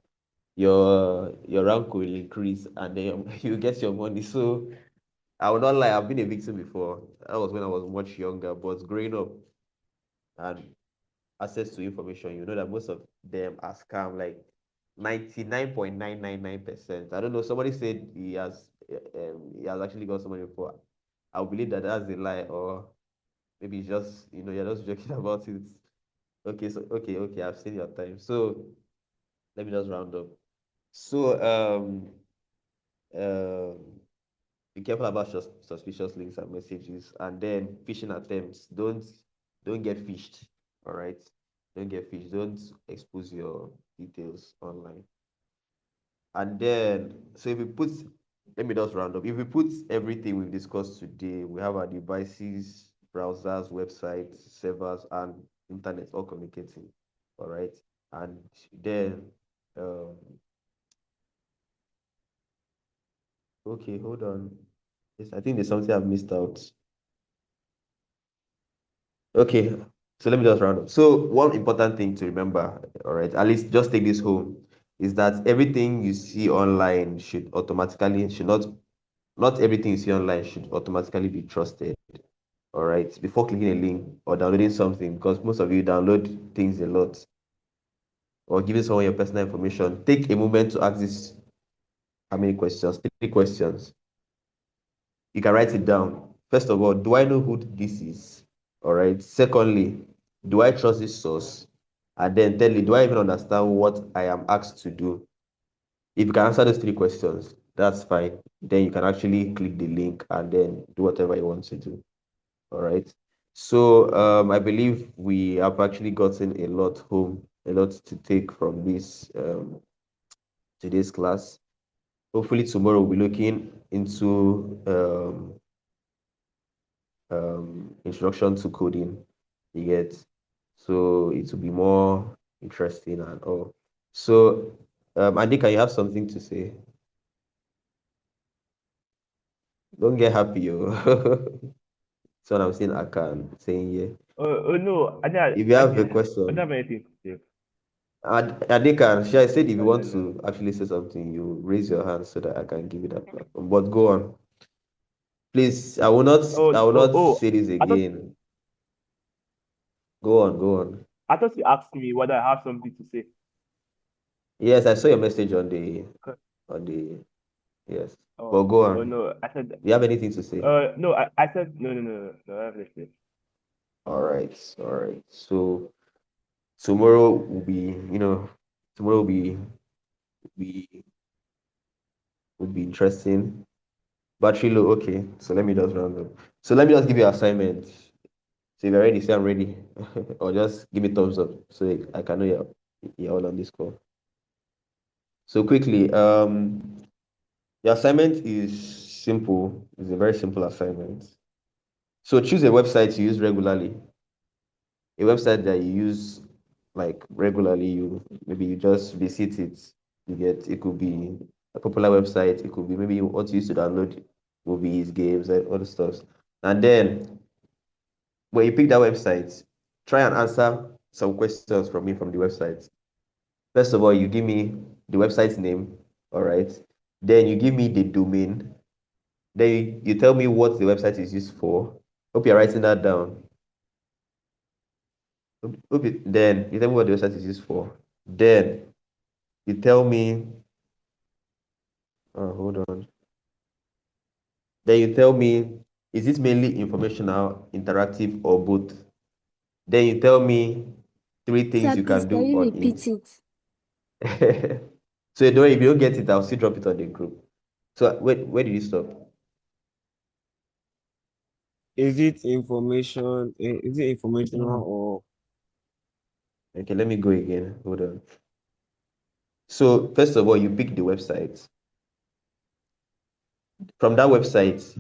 your rank will increase and then you get your money. So I will not lie, I've been a victim before. That was when I was much younger, but growing up and access to information, you know that most of them are scam, like 99.999%. I don't know. Somebody said he has actually got somebody before. I believe that that's a lie, or maybe it's just you're just joking about it. Okay, so okay, I've seen your time. So let me just round up. So um be careful about suspicious links and messages, and then phishing attempts. Don't get phished. All right, don't get phished. Don't expose your details online. And then, so if we put, let me just round up. If we put everything we've discussed today, we have our devices, browsers, websites, servers, and internet all communicating. All right, and then, um, okay, hold on. Yes, I think there's something I've missed out. Okay, so let me just round up. So one important thing to remember, all right, at least just take this home, is that everything you see online should not everything you see online should automatically be trusted. All right, before clicking a link or downloading something, because most of you download things a lot. or giving someone your personal information, take a moment to ask this how many questions? 3 questions. You can write it down. First of all, do I know who this is? All right. Secondly, do I trust this source? And then thirdly, do I even understand what I am asked to do? If you can answer those 3 questions, that's fine. Then you can actually click the link and then do whatever you want to do. All right. So I believe we have actually gotten a lot to take from this today's class. Hopefully tomorrow we'll be looking into introduction to coding. You get, so it will be more interesting and all. So Andika, you have something to say? Don't get happy, yo. So I'm saying I can saying yeah. Oh no, If you have a I don't question, have anything to say. Andika, I said if you want to actually say something, you raise your hand so that I can give you that platform. But go on. Please, I will not say this I thought again. Go on, go on. I thought you asked me whether I have something to say. Yes, I saw your message Okay. on the yes. But Oh, go oh on. no, I said Do you have anything to say? no, I said no, I have nothing. All right, all right. So tomorrow will be, tomorrow be will be interesting. Battery low, okay. So let me just round up. So let me just give you an assignment. So if you're ready, say I'm ready. Or just give me thumbs up so I can know you're all on this call. So quickly, the assignment is simple. It's a very simple assignment. So choose a website you use regularly, a website that you use like regularly. Maybe you just visit it. You get, it could be a popular website. It could be maybe what you used to download movies, games, and other stuff. And then when you pick that website, try and answer some questions from me from the website. First of all, you give me the website's name, all right? Then you give me the domain. Then you tell me what the website is used for. Hope you're writing that down. Then you tell me what the website is used for. Then you tell me, hold on. Then you tell me, is it mainly informational, interactive, or both? Then you tell me 3 things Sir, you please, can can do you on repeat it? it. So don't worry, if you don't get it, I'll still drop it on the group. So where did you stop? Is it information? Is it informational or Okay, let me go again. Hold on. So first of all, you pick the website. From that website,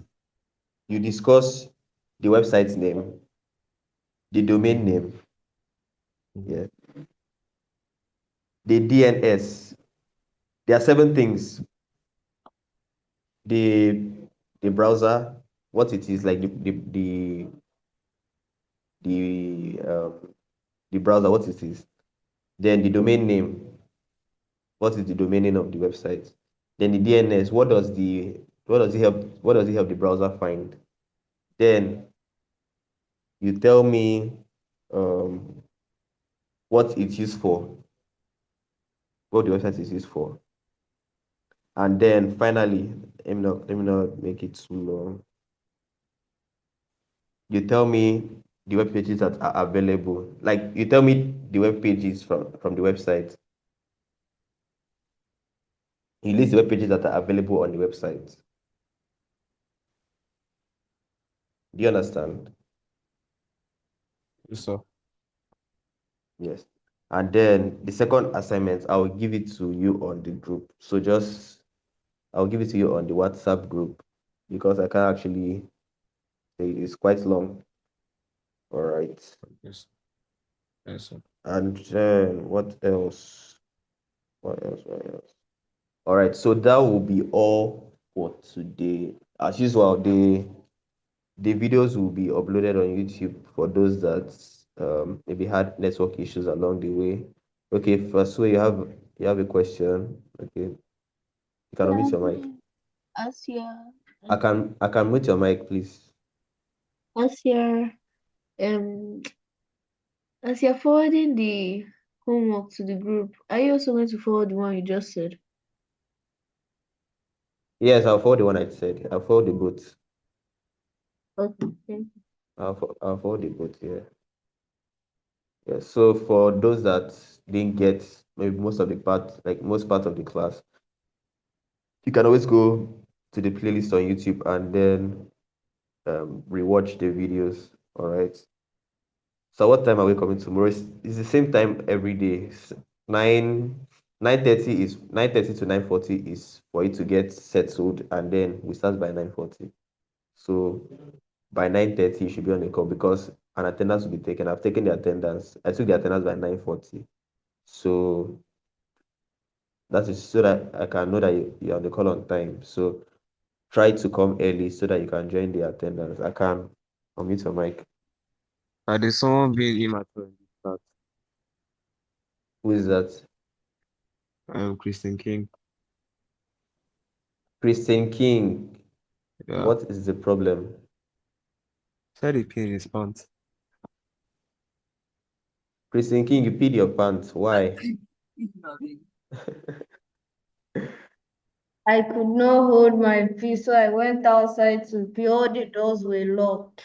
you discuss the website's name, the domain name, yeah, the DNS. There are 7 things. The the browser, what it is, like the the browser, what it is. Then the domain name, what is the domain name of the website? Then the DNS, what does it help the browser find? Then you tell me what it's used for, what the website is used for. And then finally, let me not make it too long. You tell me the web pages that are available. Like you tell me the web pages from the website. You list the web pages that are available on the website. Do you understand? yes, sir? Yes. And then the second assignment, I will give it to you on the group. So I'll give it to you on the WhatsApp group because I can't actually say it's quite long. All right. Yes, yes, sir. And then what else? What else? What else? All right. So that will be all for today. As usual, the videos will be uploaded on YouTube for those that maybe had network issues along the way. Okay, first, so you have a question. Okay, you can Yeah, unmute your mic. as you're I can mute your mic, please. as you're um as you're forwarding the homework to the group. Are you also going to forward the one you just said? Yes, I'll forward the one I said. I'll forward the both. Okay, thank you. I'll forward the both. Yeah. Yeah. So for those that didn't get maybe most of the part, like most part of the class, you can always go to the playlist on YouTube and then rewatch the videos. All right. So what time are we coming tomorrow? It's the same time every day. 9:30 to 9:40 is for it to get settled, and then we start by 9:40. So by 9:30 you should be on the call because an attendance will be taken. I've taken the attendance. I took the attendance by 9:40. So that is so that I can know that you're on the call on time. So try to come early so that you can join the attendance. I can unmute your mic. There's someone being immature in this chat. Who is that? Christian King. Christian King. Yeah. What is the problem? Said he peed in his pants. Christian King, you peed your pants. Why? I could not hold my peace, so I went outside to pee. All the doors were locked.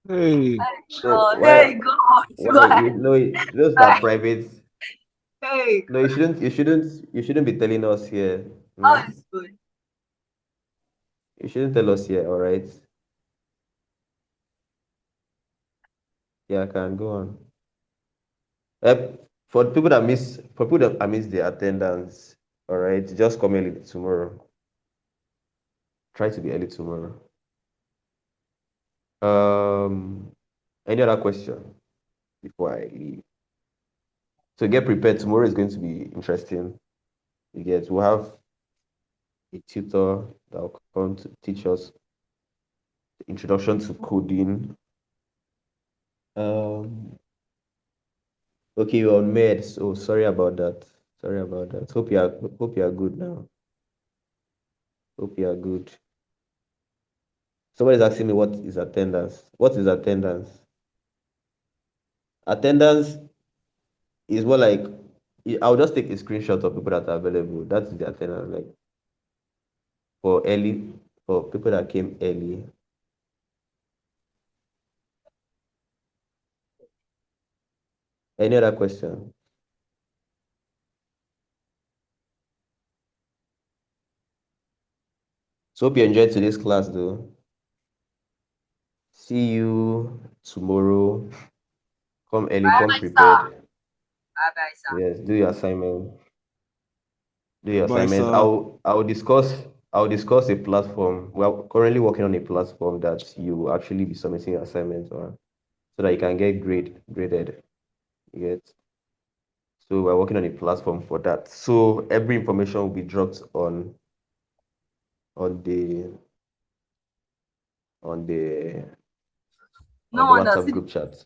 Hey. So Hey God, why you know those are private. Hey No, you shouldn't be telling us here. God, Hmm? is good. You shouldn't tell us here, all right? Yeah, I can go on. Uh, for people that miss the attendance, all right, just come early tomorrow. Try to be early tomorrow. Um, any other question before I leave? So get prepared. Tomorrow is going to be interesting. We'll have a tutor that will come to teach us the introduction to coding. Um, okay, you're on meds. Oh, sorry about that. Sorry about that. Hope you are good now. Hope you are good. Somebody's asking me what is attendance. What is attendance? Attendance is more like I'll just take a screenshot of people that are available. That's the attendance, like for early, for people that came early. Any other question? So hope you enjoyed today's class though. See you tomorrow. Come early, Bye come bye, sir. prepared. Bye bye, sir. Yes, do your assignment. Do your Bye, assignment. sir. I'll discuss a platform. We're currently working on a platform that you will actually be submitting your assignments on so that you can get graded. You get so we're working on a platform for that. So every information will be dropped on the on the on No the wonder WhatsApp see group chat.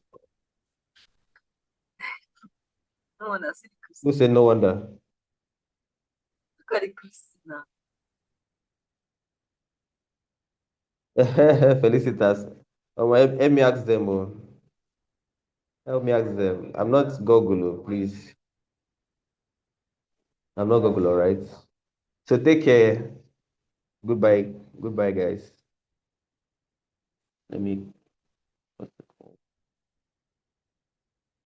no wonder see the Who Christian. said no wonder? Look at the Christian now. Felicitas. Help me ask them. Oh. Help me ask them. I'm not Google, oh, please. I'm not Google, all right? So take care. Goodbye. Goodbye, guys. Let me